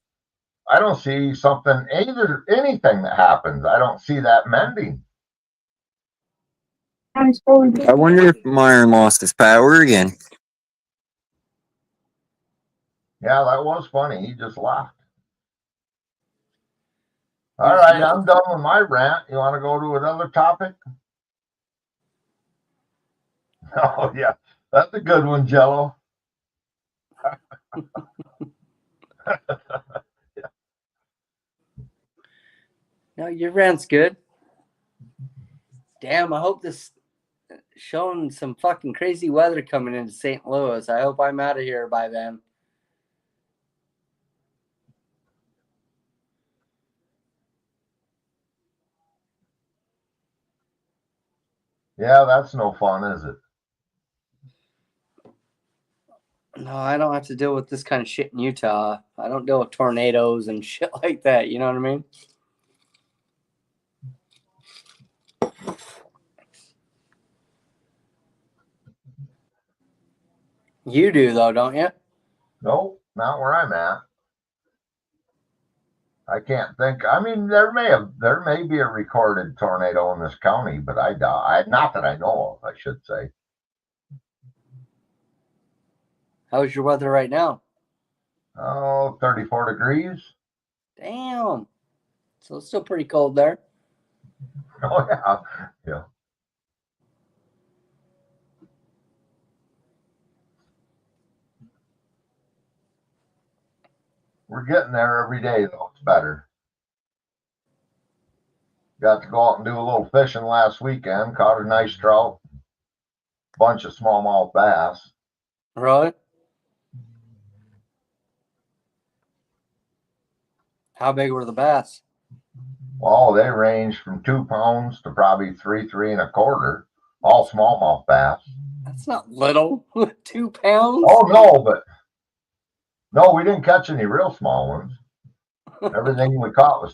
something, anything that happens. I don't see that mending. I wonder if Myron lost his power again. Yeah, that was funny. He just laughed. All right, I'm done with my rant. You want to go to another topic? Oh, yeah. That's a good one, Jello. Yeah. No, your rant's good. Damn, I hope this showing some fucking crazy weather coming into St. Louis. I hope I'm out of here by then. Yeah, that's no fun, is it? No, I don't have to deal with this kind of shit in Utah. I don't deal with tornadoes and shit like that. You know what I mean? You do, though, don't you? No, not where I'm at. I can't think. I mean, there may be a recorded tornado in this county, but not that I know of, I should say. How's your weather right now? Oh, 34 degrees. Damn. So it's still pretty cold there. Oh yeah, yeah. We're getting there every day, though. It's better. Got to go out and do a little fishing last weekend. Caught a nice trout, bunch of smallmouth bass. Really? How big were the bass? Well, they range from 2 pounds to probably 3.25. All smallmouth bass. That's not little. 2 pounds? Oh no, but no, we didn't catch any real small ones. Everything we probably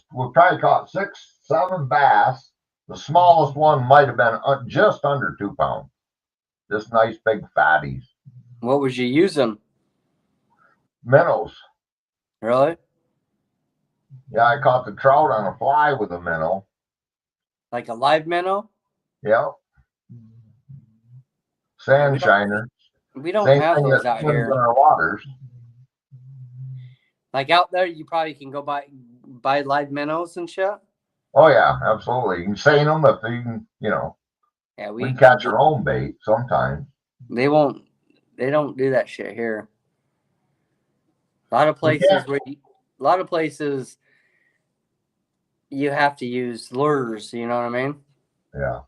caught 6, 7 bass. The smallest one might have been just under 2 pounds. Just nice big fatties. What was you using? Minnows. Really? Yeah, I caught the trout on a fly with a minnow. Like a live minnow? Yep. Sand shiner. We don't Same have thing those that out swims here. in our waters. Like out there, you probably can go buy live minnows and shit. Oh yeah, absolutely. You can seine them if you can, Yeah, we can catch our own bait sometimes. They won't. They don't do that shit here. A lot of places you have to use lures. You know what I mean? Yeah.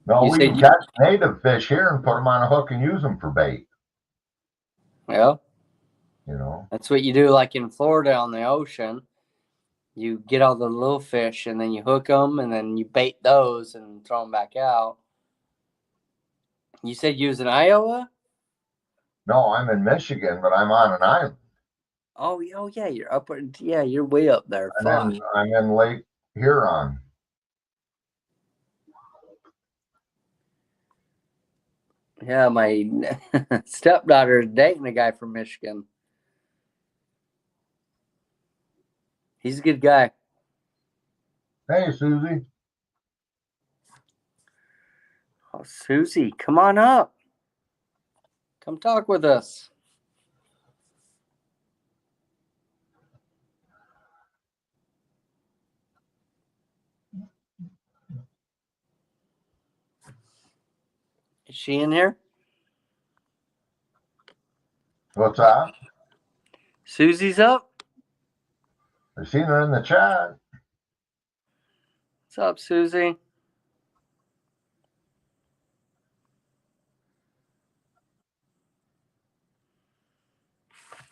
No, we can catch native fish here and put them on a hook and use them for bait. Yeah. You That's what you do, like in Florida on the ocean. You get all the little fish and then you hook them and then you bait those and throw them back out. You said you was in Iowa? No, I'm in Michigan, but I'm on an island. Oh yeah, you're up. Yeah, you're way up there. I'm in Lake Huron. Yeah, my stepdaughter is dating a guy from Michigan. He's a good guy. Hey, Susie. Oh, Susie, come on up. Come talk with us. Is she in here? What's that? Susie's up. I seen her in the chat. What's up, Susie?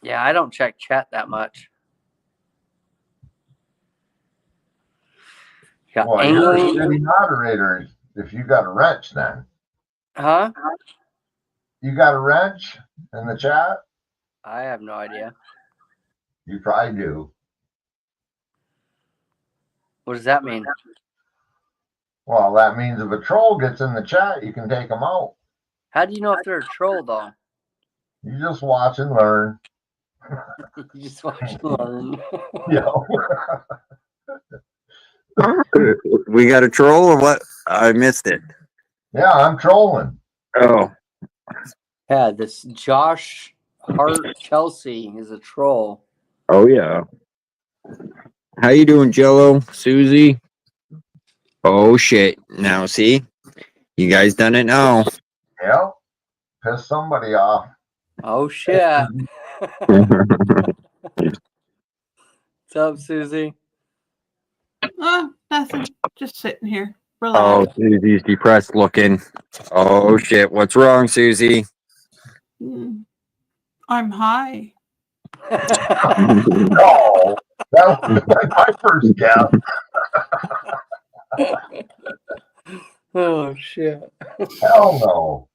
Yeah, I don't check chat that much. Well, you're a city moderator if you got a wrench then. Huh? You got a wrench in the chat? I have no idea. You probably do. What does that mean? Well, that means if a troll gets in the chat, you can take them out. How do you know if they're a troll, though? You just watch and learn. You just watch and learn. Yeah. We got a troll or what? I missed it. Yeah, I'm trolling. Oh. Yeah, this Josh Hart Chelsea is a troll. Oh yeah. How you doing, Jello? Susie? Oh shit. Now see? You guys done it now. Yeah. Piss somebody off. Oh shit. What's up, Susie? Nothing. Just sitting here. Oh, Relax. Susie's depressed looking. Oh shit. What's wrong, Susie? I'm high. No, that was my first guess. Oh shit. Hell no.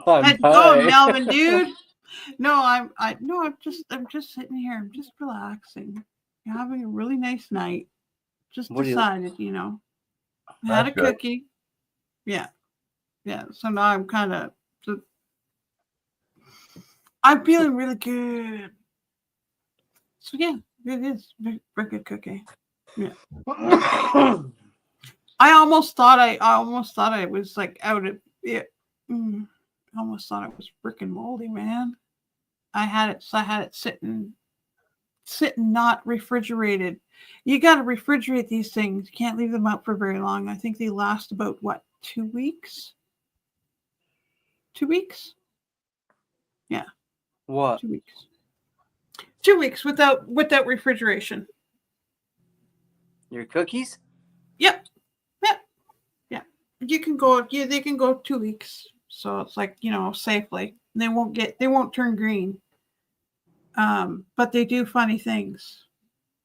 Let's go, Melvin, dude. No, I'm just sitting here. I'm just relaxing. I'm having a really nice night. Just What do you- decided, had a That's good. cookie. Yeah. So now I'm kind of, I'm feeling really good. So yeah, it is very, very good cookie. Yeah. I almost thought I was like out Yeah. I almost thought it was freaking moldy, man. I had it sitting not refrigerated. You got to refrigerate these things. You can't leave them out for very long. I think they last about what, 2 weeks? 2 weeks? Yeah. What? 2 weeks. 2 weeks without refrigeration. Your cookies? Yep. Yeah. You can go. Yeah, they can go 2 weeks. So it's like, safely. They won't turn green. But they do funny things.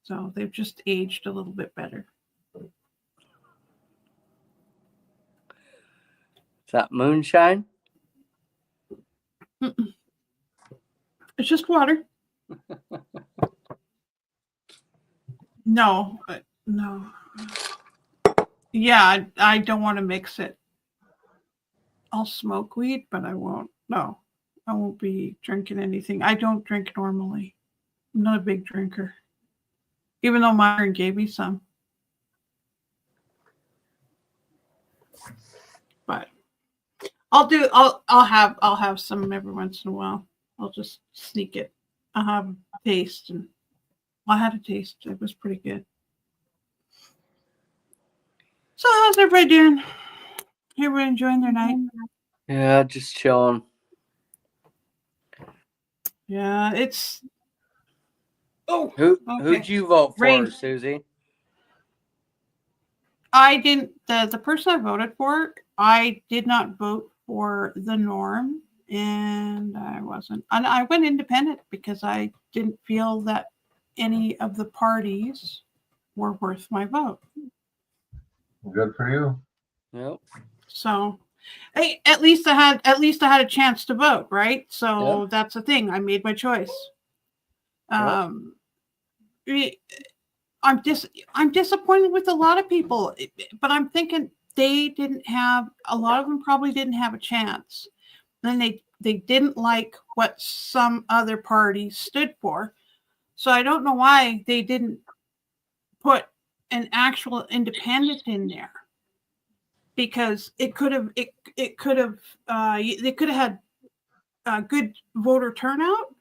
So they've just aged a little bit better. Is that moonshine? Mm-mm. It's just water. No. Yeah, I don't want to mix it. I'll smoke weed, but I won't. No, I won't be drinking anything. I don't drink normally. I'm not a big drinker. Even though Myron gave me some. But I'll have some every once in a while. I'll just sneak it. I'll have a taste, and I had a taste. It was pretty good. So how's everybody doing? Everybody enjoying their night? Yeah, just chilling. Yeah, it's. Oh, Who'd you vote for, Rain. Susie? I didn't. The person I voted for, I did not vote for the norm, and I wasn't. And I went independent because I didn't feel that any of the parties were worth my vote. Good for you. Yep. So, hey, at least I had a chance to vote, right? So that's the thing. I made my choice. I'm disappointed with a lot of people, but I'm thinking a lot of them probably didn't have a chance. Then they didn't like what some other parties stood for. So I don't know why they didn't put an actual independent in there, because they could have had a good voter turnout.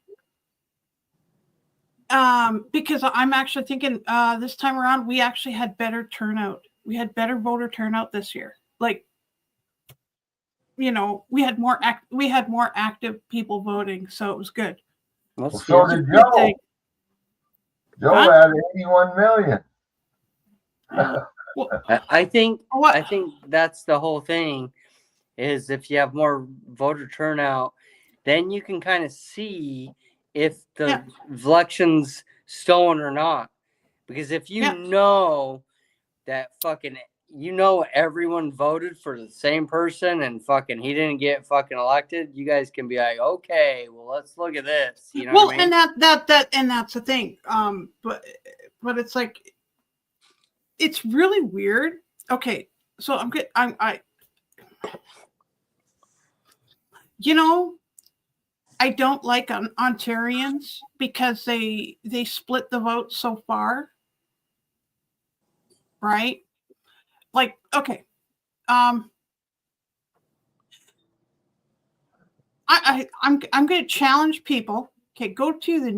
Because I'm actually thinking this time around we actually had better turnout. We had better voter turnout this year. Like, we had more active people voting, so it was good. So did Joe. Joe had 81 million. I think that's the whole thing, is if you have more voter turnout, then you can kind of see if the election's stolen or not. Because if you know that everyone voted for the same person and he didn't get elected, you guys can be like, okay, well, let's look at this. You know what I mean? And that's the thing. But it's like, it's really weird. Okay, so I'm good. I don't like Ontarians because they split the vote so far, right? Like, okay, I'm going to challenge people. Okay, go to the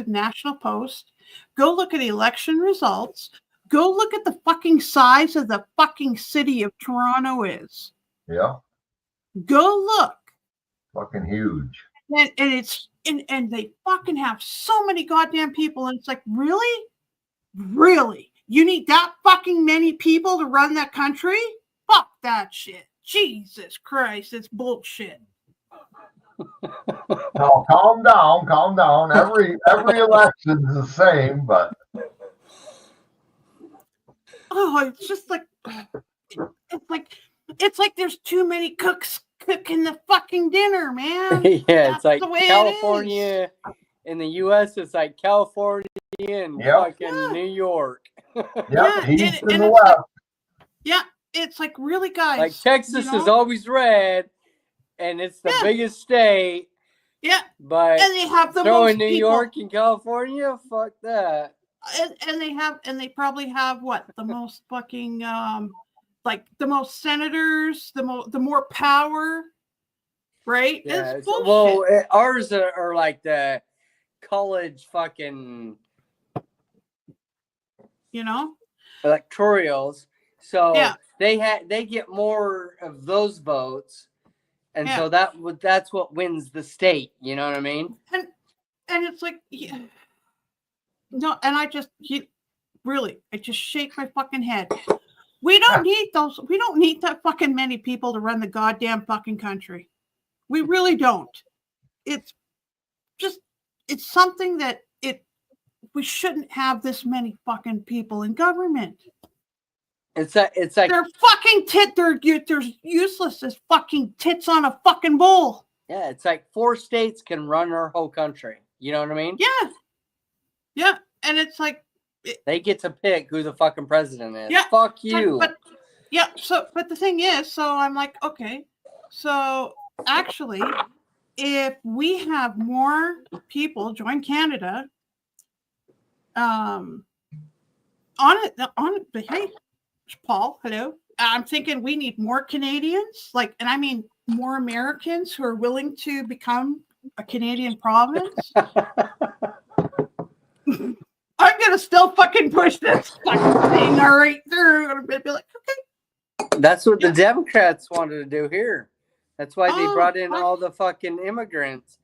National Post, go look at election results, go look at the fucking size of the fucking city of Toronto is. Yeah. Go look. Fucking huge. And they fucking have so many goddamn people, and it's like, really? You need that fucking many people to run that country? Fuck that shit. Jesus Christ, it's bullshit. No, calm down. Every election's the same, but it's just like, it's like there's too many cooks cooking the fucking dinner, man. Yeah, it's like California in the U.S. It's like California and fucking New York. East and the West. It's like, really, guys. Like Texas is always red, and it's the biggest state. Yeah, but and they have the most most New people. York and California. Fuck that. And they probably have the most fucking like the most senators, the more power, right? Yeah, It's well, bullshit. ours are like the college fucking, you know, electorals. So Yeah. they get more of those votes, and Yeah. so that's what wins the state. You know what I mean? And it's like, yeah. No, and I just shake my fucking head. We don't need those. We don't need that fucking many people to run the goddamn fucking country. We really don't. It's something that we shouldn't have this many fucking people in government. It's like they're fucking they're useless as fucking tits on a fucking bowl. Yeah, it's like 4 states can run our whole country. You know what I mean? Yeah, and it's like they get to pick who the fucking president is. Yeah, Fuck you. But the thing is, so I'm like, okay, so actually, if we have more people join Canada, on it, but hey, Paul, hello. I'm thinking we need more Canadians, and I mean more Americans who are willing to become a Canadian province. I'm gonna still fucking push this fucking thing. All right, they're gonna be like, okay. That's what the Democrats wanted to do here. That's why they brought in fuck. all the fucking immigrants.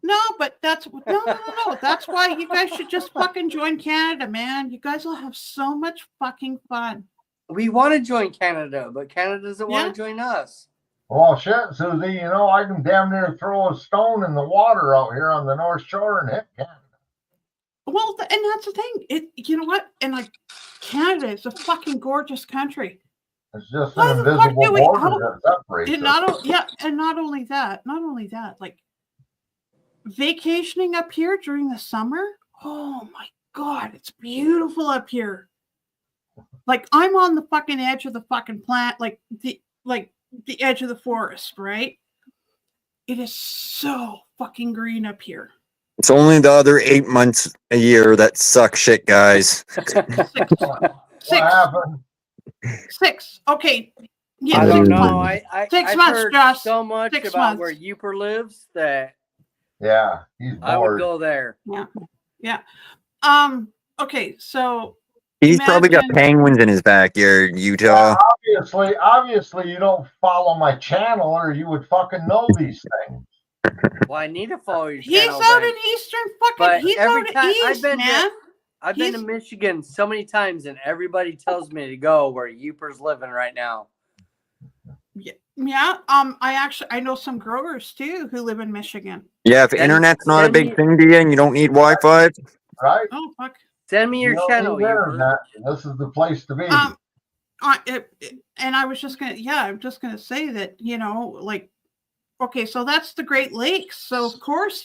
No, but that's no. That's why you guys should just fucking join Canada, man. You guys will have so much fucking fun. We want to join Canada, but Canada doesn't want to join us. Well, shit, Susie, I can damn near throw a stone in the water out here on the North Shore and hit Canada. Well, and that's the thing. You know what? And Canada is a fucking gorgeous country. It's just an invisible border that separates us. And not only that, like vacationing up here during the summer. Oh my God, it's beautiful up here. Like I'm on the fucking edge of the fucking plant, like the edge of the forest, right? It is so fucking green up here. It's only the other 8 months a year that suck shit, guys. Six. Okay. Yeah, I don't 6 know. months. I've 6 months, heard Josh. so much 6 about months. where Uper lives that he's I would bored. go there. Yeah. Okay, so He's probably got penguins in his backyard, Utah. Obviously, you don't follow my channel, or you would fucking know these things. Well, I need to follow your He's channel. out then. in Eastern fucking. But He's every out time east, man. I've been to Michigan so many times, and everybody tells me to go where Uper's living right now. Yeah. I know some growers too who live in Michigan. Yeah, if internet's not a big thing to you and you don't need Wi-Fi. Right? Oh fuck. Send me your You don't channel, need Uper. internet. This is the place to be. And I was just I'm just gonna say that, okay, so that's the Great Lakes. So of course,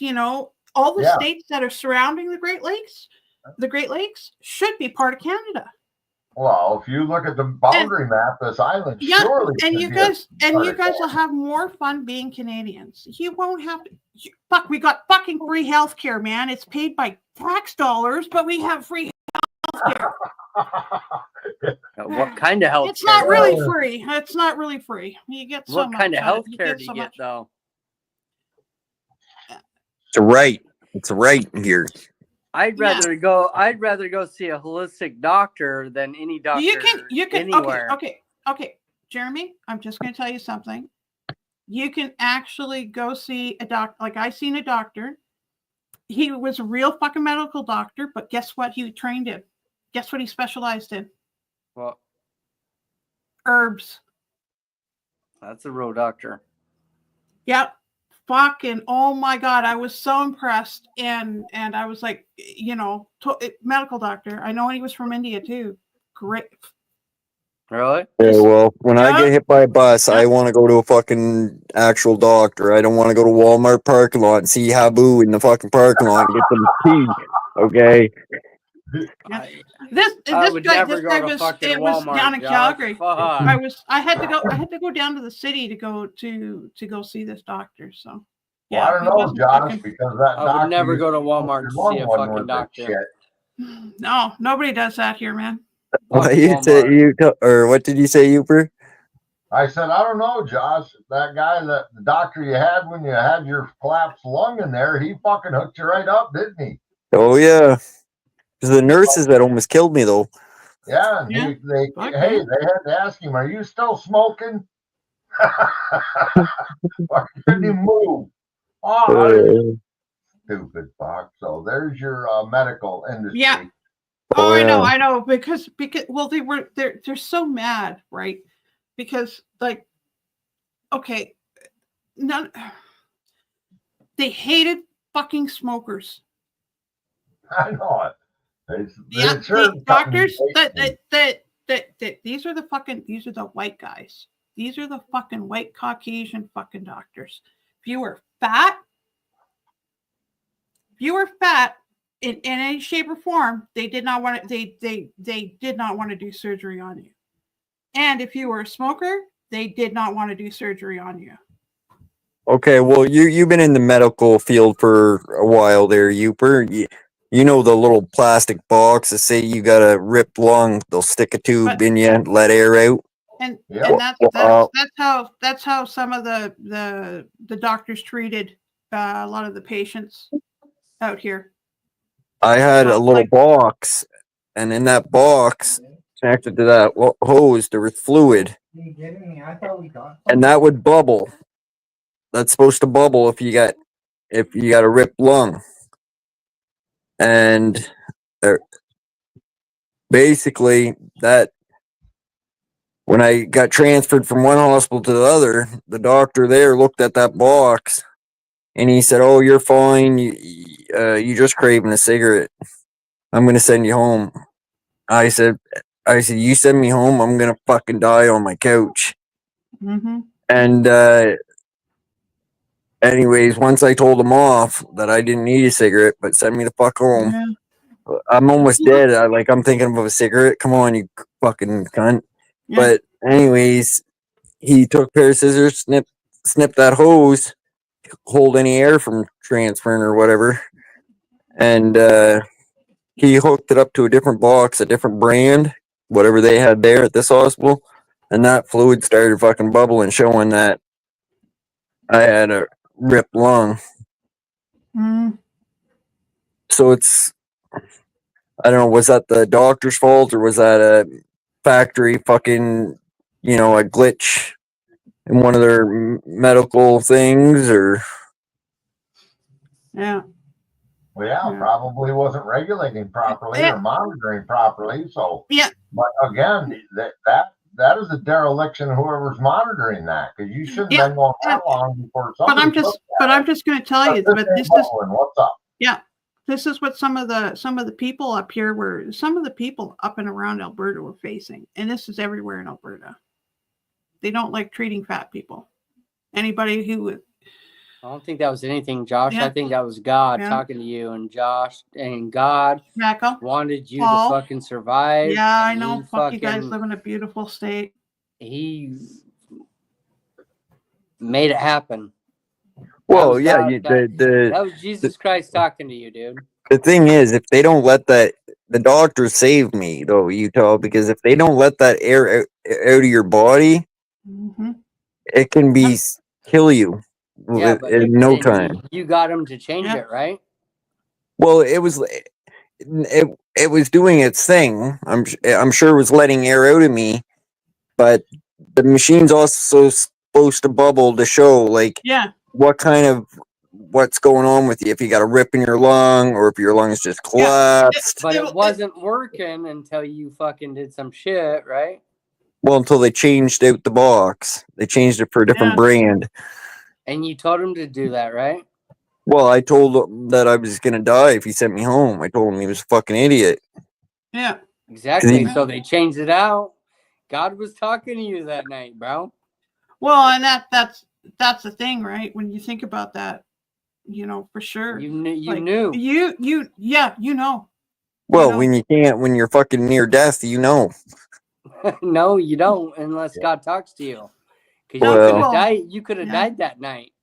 all the states that are surrounding the Great Lakes should be part of Canada. Well, if you look at the boundary map, this island surely. And should you be guys a part of will have more fun being Canadians. You won't have to. Fuck, we got fucking free healthcare, man. It's paid by tax dollars, but we have free healthcare. What kind of health? It's not really free. It's not really free. You get so What much. kind of health You care do you so get much. though? It's right here. I'd rather go see a holistic doctor than any doctor You can anywhere. Okay, Jeremy, I'm just going to tell you something. You can actually go see a doctor. Like I seen a doctor. He was a real fucking medical doctor, but guess what he trained in? Guess what he specialized in? Well, herbs. That's a real doctor. Yep. Fucking, oh my God. I was so impressed. And I was like, medical doctor. I know he was from India too. Great. Really? Yeah, well, when I get hit by a bus, I want to go to a fucking actual doctor. I don't want to go to Walmart parking lot and see Habu in the fucking parking lot and get some tea. Okay. This I would guy never go to was fucking it was Walmart, down in Josh. Calgary. Fuck. I had to go down to the city to go see this doctor. So Well, I don't know, Josh, because that I would never doctor go to Walmart to see a fucking doctor. No, nobody does that here, man. What you say, or what did you say, Uper? I said, I don't know, Josh. That guy, the doctor you had when you had your collapsed lung in there, he fucking hooked you right up, didn't he? Oh yeah, it's the nurses that almost killed me though. Yeah, and Yeah. they Okay. hey, they had to ask him, "Are you still smoking?" Why couldn't he move? Oh, stupid fuck. So there's your medical industry. Yeah. Oh, I know, because well, they're so mad, right? Because like, okay, they hated fucking smokers. I know it. Yeah, the doctors that these are the white guys. These are the fucking white Caucasian fucking doctors. If you were fat in any shape or form, they did not want to. They did not want to do surgery on you. And if you were a smoker, they did not want to do surgery on you. Okay, well, you've been in the medical field for a while there, Uper. You know the little plastic box that say you got a ripped lung. They'll stick a tube in you, let air out. And that's how some of the doctors treated a lot of the patients out here. I had a little box, and in that box, connected to that hose, there was fluid, and that would bubble. That's supposed to bubble if you got a ripped lung. And basically, that when I got transferred from one hospital to the other, the doctor there looked at that box and he said, "Oh, you're fine. You just craving a cigarette. I'm gonna send you home." I said, "You send me home, I'm gonna fucking die on my couch." Mm-hmm. And anyways, once I told him off that I didn't need a cigarette, but send me the fuck home. Yeah. I'm almost dead. I'm thinking of a cigarette. Come on, you fucking cunt. Yeah. But anyways, he took a pair of scissors, snipped that hose, hold any air from transferring or whatever, and he hooked it up to a different box, a different brand, whatever they had there at this hospital, and that fluid started fucking bubbling, showing that I had a ripped lung. Mm. So it's, I don't know, was that the doctor's fault or was that a factory fucking, a glitch in one of their medical things, or? Yeah. Well, yeah, probably wasn't regulating properly or monitoring properly. So, yeah. But again, that is a dereliction of whoever's monitoring that, because you shouldn't have been going that long before somebody. But I'm just going to tell you that this is what's up. Yeah, this is what some of the people up here were. Some of the people up and around Alberta were facing, and this is everywhere in Alberta. They don't like treating fat people. Anybody who. I don't think that was anything, Josh. Yeah. I think that was God Yeah. talking to you, and Josh and God Racco, wanted you Paul. to fucking survive. Yeah, I and know. he Fuck, you guys fucking- live in a beautiful state. He made it happen. Well, was yeah, God- that was Jesus Christ talking to you, dude. The thing is, if they don't let the doctors saved me though, Utah, because if they don't let that air out of your body, Mm-hmm. it can kill you Yeah, but in no and time. You got him to change it, right? Well, it was doing its thing. I'm sure it was letting air out of me, but the machine's also supposed to bubble to show what's going on with you, if you got a rip in your lung or if your lungs just collapsed. But it wasn't working until you fucking did some shit, right? Well, until they changed out the box. They changed it for a different brand. And you told him to do that, right? Well, I told him that I was going to die if he sent me home. I told him he was a fucking idiot. Yeah. Exactly. So they changed it out. God was talking to you that night, bro. Well, and that's the thing, right? When you think about that, for sure. You knew. You know. Well, when you're fucking near death, you know. No, you don't, unless God talks to you. Because you could have died that night.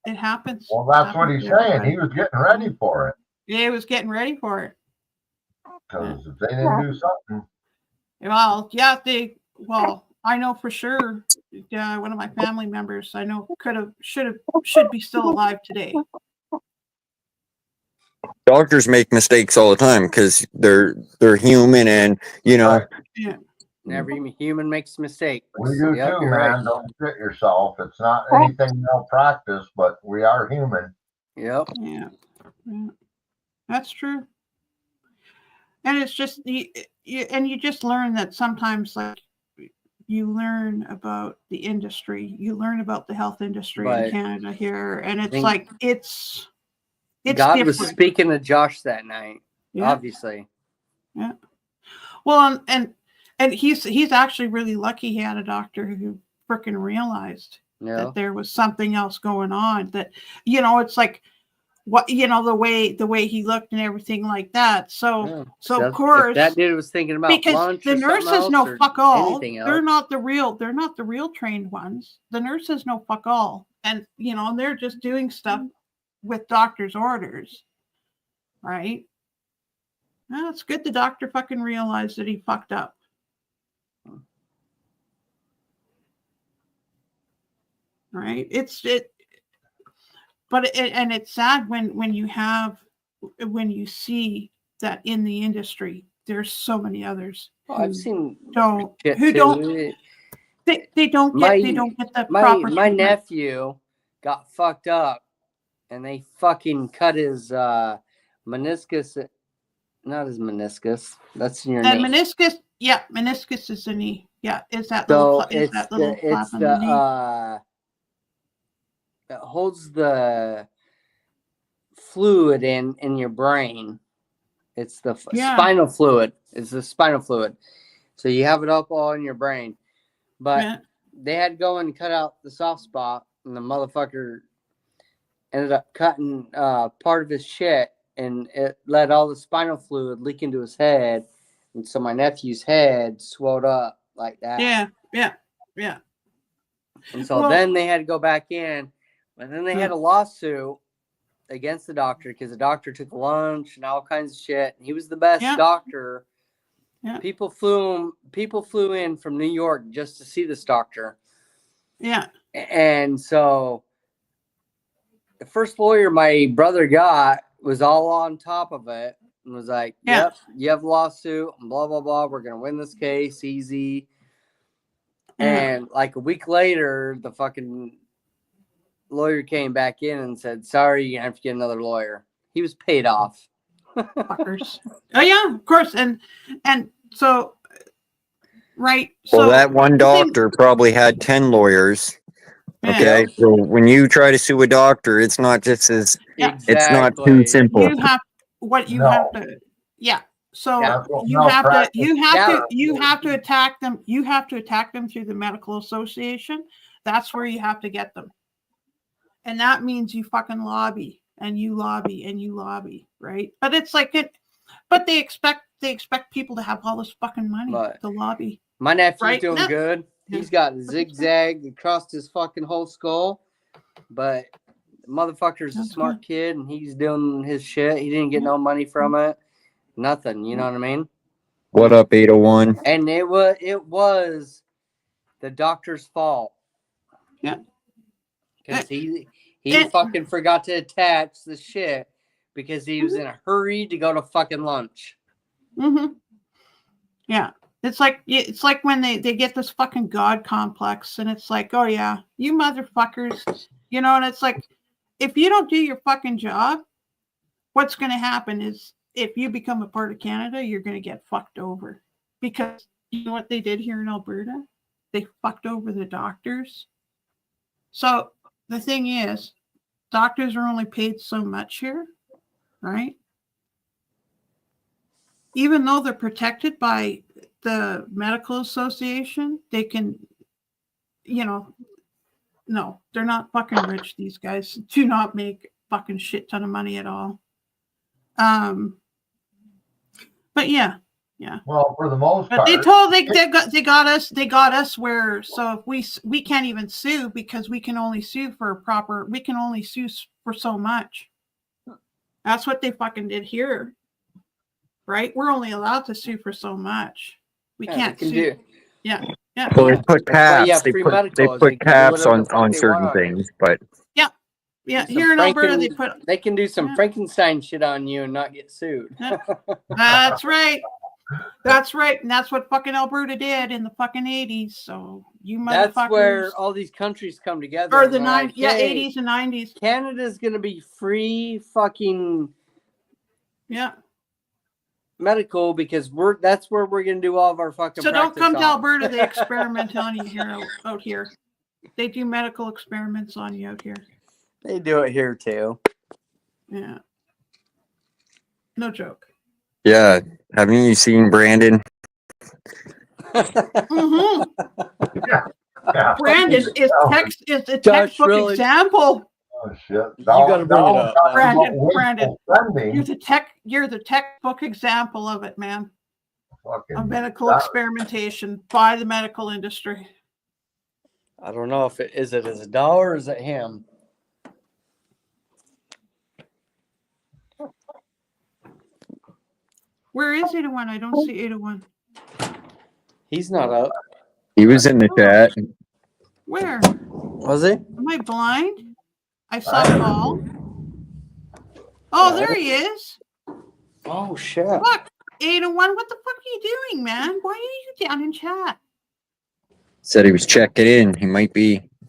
It happens. Well, that's what he's saying. He was getting ready for it. Yeah, he was getting ready for it. Because if they didn't do something, Well, yeah, I know for sure. One of my family members, I know, should be still alive today. Doctors make mistakes all the time because they're human, and Yeah. Every human makes mistakes. we do Yep, too, you're man. right. Don't shit yourself. It's not anything malpractice, but we are human. Yep. Yeah. That's true. And it's just you just learn that sometimes, like, you learn about the industry, you learn about the health industry But in Canada here, and I it's think like it's God different. was speaking to Josh that night. Yeah. Obviously. Yeah. Well, and he's actually really lucky he had a doctor who freaking realized Yeah. that there was something else going on. That, it's like, what, the way he looked and everything like that. So of course, if that dude was thinking about because lunch the or something nurses else know or fuck all. anything else. They're not the real trained ones. The nurses know fuck all, and they're just doing stuff with doctor's orders, right? Well, it's good the doctor fucking realized that he fucked up. Right? But it's sad when you see that in the industry there's so many others I've seen who don't get the proper my treatment. nephew got fucked up and they fucking cut his meniscus, not his meniscus, that's in your And knee. Meniscus is the knee. Yeah, it's that So little it's flap it's on the knee. It holds the fluid in your brain. It's the spinal fluid. It's the spinal fluid. So you have it up all in your brain. But they had to go and cut out the soft spot, and the motherfucker ended up cutting part of his shit, and it let all the spinal fluid leak into his head. And so my nephew's head swelled up like that. Yeah. And so then they had to go back in, and then they had a lawsuit against the doctor because the doctor took lunch and all kinds of shit. And he was the best doctor. Yeah. People flew in from New York just to see this doctor. Yeah. And so the first lawyer my brother got was all on top of it and was like, yep, you have a lawsuit and blah, blah, blah. We're going to win this case easy. And like a week later, the fucking lawyer came back in and said, sorry, you have to get another lawyer. He was paid off. Fuckers. Oh yeah, of course. And so right. Well, that one doctor probably had 10 lawyers. Okay. So when you try to sue a doctor, it's not just as it's not too simple. You have to So you have to attack them. You have to attack them through the medical association. That's where you have to get them. And that means you fucking lobby and you lobby and you lobby, right? But it's like but they expect people to have all this fucking money to lobby. My nephew's doing good. He's got zigzag across his fucking whole skull. But the motherfucker's a smart kid and he's doing his shit. He didn't get no money from it. Nothing, you know what I mean? What up, 801? And it was the doctor's fault. Yeah. Because he fucking forgot to attach the shit because he was in a hurry to go to fucking lunch. Mm-hmm. Yeah. It's like when they get this fucking God complex and it's like, oh yeah, you motherfuckers, and it's like, if you don't do your fucking job, what's going to happen is if you become a part of Canada, you're going to get fucked over. Because you know what they did here in Alberta? They fucked over the doctors. So the thing is, doctors are only paid so much here, right? Even though they're protected by the medical association, they can, no, they're not fucking rich. These guys do not make fucking shit ton of money at all. But yeah. Well, for the most part, they got us where, so if we can't even sue because we can only sue for so much. That's what they fucking did here. right? We're only allowed to sue for so much. We Yeah, can't they can sue. do. Yeah, yeah. Well, they put That's why you caps. have free medical, is They they put can do caps whatever the fuck on they certain want on you. things, but Yeah. Yeah. Do Here in some Alberta, they Franken- put. they can do some Yeah. Frankenstein shit on you and not get sued. Yeah. That's right. That's right. And that's what fucking Alberta did in the fucking 80s. So you motherfuckers. That's where all these countries come together. Or and the they're 90s. like, Yeah, "Hey, 80s and 90s. Canada's gonna be free fucking Yeah. medical because that's where we're gonna do all of our fucking So don't practice come to on." Alberta. They experiment on you here out here. They do medical experiments on you out here. They do it here too. Yeah. No joke. yeah. Haven't you seen Brandon? Mm-hmm. Yeah. Brandon is a Josh, textbook really? example. Oh shit! You gotta bring it up. Brandon. Spending. You're the textbook example of it, man. Fucking Of medical that- experimentation by the medical industry. I don't know if is it a dollar or is it him? Where is 801? I don't see 801. He's not up. He was in the chat. Where? Was he? Am I blind? I saw Paul. Oh, there he is. Oh shit. Look, 801. What the fuck are you doing, man? Why are you down in chat? Said he was checking in. He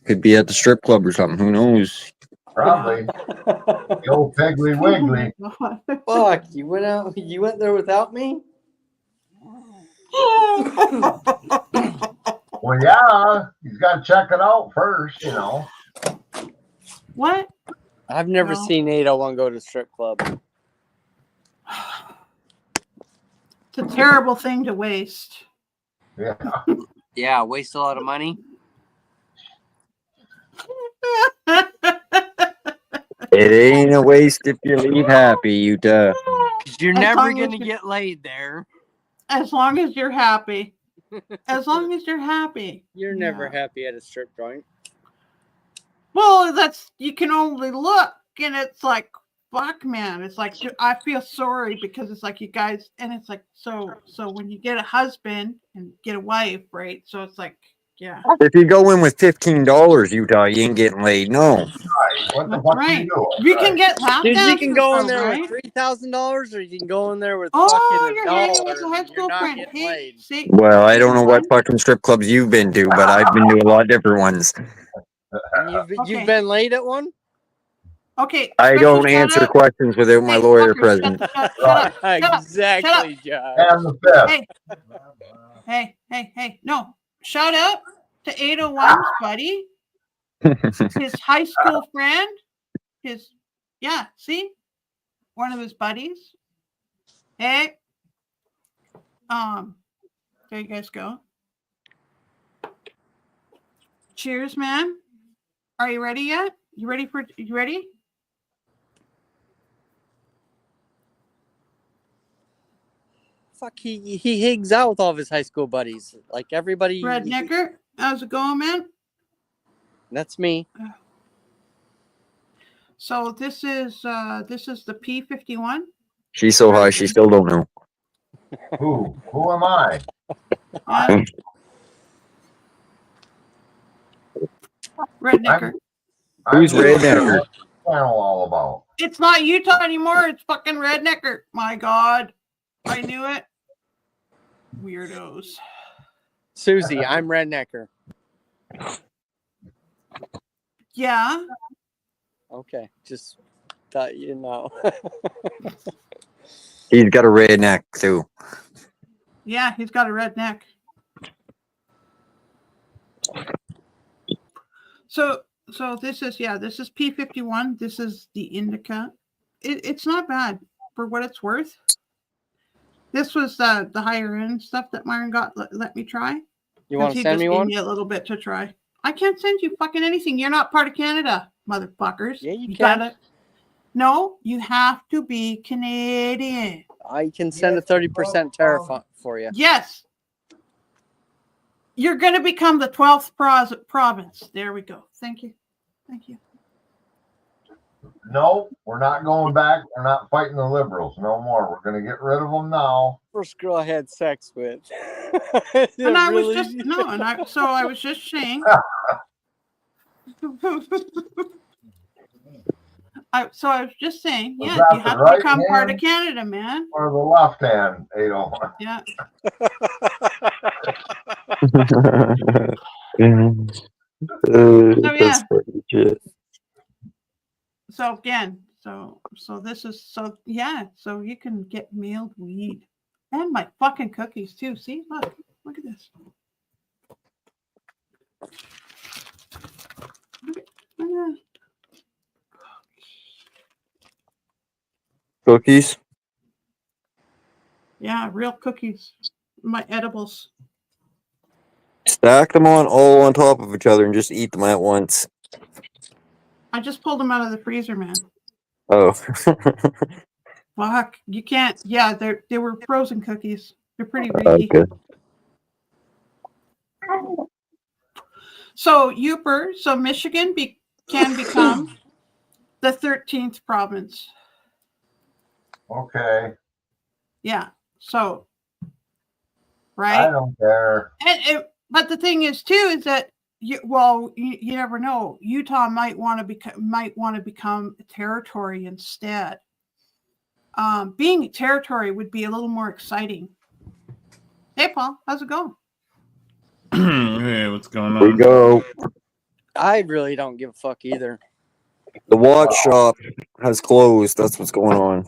could be at the strip club or something. Who knows? Probably. The old Piggly Wiggly. Fuck, you went there without me? Well, yeah, he's got to check it out first, you know. What? I've never No. seen 801 go to a strip club. It's a terrible thing to waste. Yeah. Yeah, waste a lot of money. It ain't a waste if you leave happy, Utah. Because you're As never long going to as you- get laid there. As long as you're happy. As long as you're happy. You're never happy at a strip joint. Well, you can only look, and it's like, fuck, man. It's like, I feel sorry because it's like you guys, and it's like, so when you get a husband and get a wife, right? So it's like, yeah. If you go in with $15, Utah, you ain't getting laid. No. What the That's fuck right. you doing? You can get lap Dude, you dances, can go in though, there right? with $3,000 or you can go in there with Oh, fucking you're $1 hanging with your high and school you're not friend. getting Hey, laid. see, Well, I don't know what fucking strip clubs you've been to, but I've been to a lot of different ones. And you've Okay. been laid at one? Okay. I special don't shout answer out- questions without my Hey, lawyer fuckers, present. Shut up. Shut up. Exactly, Josh. And the fifth. Hey. No. Shout out to 801's buddy. His high school friend. See? One of his buddies. Hey. There you guys go. Cheers, man. Are you ready yet? You ready? Fuck, he hangs out with all of his high school buddies. Like everybody. Rednecker, how's it going, man? That's me. So this is the P51. She's so high, she still don't know. Who am I? Rednecker. Who's Rednecker? Channel all about. It's not Utah anymore. It's fucking Rednecker. My God, I knew it. Weirdos. Susie, I'm Rednecker. Yeah. Okay, just thought you know. He's got a red neck, too. Yeah, he's got a red neck. So this is P51. This is the indica. It's not bad for what it's worth. This was the higher end stuff that Myron got let me try. You want to He send just me gave one? me a little bit to try. I can't send you fucking anything. You're not part of Canada, motherfuckers. Yeah, you gotta. can. No, you have to be Canadian. I can send a 30% tariff for you. Yes. You're going to become the 12th province. There we go. Thank you. No, we're not going back. We're not fighting the liberals no more. We're going to get rid of them now. First girl I had sex with. And I was Really? just no, and I was just saying. I was just saying, Was yeah, that you the have right to become part of hand? Canada, man. Or the left hand, 801. Yeah. So yeah. That's funny shit. So again, so this is so yeah, so you can get mailed weed. And my fucking cookies too. See, look at this. Look at that. Cookies. Yeah, real cookies. My edibles. Stack them all on top of each other and just eat them at once. I just pulled them out of the freezer, man. Oh. Fuck, you can't. Yeah, they were frozen cookies. They're pretty reedy. Okay. So Michigan can become the 13th province. Okay. Yeah. So, right? I don't care. But the thing is too is that you never know. Utah might want to become a territory instead. Being a territory would be a little more exciting. Hey, Paul, how's it going? Hey, what's going on? We go. I really don't give a fuck either. The watch shop has closed. That's what's going on.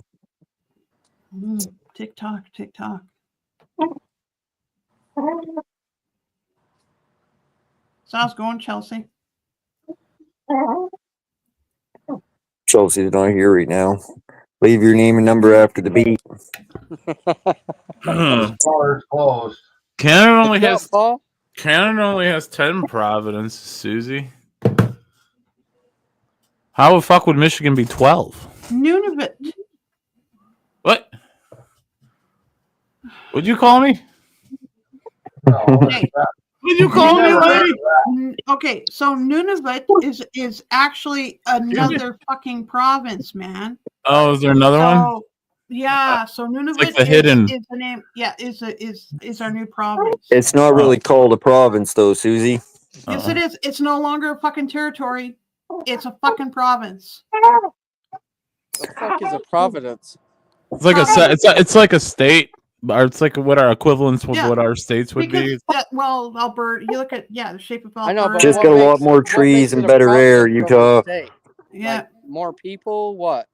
TikTok. So how's it going, Chelsea? Chelsea's not here right now. Leave your name and number after the beep. Doors closed. Canada only has 10 provinces, Susie. How the fuck would Michigan be 12? Nunavut. What? What'd you call me? Hey. What'd you call me, lady? Okay, so Nunavut is actually another fucking province, man. Oh, is there another one? Yeah, so Nunavut like the hidden- is the name. Yeah, is our new province. It's not really called a province, though, Susie. Yes, it is. It's no longer a fucking territory. It's a fucking province. The fuck is a providence? It's like it's like a state, or it's like what our equivalents with what our states would be. Alberta. You look at the shape of Alberta. I know, but Just what got a makes- lot more what trees makes and it a better air, province from a Utah. state? Yeah. Like, more people. What?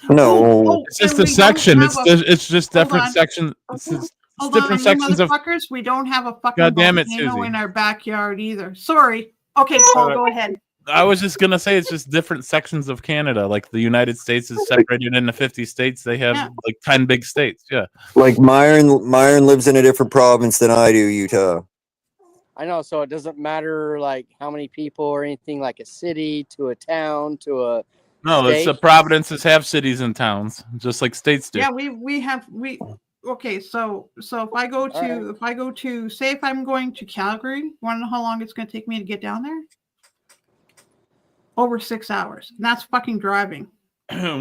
No. It's just a section. It's just different sections. It's Hold different on, sections of. motherfuckers. We don't have a fucking God damn it, volcano Susie. in our backyard either. Sorry. Okay, Paul, go ahead. I was just gonna say it's just different sections of Canada. Like the United States is separated into 50 states. They have like 10 big states. Yeah. Like Myron lives in a different province than I do, Utah. I know, so it doesn't matter like how many people or anything, like a city to a town to a No, state. it's the provinces have cities and towns, just like states do. Yeah, we have. Okay, so if I go to say if I'm going to Calgary, you want to know how long it's going to take me to get down there? Over 6 hours. And that's fucking driving.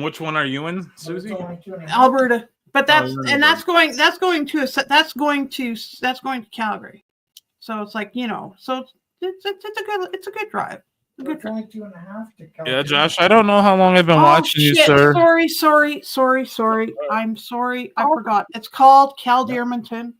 Which one are you in, Susie? Alberta. But that's you're in and that's going to Calgary. So it's like, so it's a good drive. It's only 2.5 to Calgary. Yeah, Josh, I don't know how long I've been watching you, shit. sir. Sorry. I'm sorry. I forgot. It's called Caldearmonton.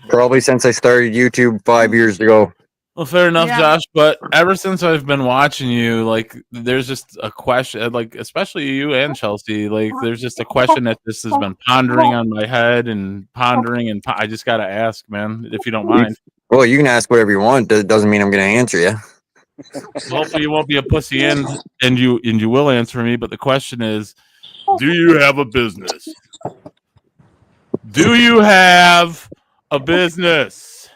Probably since I started YouTube 5 years ago. Well, fair enough, Yeah. Josh. But ever since I've been watching you, like, there's just a question, like, especially you and Chelsea, like, there's just a question that just has been pondering on my head and pondering, and I just gotta ask, man, if you don't mind. Well, you can ask whatever you want. That doesn't mean I'm going to answer you. Hopefully, you won't be a pussy, and you will answer me. But the question is, do you have a business? Do you have a business?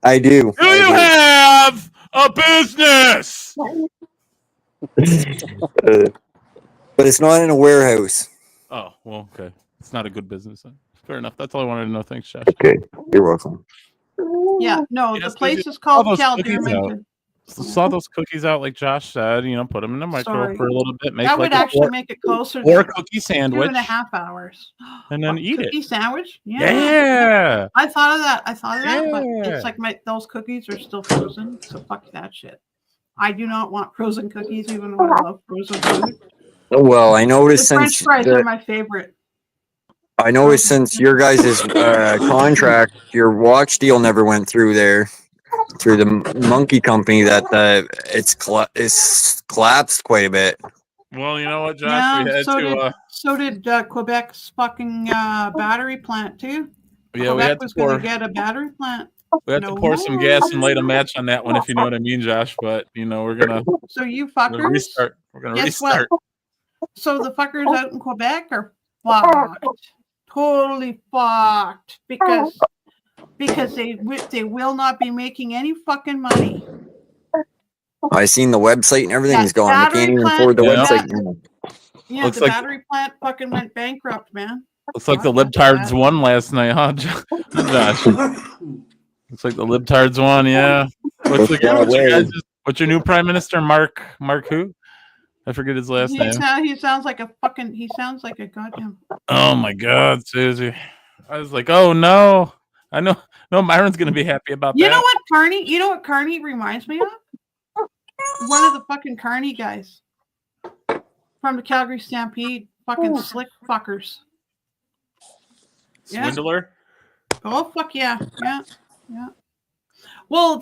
I do. Do you have a business? But it's not in a warehouse. Oh, well, okay. It's not a good business. Then. Fair enough. That's all I wanted to know. Thanks, Josh. Okay, you're welcome. Yeah, no, Yes, the place Susie, is called all those cookies Caldearmonton. Saw those cookies out like Josh said. You know, put them in the microwave Sorry. for a little bit. Make That like would a actually make it closer four to cookie sandwich, 2.5 hours. and then eat it. Cookie sandwich? Yeah. I thought of that. But Yeah. it's like those cookies are still frozen, so fuck that shit. I do not want frozen cookies, even though I love frozen food. Well, I noticed The French since fries are my favorite. your guys' contract, your watch deal never went through there, through the monkey company, that it's collapsed quite a bit. Well, you know what, Josh? Yeah, We had so did Quebec's fucking battery plant too. Yeah, we Quebec had to was going pour. to get a battery plant. We had to pour some gas and light a match on that one, if you know what I mean, Josh. But you know, we're gonna So you fuckers restart. We're gonna guess restart. what? So the fuckers out in Quebec are fucked, totally fucked, because they will not be making any fucking money. I seen the website and everything's gone. I can't even afford the website anymore. Yeah, Looks the like- battery plant fucking went bankrupt, man. Looks like the libtards won last night, huh, Josh? Looks like the libtards won. Yeah. What's your new prime minister, Mark who? I forget his last name. He sounds like a goddamn. Oh my God, Susie! I was like, oh no, I know. No, Myron's gonna be happy about You that. know what Carney reminds me of? One of the fucking Carney guys from the Calgary Stampede. Fucking slick fuckers. Yeah. Swindler. Oh fuck yeah. Well,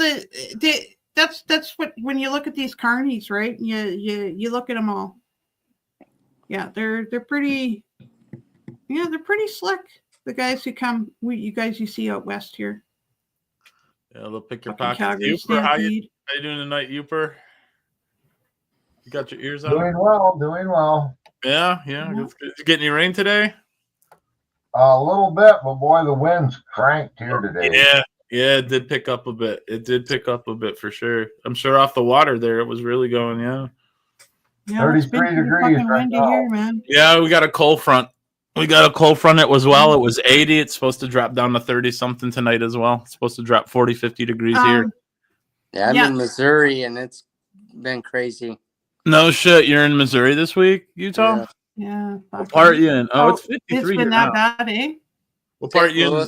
that's what, when you look at these carnies, right? You look at them all. Yeah, they're pretty. Yeah, they're pretty slick. The guys who come, you guys you see out west here. Yeah, they'll pick your Fucking pockets. Calgary Uper, how you Stampede. doing tonight, Uper? You got your ears on? Doing well. Yeah. That's good. Did you get any rain today? A little bit, but boy, the wind's cranked here today. Yeah, it did pick up a bit. It did pick up a bit for sure. I'm sure off the water there, it was really going. Yeah. Yeah, it's been 33 pretty degrees fucking right windy now. here, man. Yeah, we got a cold front. It as well. It was 80. It's supposed to drop down to 30 something tonight as well. It's supposed to drop 40, 50 degrees here. Yeah, I'm in Missouri, and it's been crazy. No shit. You're in Missouri this week, Utah? Yeah. What part are you in? Oh, it's 53 It's been here that now. bad, eh? What part are you in?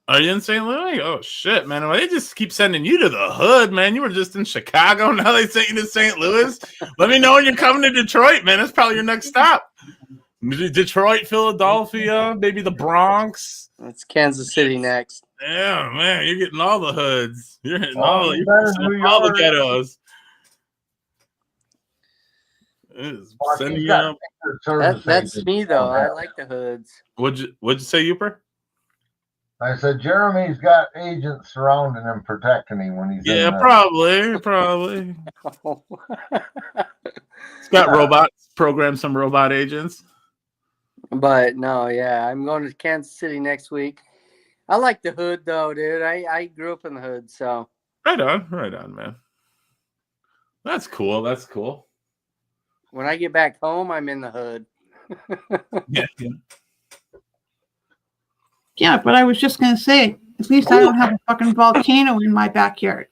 Are you in St. Louis? Oh shit, man! Well, they just keep sending you to the hood, man. You were just in Chicago, now they sent you to St. Louis. Let me know when you're coming to Detroit, man. That's probably your next stop. Detroit, Philadelphia, maybe the Bronx. It's Kansas City next. Yeah, man, you're getting all the hoods. You're hitting Oh, you better New all the York. ghettos. It's sending you out. That's me though. I like the hoods. What'd you say, Uper? I said Jeremy's got agents surrounding him, protecting him when he's in Yeah, there. probably. It's got robots, programmed some robot agents. But no, yeah, I'm going to Kansas City next week. I like the hood though, dude. I grew up in the hood, so Right on, man. That's cool. when I get back home, I'm in the hood. Yeah. Yeah, but I was just gonna say, at least I don't have a fucking volcano in my backyard.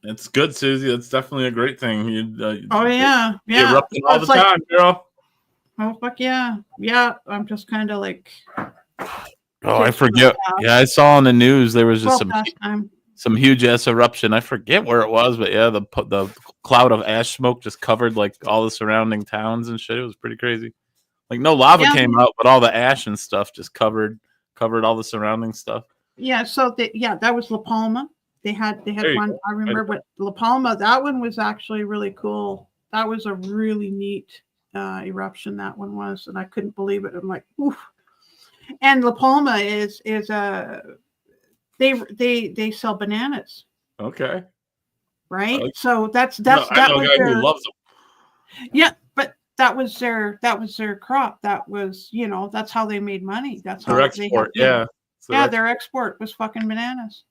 It's good, Susie. That's definitely a great thing. You erupting all the It's like- time, girl. Oh fuck yeah, yeah. I'm just kind of like. Oh, I forget. Yeah, I saw on the news there was just Well, past time. some huge ass eruption. I forget where it was, but yeah, the cloud of ash smoke just covered like all the surrounding towns and shit. It was pretty crazy. Like no lava Yeah. came out, but all the ash and stuff just covered all the surrounding stuff. Yeah, so that was La Palma. They had There you one. go. I remember what La Palma. That one was actually really cool. That was a really neat eruption. That one was, and I couldn't believe it. I'm like, oof. And La Palma is they sell bananas, Okay. right? Like- So that's I that know a was guy their, who loves them. yeah, but that was their crop. That was, that's how they made money. That's how Their they export, had- yeah. So yeah, that's- their export was fucking bananas.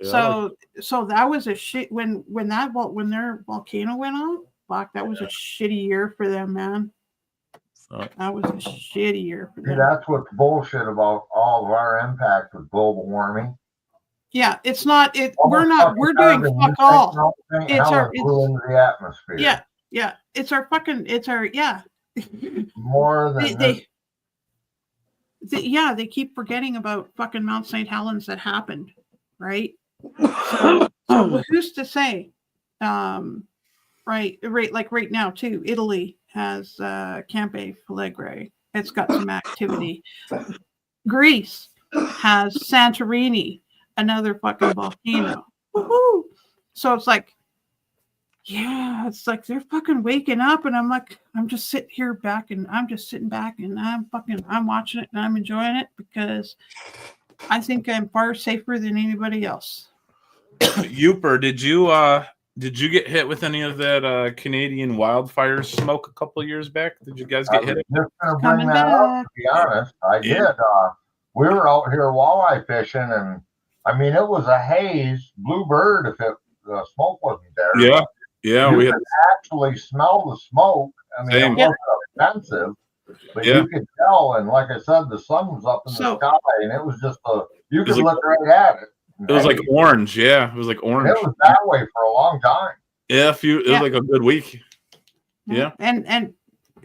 Yeah, So that was a shit when their volcano went off. Fuck, that was a shitty year for them, man. That was a shitty year for See, them. that's what's bullshit about all of our impact with global warming. Yeah, it's not. We're doing fuck all. It's our. The atmosphere. Yeah. It's our fucking. It's our. Yeah. More than they keep forgetting about fucking Mount St. Helens that happened, right? So who's to say? Right. Like right now too. Italy has Campo Flegrei. It's got some activity. Greece has Santorini, another fucking volcano. Woohoo! So it's like, yeah, it's like they're fucking waking up, and I'm like, I'm just sitting back, and I'm watching it, and I'm enjoying it because I think I'm far safer than anybody else. Youper, did you get hit with any of that Canadian wildfire smoke a couple of years back? Did you guys get hit? Just gonna bring that up, to be honest. I did. We were out here walleye fishing, and I mean, it was a haze, bluebird if the smoke wasn't there. Yeah, you we could actually smell the smoke. I mean, it wasn't offensive, but you could tell. And like I said, the sun was up in the sky, and it was just you could look right at it. It was like orange. Yeah, it was like orange. It was that way for a long time. Yeah, it was like a good week. Yeah.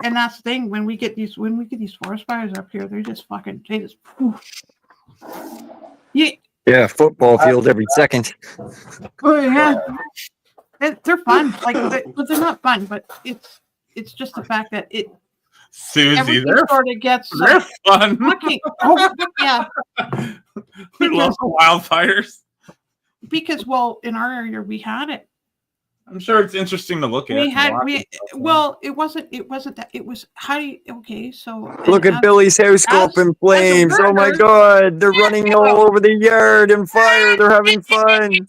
And that's the thing, when we get these forest fires up here, they're just fucking Yeah, football field every second. Oh yeah, they're fun. Like, but they're not fun. But it's just the fact that Susie, they're sort of gets they're fun. Fucking, yeah. We love the wildfires. Because in our area we had it. I'm sure it's interesting to look at. It wasn't that. It was so look at Billy's house go up in flames. Oh my god, they're running all over the yard in fire. They're having fun.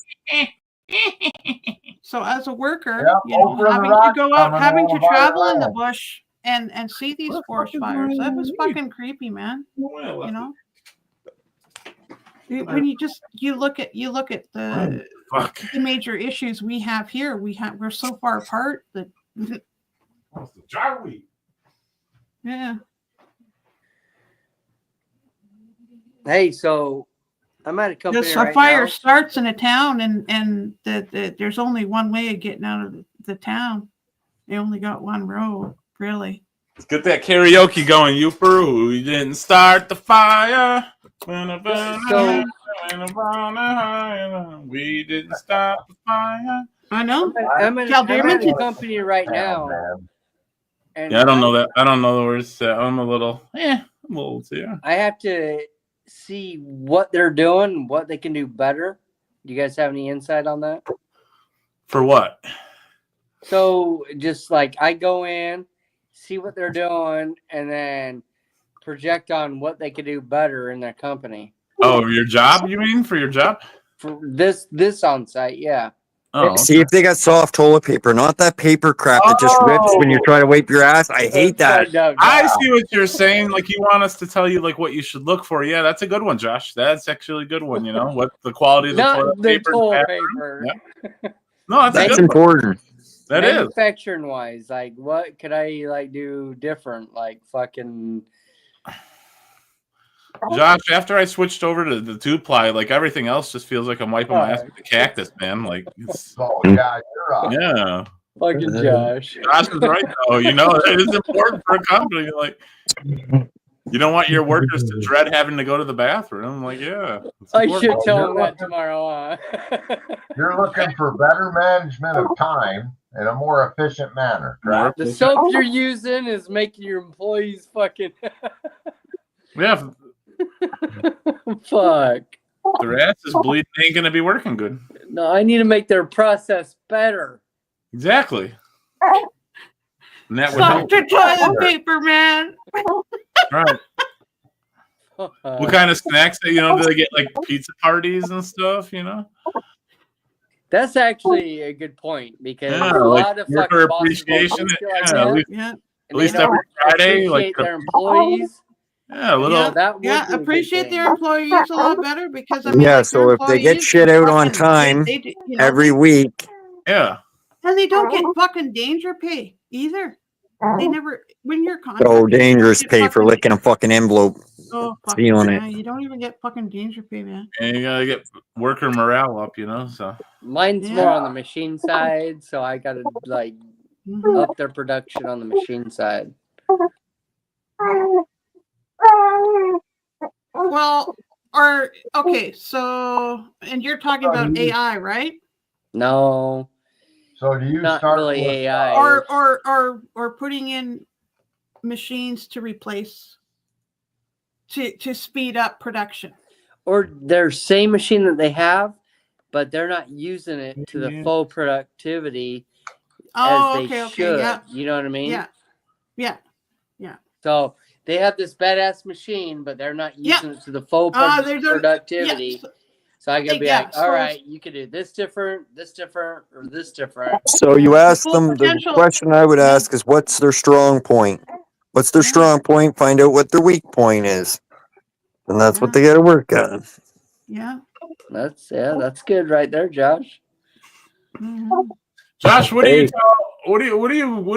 So as a worker, having to go out, having to travel in the bush and see these forest fires, that was fucking creepy, man. You know, when you look at the major issues we have here, we're so far apart that. Yeah. Hey, so I'm at a company This fire starts in a town, and there's only one way of getting out of the town. They only got one road, really. Let's get that karaoke going, Youper. We didn't start the fire. We didn't start the fire. I know. I'm at a company right now. And I don't know that. I don't know the words. I'm a little too. I have to see what they're doing, what they can do better. Do you guys have any insight on that? For what? So just like I go in, see what they're doing, and then project on what they could do better in their company. Oh, your job? You mean for your job? For this on site, yeah. Oh, see if they got soft toilet paper, not that paper crap that just rips when you try to wipe your ass. I hate that. I see what you're saying. Like, you want us to tell you like what you should look for. Yeah, that's a good one, Josh. That's actually a good one. You know what the quality of the toilet paper. Yeah. No, that's important. That is manufacturing wise. Like, what could I like do different? Like, fucking. Josh, after I switched over to the 2-ply, like everything else just feels like I'm wiping my ass with the cactus, man. Like, yeah, you're right. Yeah. Fucking Josh. Josh is right, though. You know, it is important for a company. Like, you don't want your workers to dread having to go to the bathroom. Like, yeah. I should tell them that tomorrow. You're looking for better management of time in a more efficient manner, correct? The soap you're using is making your employees fucking. Yeah. Fuck. Their ass is bleeding, ain't gonna be working good. No, I need to make their process better. Exactly. And that would Soft toilet paper, man. Right. What kind of snacks do they get, like pizza parties and stuff, you know? That's actually a good point because Yeah, a like lot of worker fucking bosses appreciation. don't feel like Yeah, that, at least, Yeah. at and least they don't every Friday, like appreciate their employees. yeah, a little. Yeah, that would be a good Appreciate thing. their employees a lot better because I mean, Yeah, like, so their if they get employees shit are out on fucking- time they do- every week, Yeah. and they don't get fucking danger pay either. They never when you're so dangerous you pay for fucking- licking a fucking envelope. Oh, fucking See on it. yeah. You don't even get fucking danger pay, man. And you gotta get worker morale up, you know. So Mine's Yeah. more on the machine side, so I gotta like up their production on the machine side. Well, okay, so and you're talking about AI, right? No, So do you not start really with, AI. Or putting in machines to replace to speed up production. Or their same machine that they have, but they're not using it to the full productivity Oh, as they okay, should. yeah. You know what I mean? Yeah. So they have this badass machine, but they're not Yeah. using it to the full There's a- productivity. So I gotta be Yeah, like, so all it's- right, you could do this different, or this different. So you ask full them, the potential- question I would ask is, what's their strong point? What's their strong point? Find out what their weak point is. And that's what they got to work on. Yeah. That's good right there, Josh. Josh, what do you Hey. tell? What do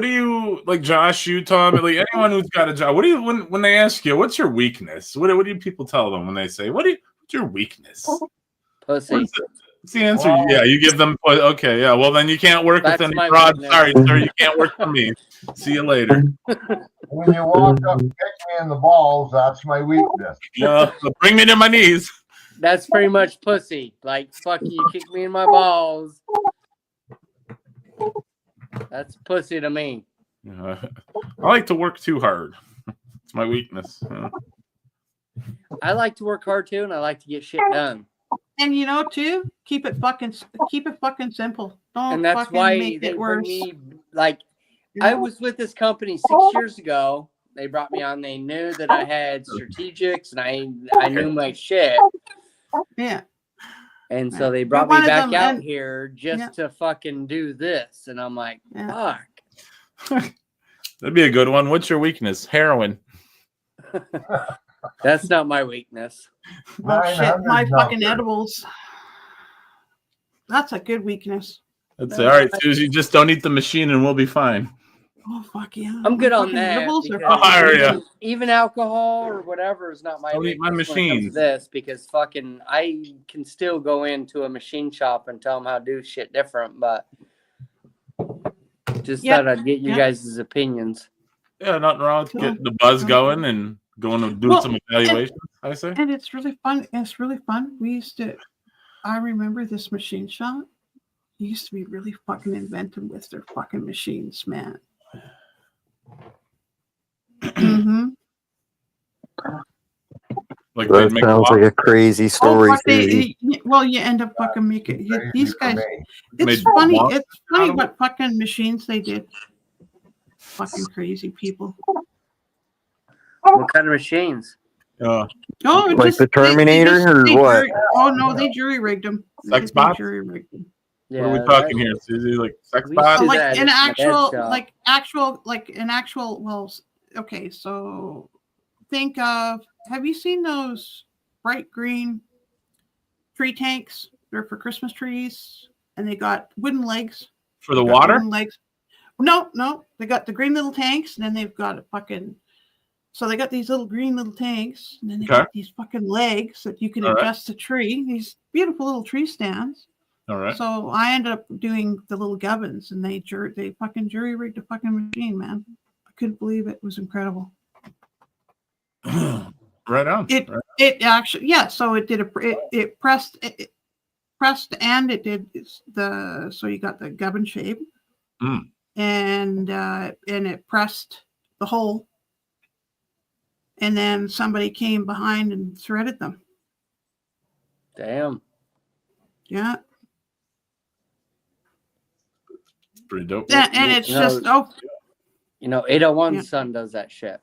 you like, Josh? You, Tom, like anyone who's got a job. What do you when they ask you, what's your weakness? What do people tell them when they say, what's your weakness? Pussy. What's the answer? Yeah, you give them. Okay, yeah. Well, then you can't work That's with any my fraud. weakness. Sorry, sir, you can't work for me. See you later. when you walk up and kick me in the balls, that's my weakness. Yeah, so bring me to my knees. That's pretty much pussy. Like, fuck you, kick me in my balls. That's pussy to me. I like to work too hard. It's my weakness. I like to work hard too, and I like to get shit done. And you know, too, keep it fucking simple. Don't And that's fucking why make they it bring worse. me, like, I was with this company 6 years ago. They brought me on. They knew that I had strategics and I knew my shit. Yeah. And so they brought me back out here just to fucking do this. And I'm like, fuck. That'd be a good one. What's your weakness? Heroin. That's not my weakness. Oh shit, my fucking edibles. That's a good weakness. That's all right, Susie. Just don't eat the machine, and we'll be fine. Oh fuck yeah. I'm good on Fucking that. edibles are I'll hire ya. Even alcohol or whatever is not my Don't eat my weakness when it comes to machines. this, because fucking I can still go into a machine shop and tell them how to do shit different, but just thought I'd get you guys' opinions. Yeah, nothing wrong with getting the buzz going and going to do some evaluations. I say. And it's really fun. It's really fun. I remember this machine shop. They used to be really fucking inventive with their fucking machines, man. Mm-hmm. Like That sounds like a crazy story. Susie. Well, you end up fucking making these guys. It's Made funny. walk It's funny what fucking machines they did. Fucking crazy people. What kind of machines? Oh, Like the Terminator or what? Oh no, they jury rigged them. Sex bots? Jury rigged them. What are we talking here, Susie? Like sex bots? Like an actual. Well, okay. So think of. Have you seen those bright green tree tanks? They're for Christmas trees, and they got wooden legs. For the water? Wooden legs. No. They got the green little tanks, and then they've got a fucking. So they got these little green little tanks, and then they got these fucking legs that you can adjust the tree. These beautiful little tree stands. All right. So I ended up doing the little gubbins, and they fucking jury rigged a fucking machine, man. I couldn't believe it. It was incredible. Right on. It actually, yeah. So it did it pressed and it did so you got the gubbin shape, and it pressed the hole, and then somebody came behind and threaded them. Damn. Yeah. Pretty dope. Yeah, and it's just 801's son does that shit.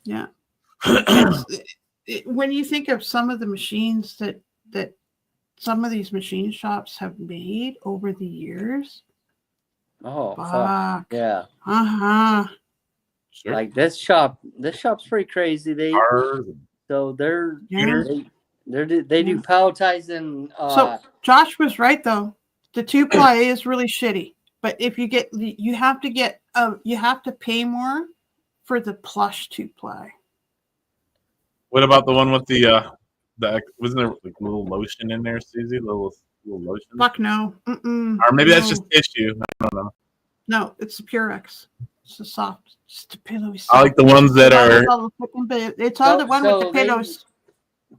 Yeah. When you think of some of the machines that some of these machine shops have made over the years. Oh, fuck. Yeah. Uh-huh. Sure. Like this shop's pretty crazy. They do palletizing. So Josh was right though. The 2-ply is really shitty. But if you have to pay more for the plush 2-ply. What about the one with the wasn't there like a little lotion in there, Susie? Little lotion? Fuck no. Mm-mm, Or maybe that's no. just tissue. I don't know. No, it's the Purex. It's the soft, just the pillowy. I like the ones that are. It's all the one with the pillows.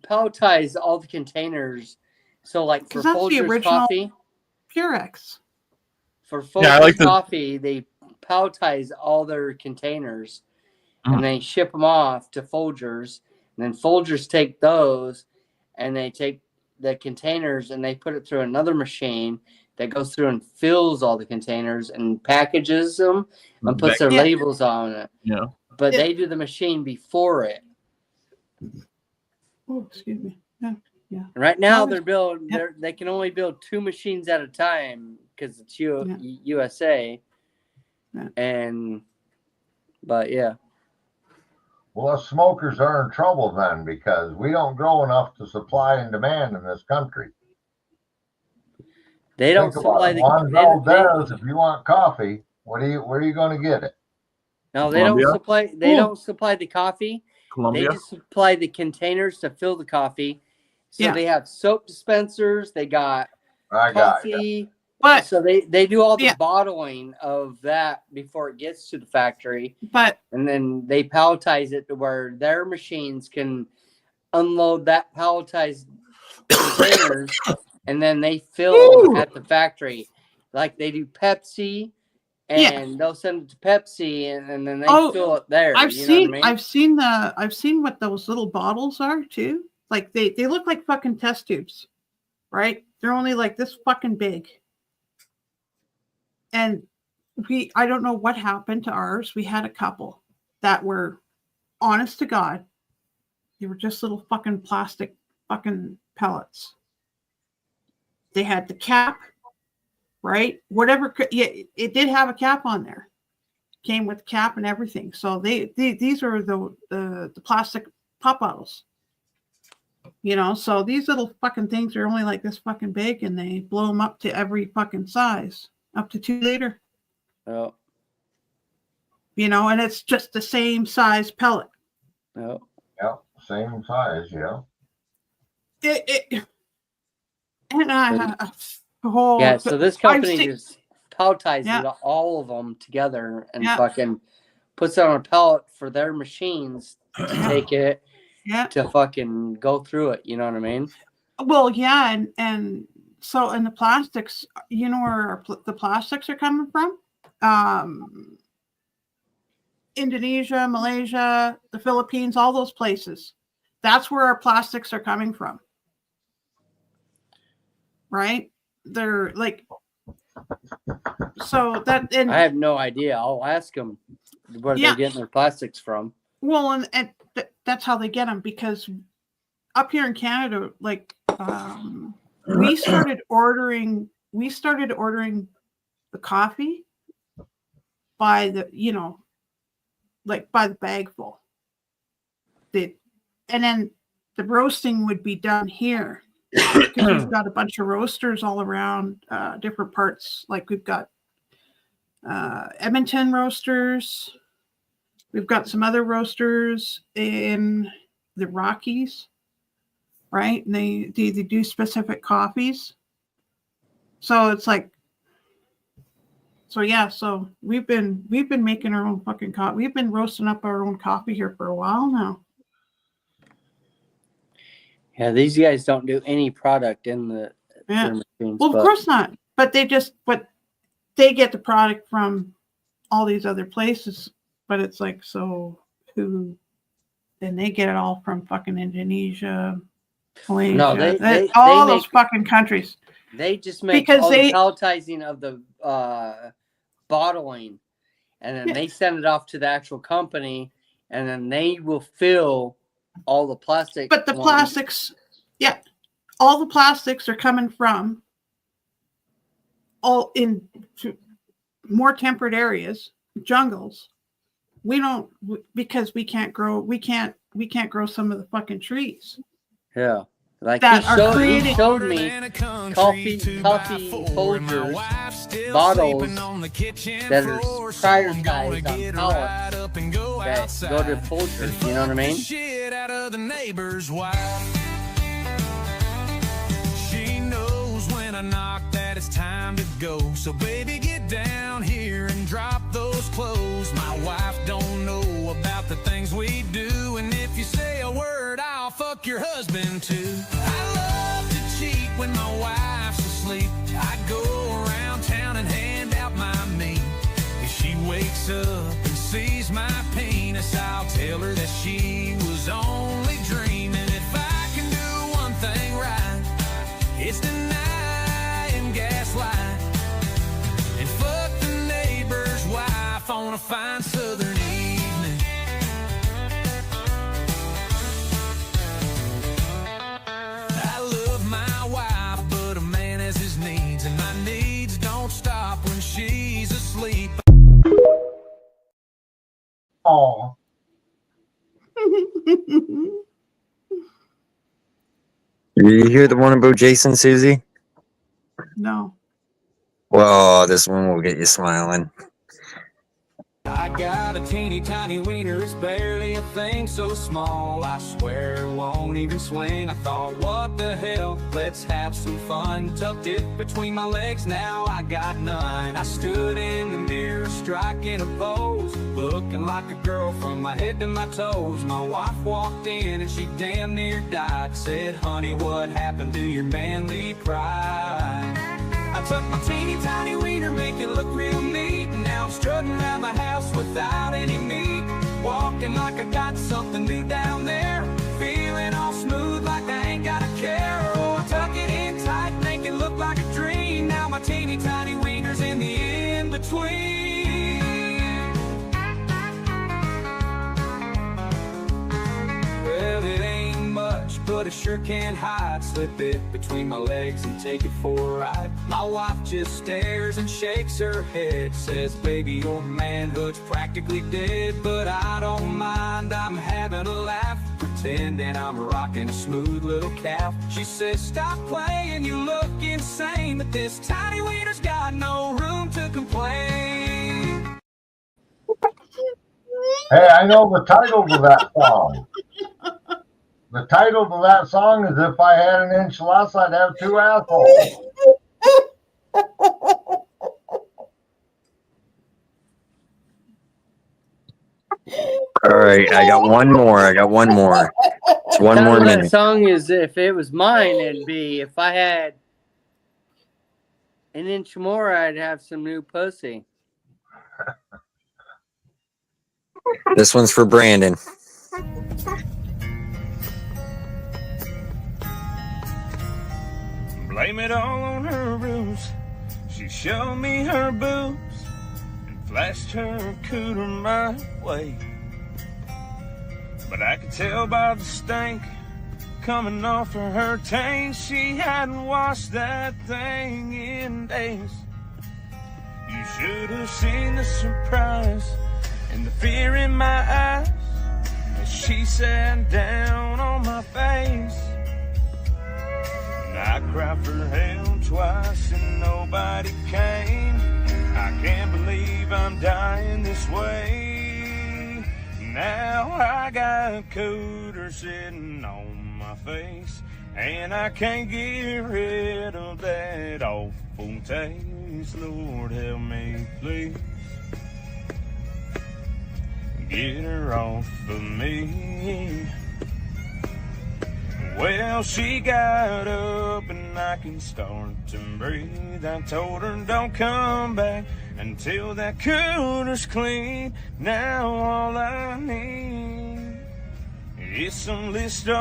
Pelletize all the containers. So like for 'Cause that's the Folgers original coffee. Purex. For Folgers Yeah, I like the- coffee, they pelletize all their containers and they ship them off to Folgers. And then Folgers take those and they take the containers and they put it through another machine that goes through and fills all the containers and packages them and puts their Yeah. labels on it. Yeah. But they do the machine before it. Oh, excuse me. Yeah, yeah. And right now Oh, they're building. They can only build 2 machines at a time because it's USA. And, but yeah. Well, us smokers are in trouble then because we don't grow enough to supply and demand in this country. They don't Think about supply it. the. Juan Valdez, if you want coffee, where are you going to get it? No, they Colombia? don't supply. They don't supply the coffee. Colombia? They just supply the containers to fill the coffee. So Yeah. they have soap dispensers. They got I got coffee. But so they do all the bottling of that before it gets to the factory. But and then they palletize it to where their machines can unload that palletized containers, and then they fill them at the factory, like they do Pepsi, and they'll send it to Pepsi, and then they fill it there. I've you know seen what I mean? I've seen what those little bottles are too. Like they look like fucking test tubes, right? They're only like this fucking big. And I don't know what happened to ours. We had a couple that were, honest to God, they were just little fucking plastic fucking pellets. They had the cap, right? Whatever, it did have a cap on there. Came with cap and everything. So these are the plastic pop bottles. You know, so these little fucking things are only like this fucking big, and they blow them up to every fucking size, up to 2 liter. Oh. You know, and it's just the same size pellet. Oh. Yep, same size, yeah. Yeah, so this company I've seen- just pelletizes all of them together and fucking puts it on a pellet for their machines to take it to fucking go through it. You know what I mean? Well, yeah, and so and the plastics, you know where the plastics are coming from? Indonesia, Malaysia, the Philippines, all those places. That's where our plastics are coming from. Right? They're like, so that, and I have no idea. I'll ask them where they're getting their plastics from. well, and that's how they get them, because up here in Canada, like, we started ordering the coffee by the, you know, like by the bagful. And then the roasting would be done here. Because we've got a bunch of roasters all around different parts. Like we've got Edmonton roasters. We've got some other roasters in the Rockies, right? And they do specific coffees. So it's like, so yeah. So we've been making our own fucking coffee. We've been roasting up our own coffee here for a while now. Yeah, these guys don't do any product in the their machines. Well, of course not. But they get the product from all these other places. But it's like, so who? Then they get it all from fucking Indonesia, Malaysia, No, they all make- those fucking countries. They just make Because all they- the pelletizing of the bottling, and then they send it off to the actual company, and then they will fill all the plastic. But the ones. plastics, all the plastics are coming from all in more temperate areas, jungles. We don't, because we can't grow some of the fucking trees. Yeah. Like that he are showed, created- he showed me coffee Folgers bottles that are prioritized on pallet that go to Folgers, you know what I mean? get out of the neighbor's wife. She knows when I knock that it's time to go. So baby, get down here and drop those clothes. My wife don't know about the things we do, and if you say a word, I'll fuck your husband too. I love to cheat when my wife's asleep. I go around town and hand out my meat. If she wakes up and sees my penis, I'll tell her that she was only dreaming. If I can do one thing right, it's deny and gaslight, and fuck the neighbor's wife on a fine southern evening. I love my wife, but a man has his needs, and my needs don't stop when she's asleep. Oh. Did you hear the one about Jason, Susie? No. Well, this one will get you smiling. I got a teeny tiny wiener, it's barely a thing so small. I swear it won't even swing. I thought, what the hell, let's have some fun. Tucked it between my legs, now I got none. I stood in the mirror, striking a pose, looking like a girl from my head to my toes. My wife walked in and she damn near died. Said, honey, what happened to your manly pride? I took my teeny tiny wiener, make it look real neat. Now I'm strutting around my house without any meat. Walking like I got something new down there. Feeling all smooth like I ain't got a care. Oh, I tuck it in tight, make it look like a dream. Now my teeny tiny wiener's in the in-between. Well, it ain't much, but it sure can hide. Slip it between my legs and take it for a ride. My wife just stares and shakes her head, says, baby, your manhood's practically dead. But I don't mind, I'm having a laugh, pretending I'm rocking a smooth little calf. She says, stop playing, you look insane, but this tiny wiener's got no room to complain. Hey, I know the title to that song. The title to that song is If I Had an Inch Less, I'd Have Two Assholes. All right, I got one more. It's one more That minute. song is, if it was mine, it'd be, if I had an inch more, I'd have some new pussy. This one's for Brandon. Blame it all on her ruse. She showed me her boobs and flashed her cooter my way. But I could tell by the stink coming off of her taint, she hadn't washed that thing in days. You should have seen the surprise and the fear in my eyes as she sat down on my face. I cried for help twice and nobody came. I can't believe I'm dying this way. Now I got cooter sitting on my face, and I can't get rid of that awful taste. Lord help me, please. Get her off of me. Well, she got up and I can start to breathe. I told her don't come back until that cooter's clean. Now all I need is some Listerine.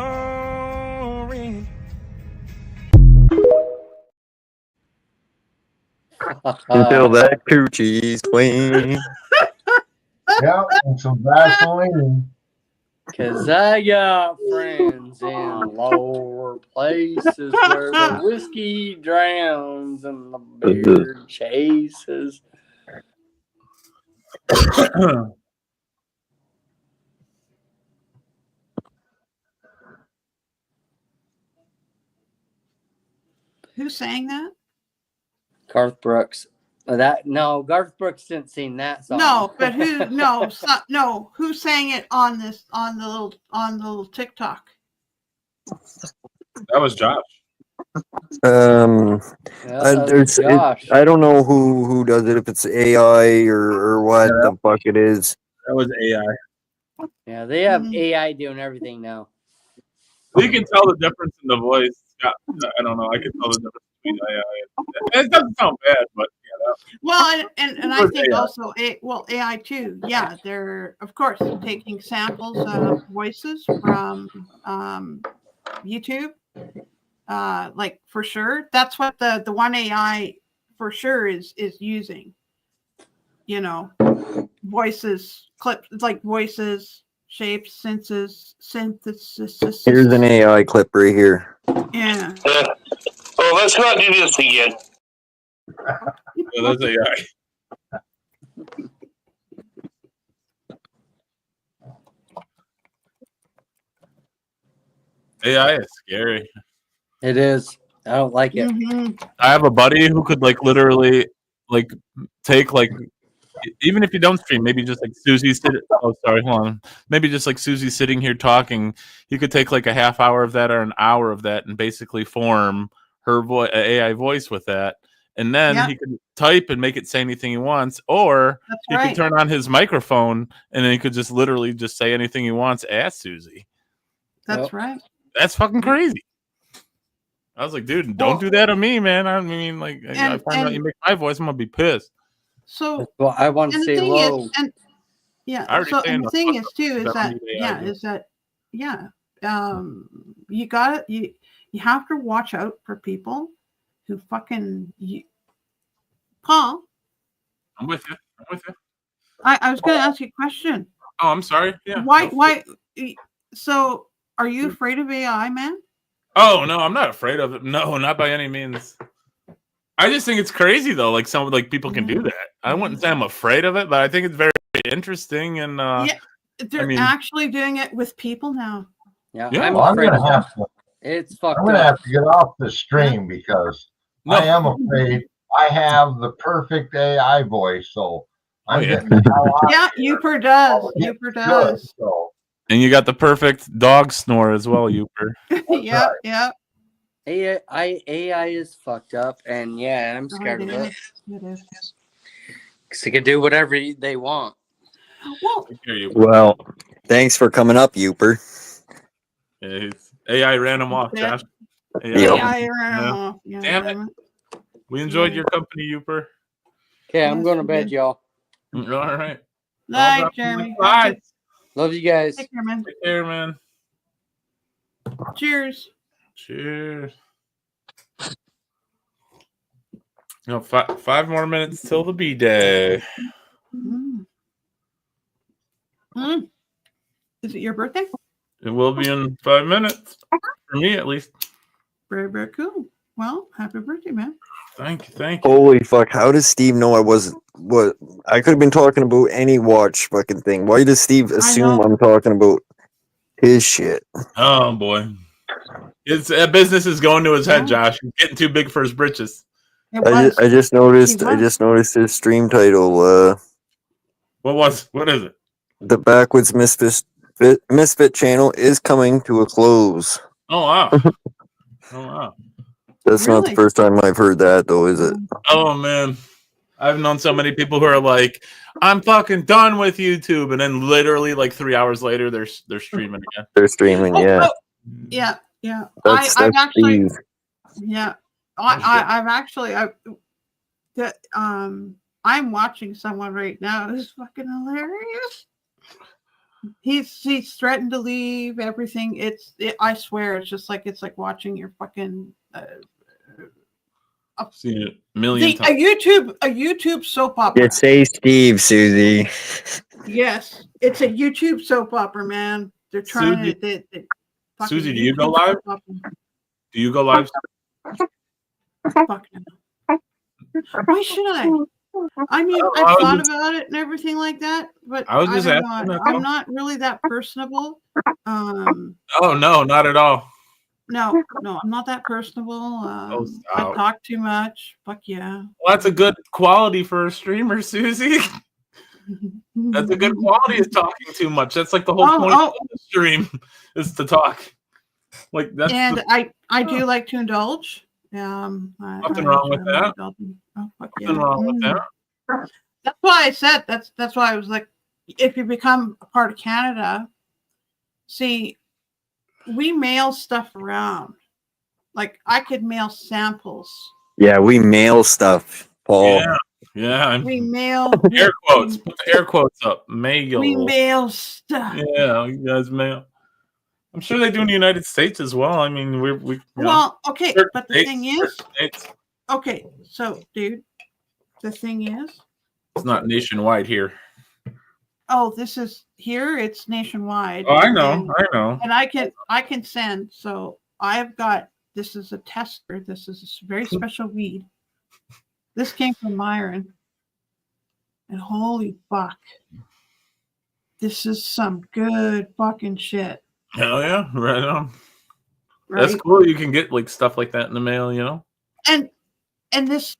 Until that coochie's clean. Yep, and some Vaseline. Cause I got friends in lower places where the whiskey drowns and the beer chases. Who sang that? Garth Brooks. No, Garth Brooks didn't sing that song. No, but who? No, who sang it on the little TikTok? That was Josh. I don't know who does it, if it's AI or what the fuck it is. That was AI. Yeah, they have AI doing everything now. You can tell the difference in the voice. Yeah, I don't know. I can tell the difference between AI. It doesn't sound bad, but yeah. Well, and I was think AI. also AI too. Yeah, they're of course taking samples of voices from YouTube. Like for sure, that's what the one AI for sure is using. You know, voices, clips, it's like voices, shapes, synthesis. Here's an AI clip right here. Yeah. Oh, let's not do this again. Yeah, that's AI. AI is scary. It is. I don't like it. I have a buddy who could like literally like take like even if you don't stream, maybe just like Susie hold on. Maybe just like Susie sitting here talking, you could take like a half hour of that or an hour of that and basically form her AI voice with that. And then he could type and make it say anything he wants, or he could turn on his microphone and then he could just literally just say anything he wants at Susie. That's right. That's fucking crazy. I was like, dude, don't do that to me, man. I mean, like, I find out you make my voice, I'm gonna be pissed. So well, I want to say low. Is, and the thing is too is that you have to watch out for people who fucking Paul. I'm with you. I was going to ask you a question. Oh, I'm sorry. Yeah. Why? So, are you afraid of AI, man? Oh no, I'm not afraid of it. No, not by any means. I just think it's crazy though. Like people can do that. I wouldn't say I'm afraid of it, but I think it's very interesting. And they're actually doing it with people now. Yeah, Yeah. I'm afraid of have it. It's fucked I'm gonna up. have to get off the stream because I am afraid I have the perfect AI voice, so I'm getting the hell out. Yeah, Uper does. Uper does. So And you got the perfect dog snore as well, Uper. Yeah. AI is fucked up, and I'm scared of it. It is. Because they can do whatever they want. Well, thanks for coming up, Uper. Yeah, AI ran him off, Josh. AI ran him off. Yeah, damn it. We enjoyed your company, Uper. Okay, I'm going to bed, y'all. All right. Night, Jeremy. Bye. Love you guys. Take care, man. Take care, man. Cheers. Cheers. No, 5 more minutes till the B day. Is it your birthday? It will be in 5 minutes. For me, at least. Very, very cool. Well, happy birthday, man. Thank you. Holy fuck! How does Steve know I wasn't? What I could have been talking about any watch fucking thing. Why does Steve assume I'm talking about his shit? Oh boy, it's business is going to his head, Josh. He's getting too big for his britches. I just noticed his stream title. What is it? The Backwoods Misfit channel is coming to a close. Oh wow! Oh wow! That's not the first time I've heard that, though, is it? Oh man, I've known so many people who are like, "I'm fucking done with YouTube," and then literally like 3 hours later, they're streaming again. They're streaming, yeah. Yeah. That's I've actually, Steve. yeah. I'm watching someone right now who's fucking hilarious. He's threatened to leave everything. I swear, it's like watching your fucking. I've seen it a million times. A YouTube soap opera. Yeah, say Steve, Susie. Yes, it's a YouTube soap opera, man. They're trying Susie, to. Susie, do you go live? Do you go live? Fuck no. Why should I? I mean, I've thought about it and everything like that, but I was just I'm not really that personable. Oh no, not at all. No, no, I'm not that personable. I stop. talk too much. Fuck yeah. Well, that's a good quality for a streamer, Susie. That's a good quality of talking too much. That's like the whole point of the stream is to talk. Like that's And I do like to indulge. Nothing wrong with that. Oh, fuck yeah. Nothing wrong with that. That's why I said that's why I was like, if you become a part of Canada, see, we mail stuff around. Like I could mail samples. Yeah, we mail stuff, Paul. Yeah. We mail Air quotes. Put the air quotes up. Mail. We mail stuff. Yeah, you guys mail. I'm sure they do in the United States as well. I mean, we you know, Well, okay, certain but the states- thing is, certain states. okay, so dude, the thing is, It's not nationwide here. oh, this is here, it's nationwide. Oh, I know, and, I know. And I can send. So I've got, this is a tester. This is a very special weed. This came from Myron. And holy fuck. This is some good fucking shit. Hell yeah, right on. Right? That's cool. You can get like stuff like that in the mail, you know. And this,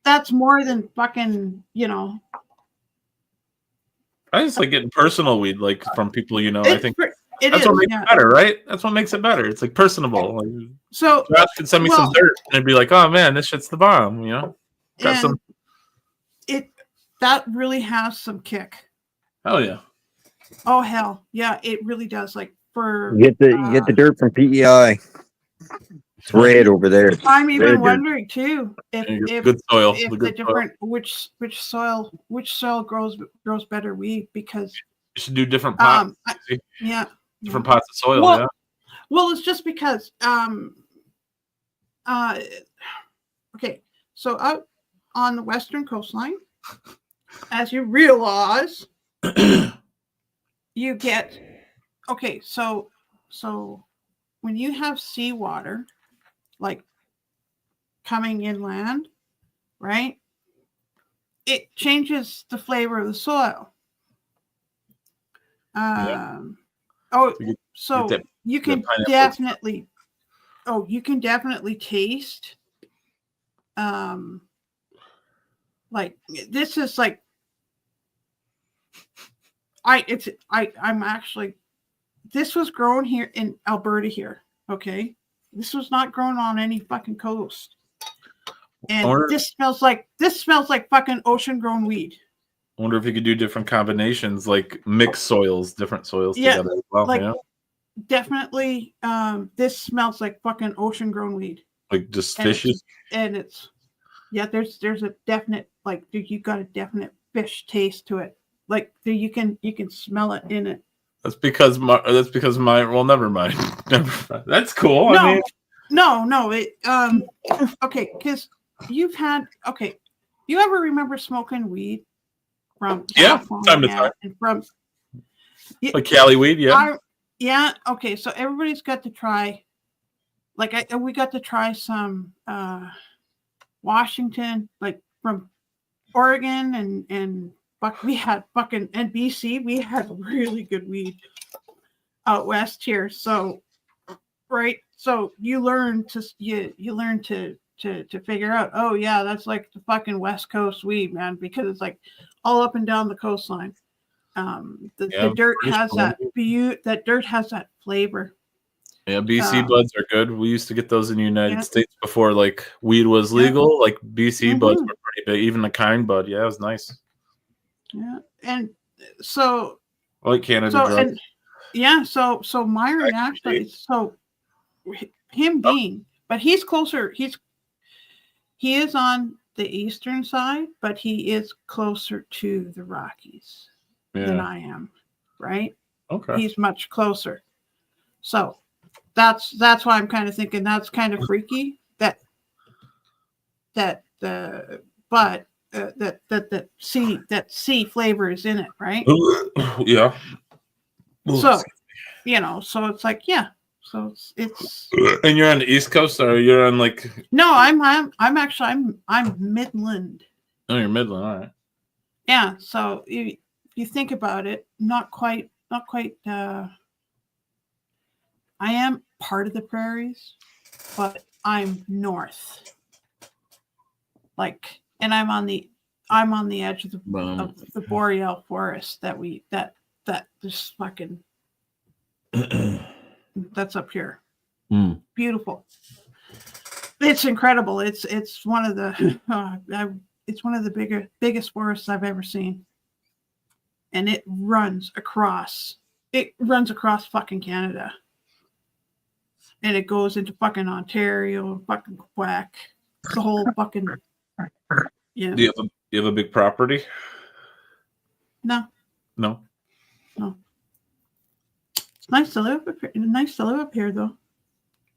that's more than fucking, you know. I just like getting personal weed, like from people you know. I think it that's is, what makes yeah. it better, right? That's what makes it better. It's like personable. Like, So Josh could send me some dirt and I'd be like, "Oh man, this shit's the bomb," you know. Got and some. That really has some kick. Hell yeah. Oh hell yeah, it really does. Like for You get the dirt from PEI. It's red over there. I'm even Red dirt. wondering too Yeah, if good soil, if the the good soil. different which soil grows better weed because You should do different pots. yeah, Different pots of soil. Well, yeah. well, it's just because okay, so out on the western coastline, as you realize, you get okay, so when you have seawater like coming inland, right? It changes the flavor of the soil. Oh, so get you the can pineapples. definitely, oh, you can definitely taste. Like this is like, I'm actually, this was grown here in Alberta here. Okay, this was not grown on any fucking coast. And Or- this smells like fucking ocean grown weed. I wonder if you could do different combinations, like mix soils, different soils Yeah, together as well. like yeah. definitely. This smells like fucking ocean grown weed. Like just And it's- fishes. and it's yeah. There's a definite like dude, you got a definite fish taste to it. Like you can smell it in it. That's because my. Well, never mind. Never mind. That's cool. No, I mean, no. It okay, because you've had okay. You ever remember smoking weed from Yeah, California time to time. and from like Cali weed. Yeah. yeah. Okay, so everybody's got to try. Like we got to try some Washington, like from Oregon and we had fucking and BC. We had really good weed out west here. So right, so you learn to figure out. Oh yeah, that's like the fucking West Coast weed, man, because it's like all up and down the coastline. The dirt British has that Columbia. that dirt has that flavor. Yeah, BC buds are good. We used to get those in the United Yeah. States before like weed was legal. Like BC buds Mhm. were pretty big. Even the kind bud, yeah, it was nice. Yeah, and so I like Canada so Dry. and yeah, so Myron actually, so him being, but he's closer. He is on the eastern side, but he is closer to the Rockies than Yeah. I am. Right? Okay. He's much closer. So that's why I'm kind of thinking that's kind of freaky that the but that sea flavor is in it, right? Yeah. So you know, so it's like yeah, so it's And you're on the East Coast, or you're on like? no, I'm actually I'm Midland. Oh, you're Midland. All right. Yeah, so you think about it, not quite I am part of the prairies, but I'm north. Like, and I'm on the edge of the boreal forest that this fucking that's up here. Beautiful. It's incredible. It's one of the it's one of the biggest forests I've ever seen, and it runs across fucking Canada, and it goes into fucking Ontario, fucking Quebec. It's the whole fucking yeah. Do you have a big property? No. It's nice to live up here. Nice to live up here, though.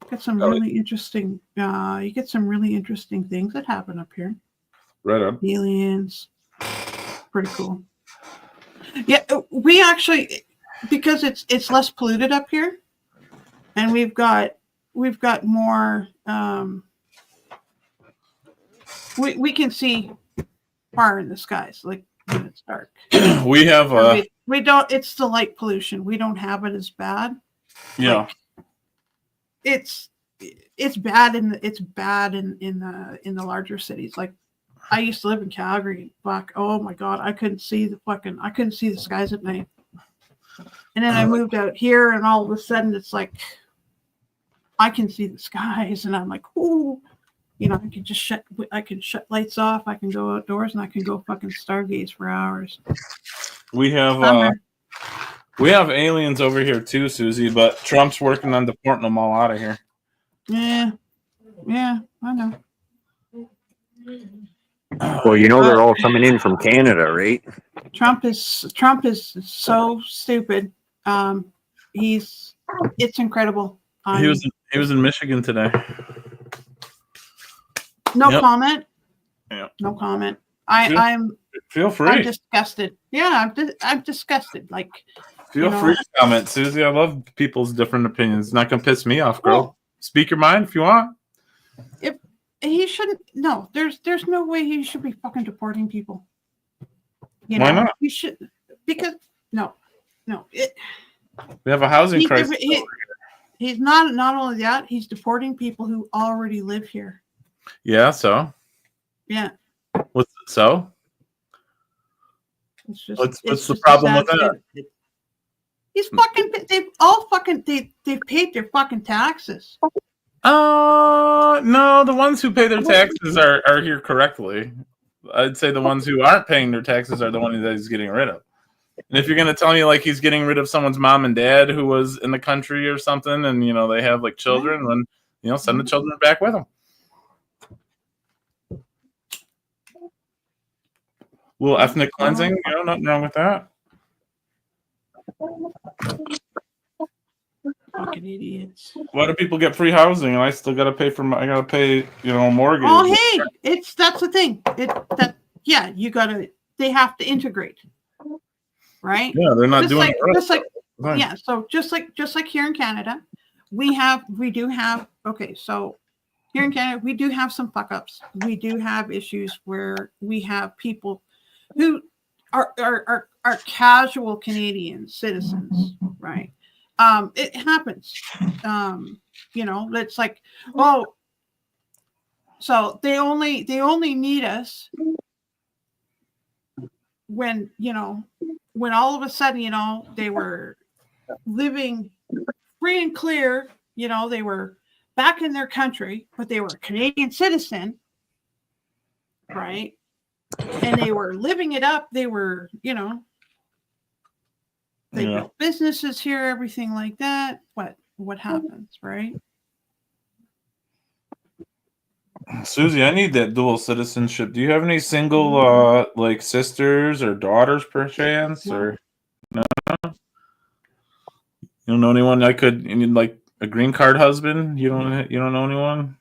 Get some really interesting. You get some really interesting things that happen up here. Right on. Aliens. Pretty cool. Yeah, we actually, because it's less polluted up here, and we've got more. We can see far in the skies, like when it's dark. We have we don't. It's the light pollution. We don't have it as bad. Yeah. Like, it's bad in the larger cities. Like I used to live in Calgary. Fuck, oh my god, I couldn't see the skies at night. And then I moved out here, and all of a sudden it's like I can see the skies, and I'm like, ooh, you know, I can shut lights off. I can go outdoors, and I can go fucking stargaze for hours. We have aliens over here too, Susie, but Trump's working on deporting them all out of here. Yeah, I know. Well, you know they're all coming in from Canada, right? Trump is so stupid. It's incredible. He was in Michigan today. No Yep. comment. Yeah. No comment. I'm Feel free. I'm disgusted. Yeah, I'm disgusted. Like, Feel free to comment, Susie. I love people's different opinions. It's not gonna piss me off, girl. Well, Speak your mind if you want. if he shouldn't, no, there's no way he should be fucking deporting people. You Why know, not? He should, because no. We have a housing crisis. He's not only that, he's deporting people who already live here. Yeah, so Yeah. what's so? It's just, What's it's the just a problem sad with that? state. He's fucking. They've all fucking. They've paid their fucking taxes. No, the ones who pay their taxes are here correctly. I'd say the ones who aren't paying their taxes are the ones that he's getting rid of. And if you're gonna tell me like he's getting rid of someone's mom and dad who was in the country or something, and you know they have like children, then send the children back with them. A little ethnic cleansing, nothing wrong with that. Fucking idiots. Why do people get free housing and I still gotta pay I gotta pay, mortgage? Oh, hey, that's the thing. They have to integrate, right? Yeah, they're not doing it. Right. Yeah, so just like here in Canada, we do have so here in Canada we do have some fuck ups. We do have issues where we have people who are casual Canadian citizens, right? It happens. It's like, oh, so they only need us when all of a sudden, they were living free and clear, they were back in their country, but they were a Canadian citizen, right? And they were living it up. They were, they built businesses here, everything like that. What happens, right? Susie, I need that dual citizenship. Do you have any single sisters or daughters per chance? Or no? You don't know anyone I could like a green card husband? You don't know anyone?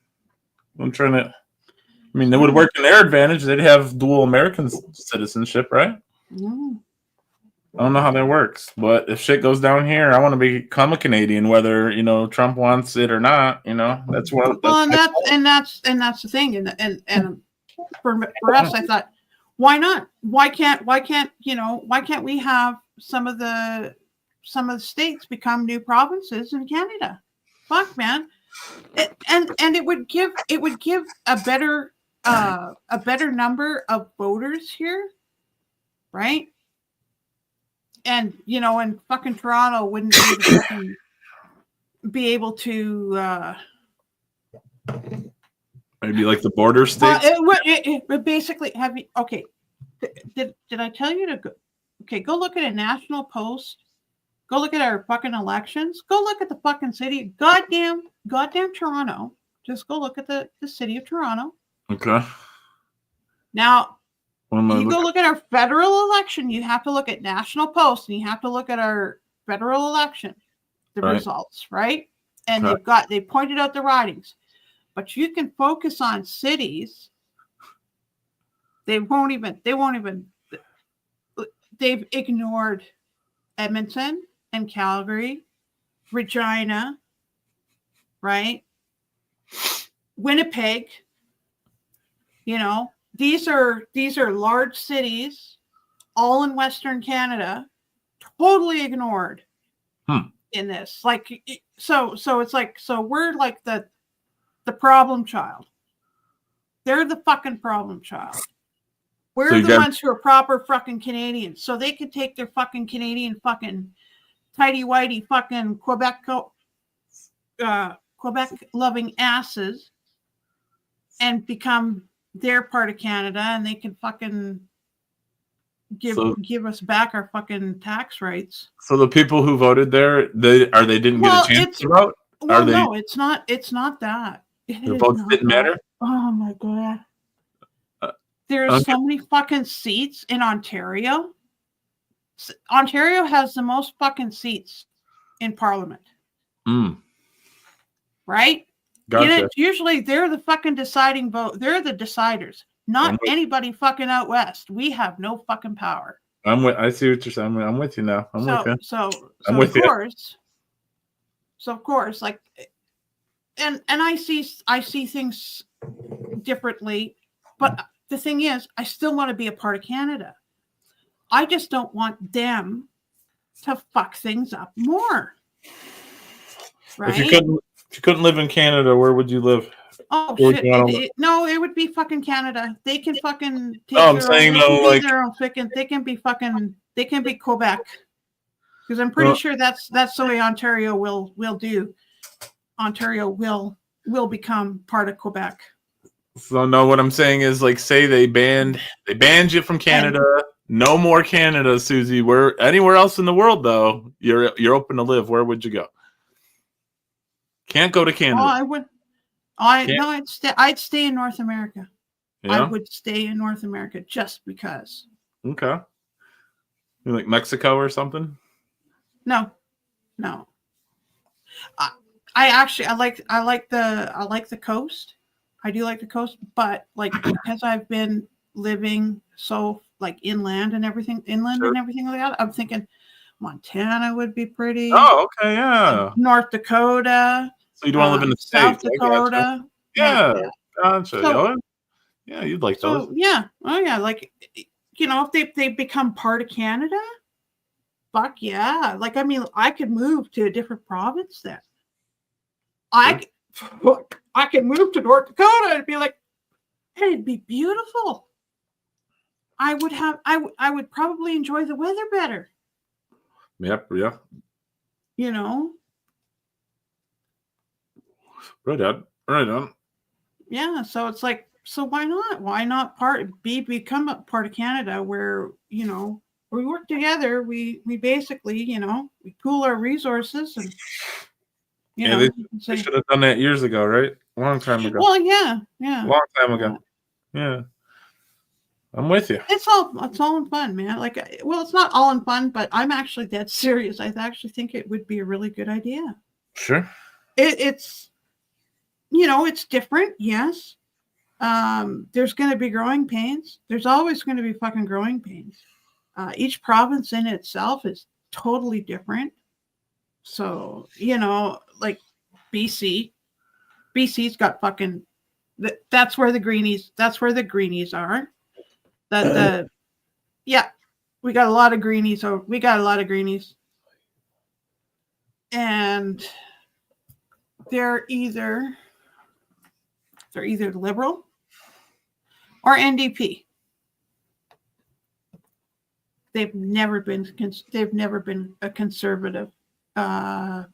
I'm trying to. I mean, they would work in their advantage. They'd have dual American citizenship, right? No. I don't know how that works, but if shit goes down here, I want to become a Canadian, whether Trump wants it or not. That's one. Well, and that's the thing, and for us, I thought, why not? Why can't we have some of the states become new provinces in Canada? fuck, man. And it would give a better number of voters here, right? And and fucking Toronto wouldn't be able to Maybe like the border states. it basically have you okay. Did I tell you to go? Okay, go look at a National Post. Go look at our fucking elections. Go look at the fucking city. Goddamn Toronto. Just go look at the city of Toronto. Okay. Now, What am I you go looking- look at our federal election. You have to look at National Post, and you have to look at our federal election, the Right. results, right? And Okay. they pointed out the ridings, but you can focus on cities. They've ignored Edmonton and Calgary, Regina, right? Winnipeg. These are large cities, all in Western Canada, totally ignored in this. Like, so it's like, so we're like the problem child. They're the fucking problem child. We're So you the got- ones who are proper fucking Canadians. So they could take their fucking Canadian fucking tighty-whitey fucking Quebec loving asses and become their part of Canada, and they can fucking give us back our fucking tax rights. So the people who voted there, they didn't Well, get a chance it's- to vote. Well, Are they? no, it's not that. It Their is votes not didn't that. matter? Oh my god. There's okay. so many fucking seats in Ontario. Ontario has the most fucking seats in Parliament, Mm, right? gotcha. Usually they're the fucking deciding vote. They're the deciders, not anybody fucking out west. We have no fucking power. I see what you're saying. I'm with you now. I'm with you. I'm with you. Of course, like, and I see things differently, but the thing is, I still want to be a part of Canada. I just don't want them to fuck things up more. Right? If you couldn't live in Canada, where would you live? Oh Where would shit! you wanna live? No, it would be fucking Canada. They can fucking take No, I'm their saying own, though, they can be like- their own fucking. They can be Quebec, because I'm pretty Well- sure that's the way Ontario will do. Ontario will become part of Quebec. So no, what I'm saying is, like, say they banned you from Canada. No more Canada, Susie. Where anywhere else in the world though, you're open to live. Where would you go? Can't go to Canada. Oh, I would. I'd stay in North America. I Yeah? would stay in North America just because. Okay. You like Mexico or something? No. I like the coast. I do like the coast, but like because I've been living so like inland and everything like that, I'm thinking Montana would be pretty. Oh, okay, yeah. North Dakota. So you'd want to live in the South States. I gotcha. Dakota. Yeah, gotcha. So- Yeah, you'd like those. So yeah, oh yeah, like if they become part of Canada, fuck yeah. Like I mean, I could move to a different province then. I could move to North Dakota and be like, it'd be beautiful. I would probably enjoy the weather better. Yep, yeah. Right on. Yeah, so it's like, so why not? Why not become a part of Canada where, we work together, we basically, we pool our resources and They should have done that years ago, right? A long time ago. Well, yeah. Long time ago. Yeah. I'm with you. It's all in fun, man. Like, well, it's not all in fun, but I'm actually dead serious. I actually think it would be a really good idea. Sure. It's it's different, yes. There's going to be growing pains. There's always going to be fucking growing pains. Each province in itself is totally different. So, like BC's got fucking, that's where the greenies are. We got a lot of greenies. And they're either liberal or NDP. They've never been a conservative. No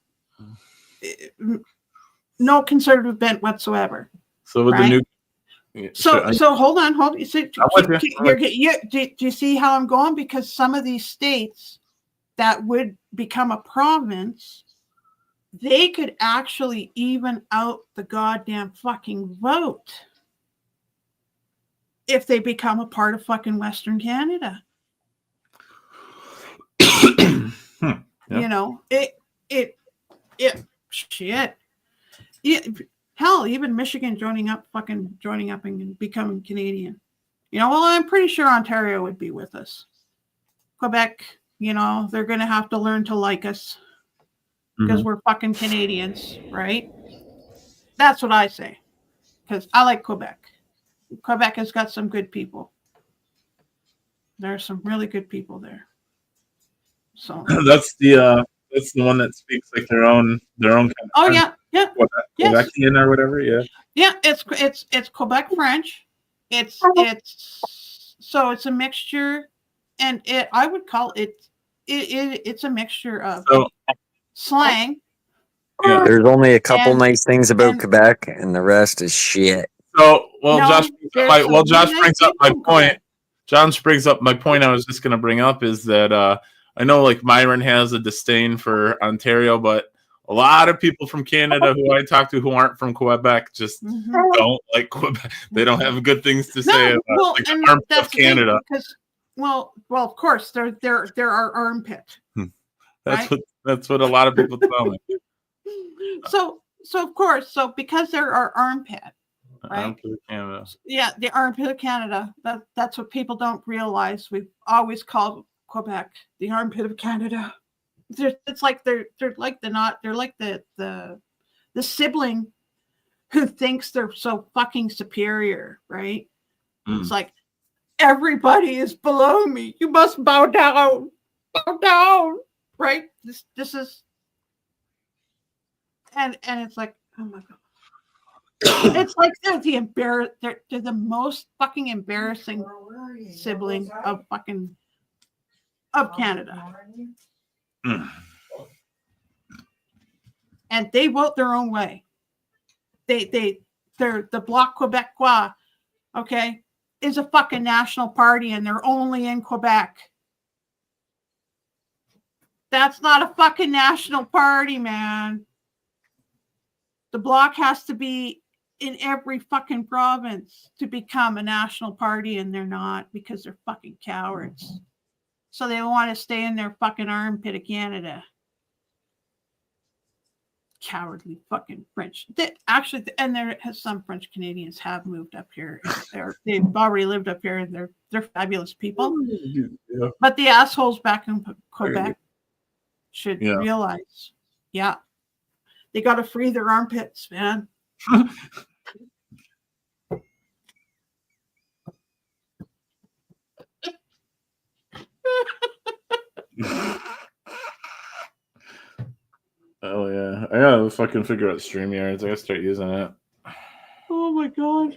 conservative bent whatsoever. So with right? the new, So hold on. You see, I'm with you. do you see how I'm going? Because some of these states that would become a province, they could actually even out the goddamn fucking vote if they become a part of fucking Western Canada. Yeah. You know, it shit. Hell, even Michigan joining up and becoming Canadian. You know, well, I'm pretty sure Ontario would be with us. Quebec, you know, they're going to have to learn to like us because we're fucking Canadians, right? That's what I say. Because I like Quebec. Quebec has got some good people. There are some really good people there. So that's the one that speaks like their own kind of oh yeah, yes. Quebecian or whatever. Yeah. Yeah, it's Quebec French. It's so it's a mixture, and I would call it's a mixture of slang. Yeah. There's only a couple And- nice things about Quebec, and the rest is shit. So, No, Josh brings up my point. Quebec. Josh brings up my point. I was just going to bring up is that I know like Myron has a disdain for Ontario, but a lot of people from Canada who I talk to who aren't from Quebec just don't like Quebec. They don't have good things to say about like the armpit of Canada. Because well, of course they're our armpit. That's what a lot of people tell me. So of course, because they're our armpit, right? Armpit of Canada. Yeah, the armpit of Canada. That's what people don't realize. We've always called Quebec the armpit of Canada. It's like they're like the sibling who thinks they're so fucking superior, right? It's like everybody is below me. You must bow down, right? This is, and it's like, oh my god. It's like they're the most fucking embarrassing sibling of Canada. And they vote their own way. They're the Bloc Québécois, okay, is a fucking national party and they're only in Quebec. That's not a fucking national party, man. The Bloc has to be in every fucking province to become a national party, and they're not because they're fucking cowards. So they want to stay in their fucking armpit of Canada. Cowardly fucking French. And there has some French Canadians have moved up here. They've already lived up here, and they're fabulous people. Yeah. But the assholes back in Quebec should realize, they got to free their armpits, man. Oh yeah, I gotta fucking figure out StreamYards. I gotta start using it. Oh my god,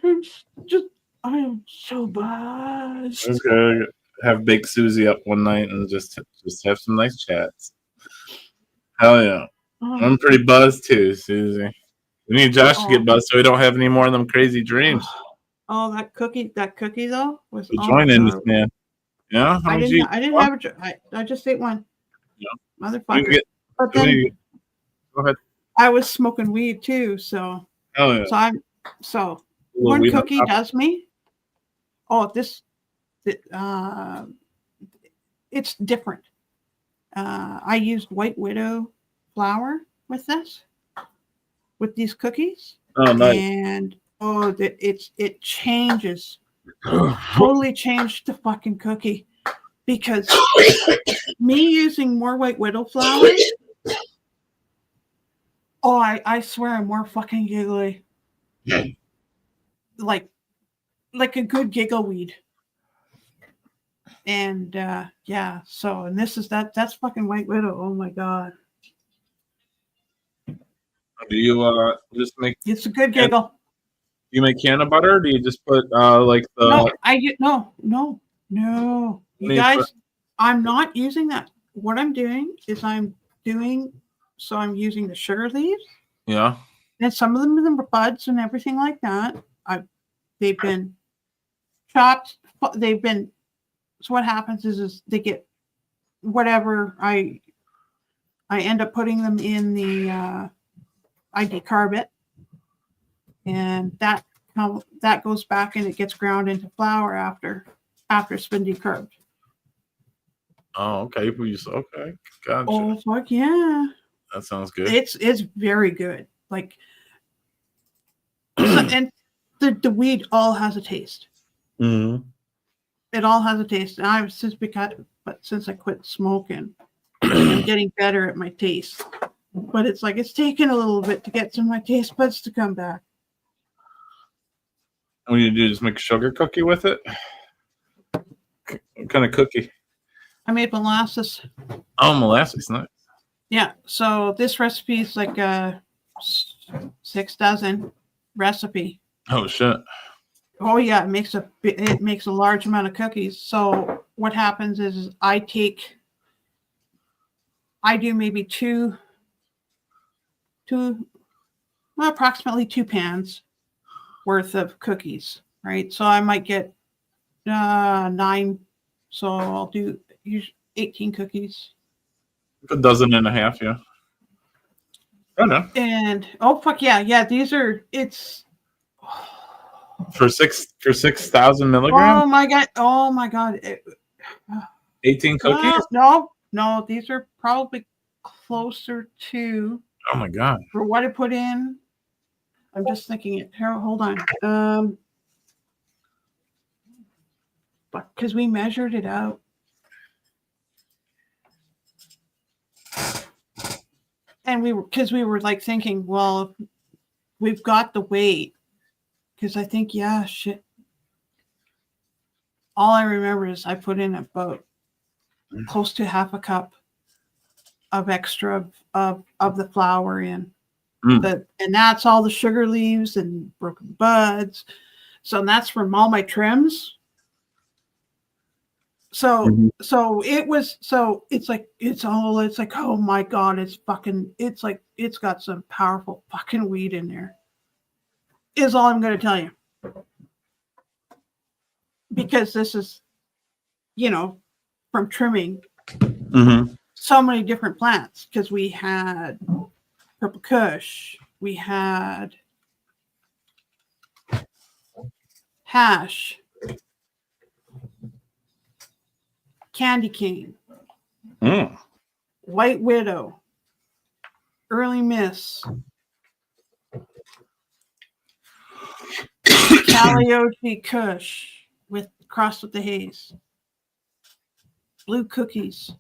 I am so bad. I just gotta have Big Susie up one night and just have some nice chats. Hell yeah, I'm pretty buzzed too, Susie. We need Josh to get buzzed so we don't have any more of them crazy dreams. Oh, that cookie though was. Join in this man. Yeah, I didn't have I just ate one. Yeah. Motherfucker. But then go ahead. I was smoking weed too, so. Oh yeah. So one cookie does me. Oh, it's different. I used White Widow flour with these cookies. Oh, nice. And it changes. Totally changed the fucking cookie because me using more White Widow flour. Oh, I swear I'm more fucking giggly. Like a good giggle weed. And so and that's fucking White Widow. Oh my god. Do you just make? It's a good giggle. You make canna butter? Or do you just put like the? No, I get no. You Need guys, for- I'm not using that. What I'm doing is I'm using the sugar leaves, Yeah. and some of them are buds and everything like that. They've been chopped. They've been. So what happens is they get whatever I end up putting them in the. I decarb it, and that goes back and it gets ground into flour after it's been decarbed. Oh, okay. Okay. Gotcha. Oh fuck yeah! That sounds good. It's very good. Like, and the weed all has a taste. Mm-hmm. It all has a taste. And I've since I quit smoking, I'm getting better at my taste. But it's like it's taken a little bit to get some of my taste buds to come back. What do you do? Just make a sugar cookie with it? What kind of cookie? I made molasses. Oh, molasses, nice. Yeah. So this recipe is like a 6 dozen recipe. Oh shit. Oh yeah, it makes a large amount of cookies. So what happens is I do maybe approximately 2 pans worth of cookies, right? So I might get 9. So I'll do 18 cookies. A dozen and a half, yeah. Oh no. And oh fuck yeah, these are For 6,000 milligrams? Oh my god. 18 cookies? No, these are probably closer to. Oh my god. For what I put in, I'm just thinking it. Here, hold on. Because we measured it out. And we were like thinking, well, we've got the weight. Because I think, yeah, shit. All I remember is I put in about close to half a cup of extra of the flour in. And that's all the sugar leaves and broken buds. So that's from all my trims. So it's like oh my god, it's got some powerful fucking weed in there. Is all I'm gonna tell you. Because this is, from trimming so many different plants. Because we had Purple Kush, we had hash, candy cane, white widow, early miss, Calliope Kush crossed with the haze, blue cookies.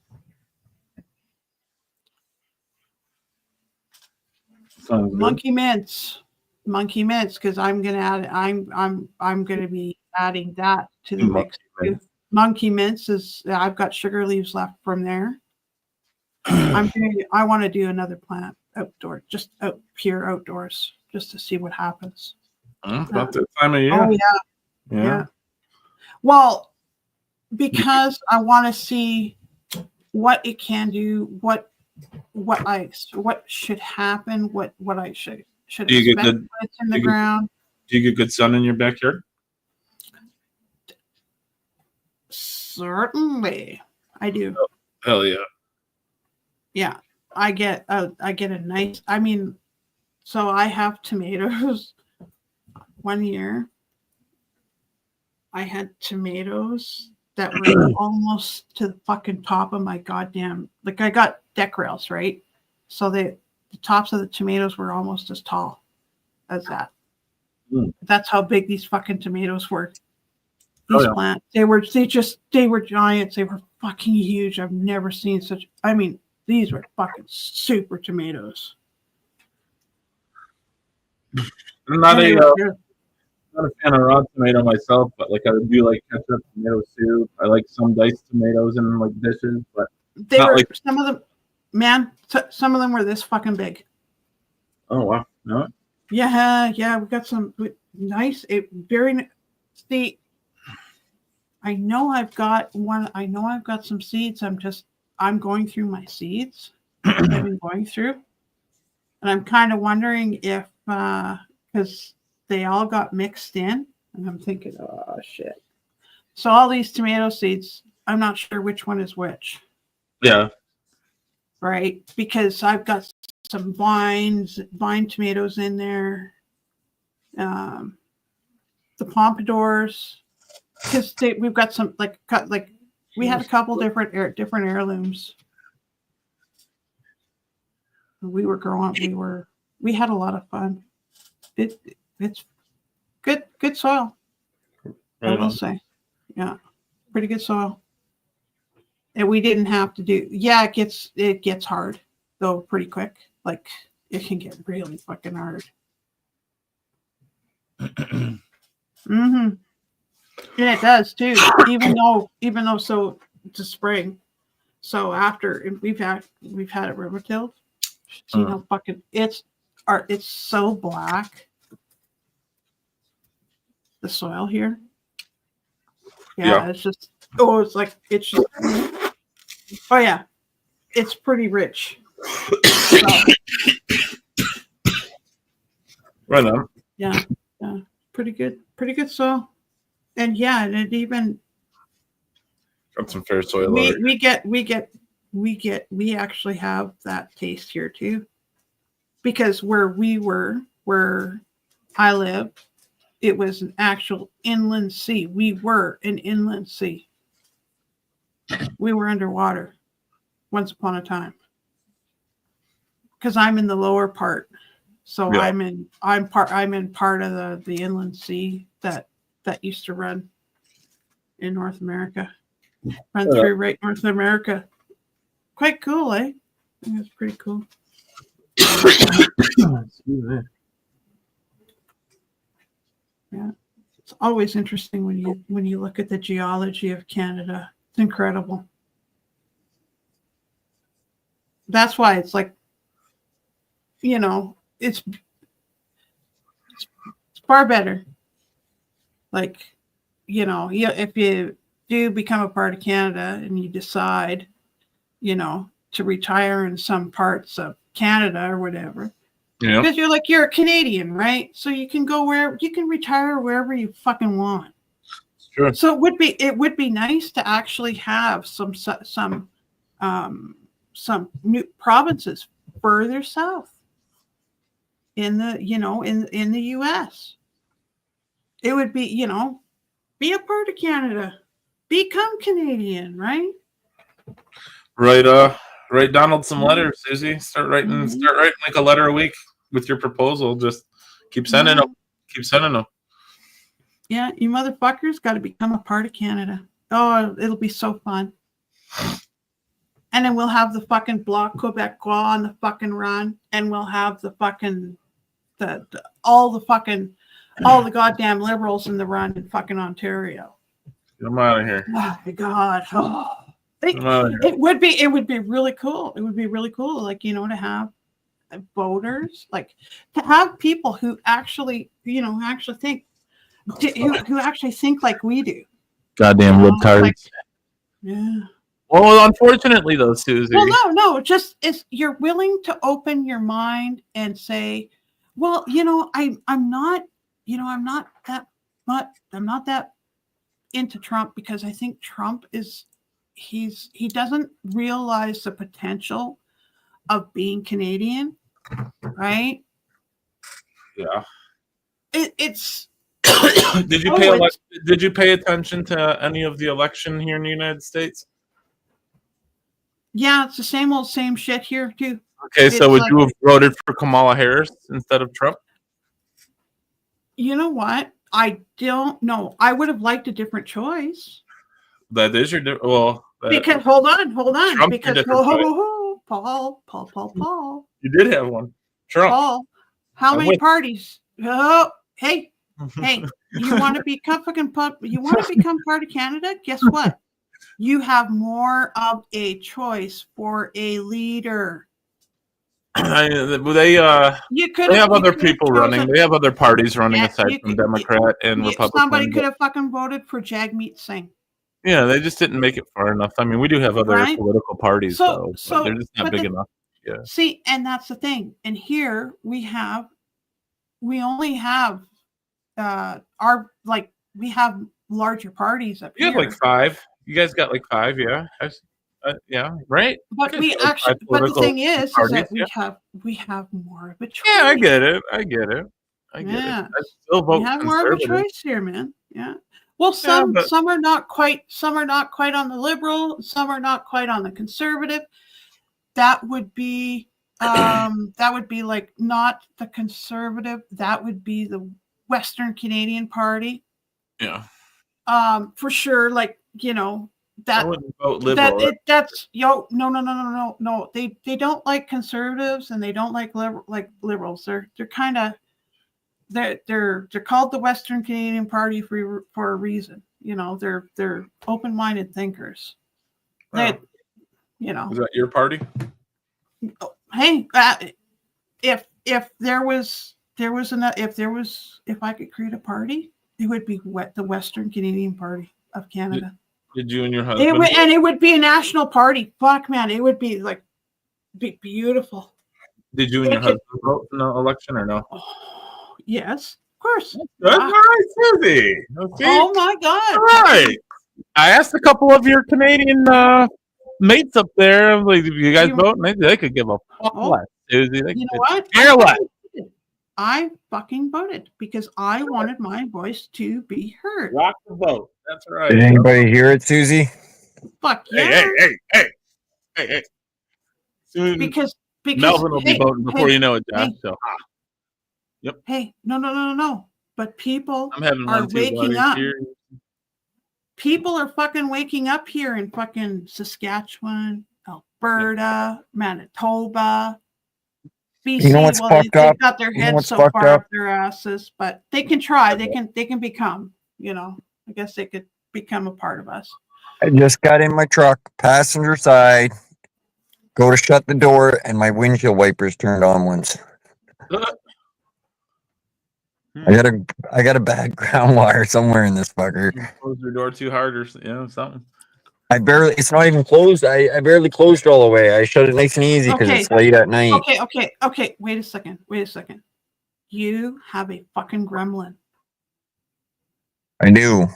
Monkey mints, because I'm gonna add. I'm gonna be adding that to the mix. Monkey mints I've got sugar leaves left from there. I want to do another plant outdoor, just pure outdoors, just to see what happens. About that time of year. Oh yeah. Well, because I want to see what it can do, what should happen, what I should Do you expect get good? when it's in the ground. Do you get good sun in your backyard? Certainly, I do. Oh, hell yeah. Yeah, I get a nice. I mean, so I have tomatoes. One year, I had tomatoes that were almost to the fucking top of my goddamn. Like I got deck rails, right? So the tops of the tomatoes were almost as tall as that. That's how big these fucking tomatoes were. These plants, they were giants. They were fucking huge. I've never seen such. I mean, these were fucking super tomatoes. I'm not a fan of raw tomato myself, but like I do like ketchup tomato soup. I like some diced tomatoes in like dishes, but They were some of them, man. Some of them were this fucking big. Oh wow. No. Yeah, we got some nice, see, I know I've got some seeds. I'm going through my seeds. I've been going through. And I'm kind of wondering if, because they all got mixed in, and I'm thinking, oh shit. So all these tomato seeds, I'm not sure which one is which. Yeah. Right? Because I've got some vine tomatoes in there. The pompadours, because we've got some we had a couple different heirlooms. We were growing. We had a lot of fun. It's good soil. I will say, yeah, pretty good soil. And we didn't have to do. Yeah, it gets hard though pretty quick. Like it can get really fucking hard. Mm-hmm. And it does too. Even though so it's a spring. So after we've had it river tilled. You know, fucking it's so black. The soil here. Yeah. It's just oh yeah. It's pretty rich. So, right on. Yeah. Pretty good soil. And yeah, and it even got some fair soil. We actually have that taste here too. Because where I live, it was an actual inland sea. We were an inland sea. We were underwater once upon a time. Because I'm in the lower part. So yeah. I'm part of the inland sea that used to run in North America. Run through right North America. Quite cool, eh? I think it's pretty cool. Yeah. It's always interesting when you look at the geology of Canada. It's incredible. That's why it's like, you know, it's far better. Like, you know, if you do become a part of Canada and you decide, you know, to retire in some parts of Canada or whatever, because you're a Canadian, right? So you can go you can retire wherever you fucking want. Sure. So it would be nice to actually have some new provinces further south in the in the U.S. It would be, you know, be a part of Canada, become Canadian, right? Write Donald some letters, Susie. Start writing like a letter a week with your proposal. Just keep sending them. Keep sending them. Yeah, you motherfuckers got to become a part of Canada. Oh, it'll be so fun. And then we'll have the fucking Bloc Québécois on the fucking run, and we'll have the fucking all the goddamn liberals in the run in fucking Ontario. I'm out of here. Oh my god. Oh. It would be really cool. It would be really cool, like, you know, to have voters, like to have people who actually, you know, think who actually think like we do. Goddamn libtards. Like, yeah. Well, unfortunately, though, Susie. Well, no, just you're willing to open your mind and say, well, you know, I'm not that into Trump, because I think Trump he doesn't realize the potential of being Canadian, right? Yeah. It's. Did you pay attention to any of the election here in the United States? Yeah, it's the same shit here too. Okay, so would you have voted for Kamala Harris instead of Trump? You know what? I don't know. I would have liked a different choice. That is your because hold on. Trump's because Paul. You did have one. Trump. Paul, how many parties? Oh, hey. You want to become part of Canada? Guess what? You have more of a choice for a leader. They You could they have other you could've people running. chosen- They have other parties running Yeah, aside you from could- Democrat and somebody Republican. could have fucking voted for Jagmeet Singh. Yeah, they just didn't make it far enough. I mean, we do have other Right? political parties though, but they're just not but big the- enough. Yeah. See, and that's the thing. And here we only have we have larger parties up You here. have like 5. You guys got like 5, yeah. Yeah, right. But You we guys got, like, 5 actually, but the political thing is parties, that yeah. we have more of a choice. Yeah, I get it. I get it. Yeah. I still vote We have more of a conservative. choice here, man. Yeah. Well, some but- some are not quite on the liberal, some are not quite on the conservative. That would be like not the conservative. That would be the Western Canadian Party. Yeah. For sure. Like, you know, I that wouldn't vote liberal. that's no. They don't like conservatives and they don't like liberals. They're kind of they're called the Western Canadian Party for a reason. You know, they're open-minded thinkers. They, you know, Is that your party? hey, if I could create a party, it would be the Western Canadian Party of Canada. Did you and your husband? It would be a national party. Fuck, man, it would be like beautiful. Did you and your husband vote in the election or no? Yes, of course. That's all right, Susie. Oh my God! All right. I asked a couple of your Canadian mates up there, like, if you guys vote, they could give a fuck less, Susie. They You could know what? care less. I fucking voted because I wanted my voice to be heard. Rock the vote. That's right. Did anybody hear it, Susie? Fuck yeah! Hey. Soon, Because Melvin will be voting before you know it, Josh. So, yep. Hey, no. But people I'm having are one too. waking buddy. up. Cheers. People are fucking waking up here in fucking Saskatchewan, Alberta, Manitoba, BC. You know what's fucked they've up? got their You know heads what's so fucked far up? up their asses, but they can try. They can become. You know, I guess they could become a part of us. I just got in my truck, passenger side, go to shut the door, and my windshield wipers turned on once. I got a bad ground wire somewhere in this fucker. Close your door too hard or something. It's not even closed. I barely closed it all the way. I shut it nice and easy because it's late at night. Okay. Wait a second. You have a fucking gremlin. I do.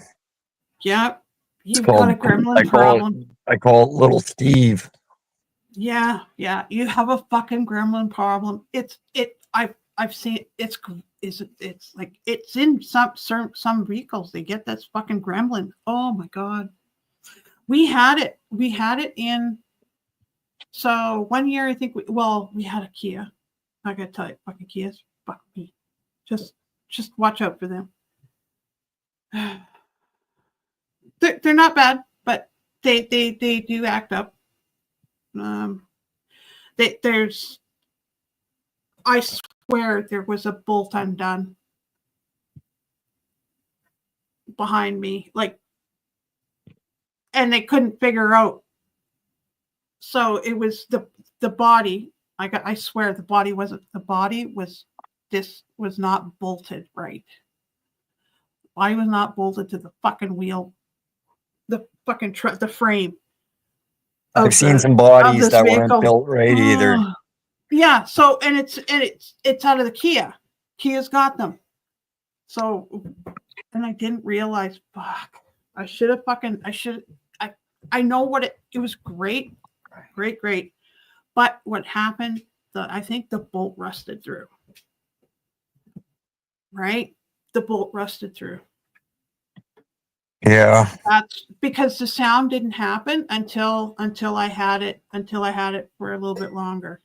Yep. You've got a gremlin problem. I call it Little Steve. Yeah. You have a fucking gremlin problem. I've seen it's like it's in some vehicles. They get this fucking gremlin. Oh my God. We had it in. So 1 year, I think we had a Kia. I gotta tell you, fucking Kias, fuck me. Just watch out for them. They're not bad, but they do act up. I swear there was a bolt undone behind me, and they couldn't figure out. So it was the body. I swear the body was not bolted right. The body was not bolted to the fucking wheel, the fucking the frame. I've seen some bodies that weren't built right either. Yeah. So and it's out of the Kia. Kia's got them. So, and I didn't realize. Fuck. I know what it was great. But what happened, I think the bolt rusted through. Right? The bolt rusted through. Yeah. That's because the sound didn't happen until I had it for a little bit longer.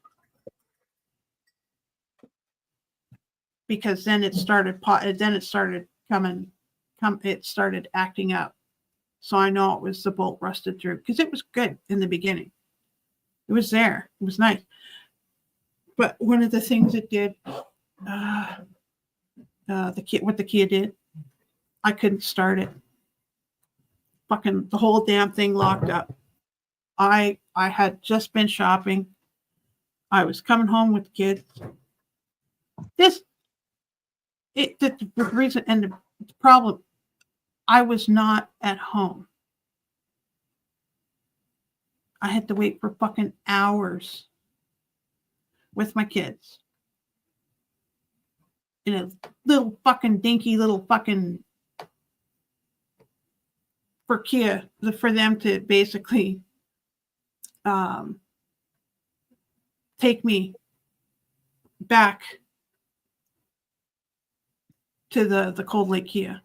Because then it started acting up. So I know it was the bolt rusted through because it was good in the beginning. It was there. It was nice. But one of the things it did, what the Kia did, I couldn't start it. Fucking the whole damn thing locked up. I had just been shopping. I was coming home with the kids. The reason and the problem, I was not at home. I had to wait for fucking hours with my kids in a little fucking dinky little fucking for Kia, for them to basically take me back to the Cold Lake Kia.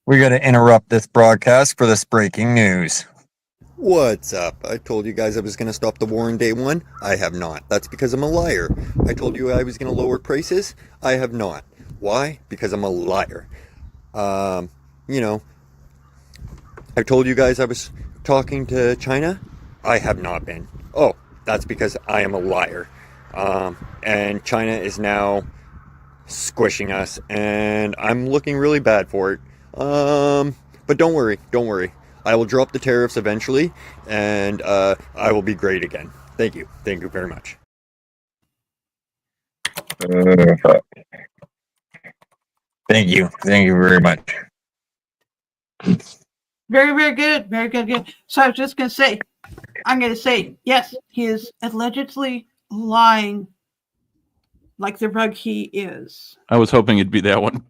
We got to interrupt this broadcast for this breaking news. What's up? I told you guys I was going to stop the war on day one. I have not. That's because I'm a liar. I told you I was going to lower prices. I have not. Why? Because I'm a liar. You know, I told you guys I was talking to China. I have not been. Oh, that's because I am a liar. And China is now squishing us, and I'm looking really bad for it. But don't worry. I will drop the tariffs eventually, and I will be great again. Thank you very much. Thank you very much. Very, very good. Very good. So I was just going to say, I'm going to say, yes, he is allegedly lying like the rug he is. I was hoping it'd be that one.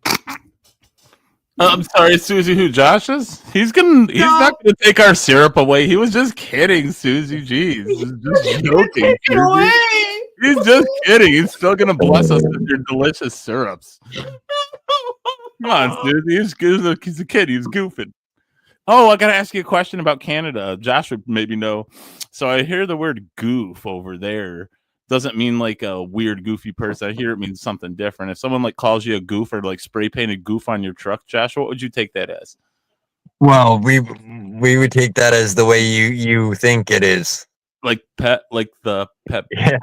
I'm sorry, Susie. Who Josh is? He's not gonna take our syrup away. He was just kidding, Susie. Jeez, just joking. Susie. He's just kidding. He's still gonna bless us with your delicious syrups. Come on, Susie. He's a kid. He's goofing. Oh, I gotta ask you a question about Canada. Josh would maybe know. So I hear the word goof over there. Doesn't mean like a weird goofy person. I hear it means something different. If someone like calls you a goof or like spray painted goof on your truck, Josh, what would you take that as? Well, we would take that as the way you think it is. Like the pet Yeah.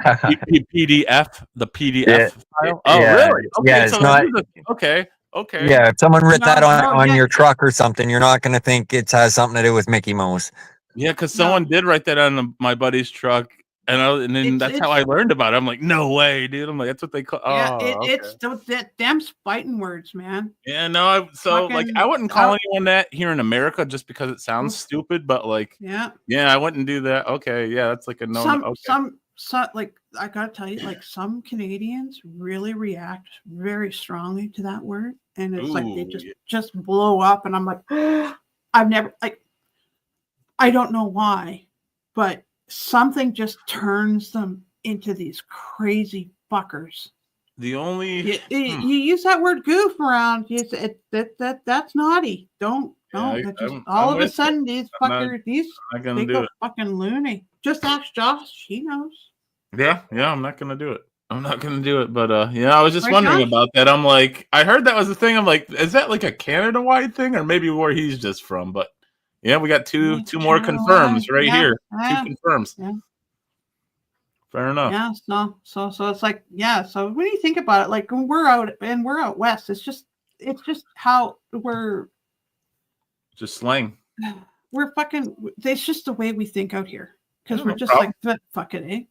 PDF, the PDF file. Oh, yeah. really? Okay, Yeah, it's so not. Okay. Yeah, if someone writ that on yeah. your truck or something, you're not going to think it has something to do with Mickey Mouse. Yeah, because someone did write that on my buddy's truck, and then that's how I learned about it. I'm like, no way, dude. I'm like, that's what they call. Yeah, Okay. it's them's fighting words, man. Yeah, no. I wouldn't call anyone that here in America just because it sounds stupid. But like, Yeah. I wouldn't do that. Okay, yeah, that's like a no. Okay. Some like I gotta tell you, like some Canadians really react very strongly to that word, and it's like they just blow up, and I'm like, I've never like, I don't know why, but something just turns them into these crazy fuckers. The only you use that word goof around, that's naughty. Don't. Yeah, All I'm of a with sudden, you. these I'm not- fuckers, they do go it. fucking loony. Just ask Josh; he knows. Yeah, I'm not gonna do it. But I was just Right, wondering Josh? about that. I'm like, I heard that was the thing. I'm like, is that like a Canada-wide thing, or maybe where he's just from? But yeah, we got two more confirms right here. Yeah. 2 confirms. Yeah. Fair enough. Yeah, so it's like, yeah. So when you think about it, like when we're out west, it's just how we're slang. We're fucking. It's just the way we think out here because Yeah, we're no just problem. like fuck it, eh?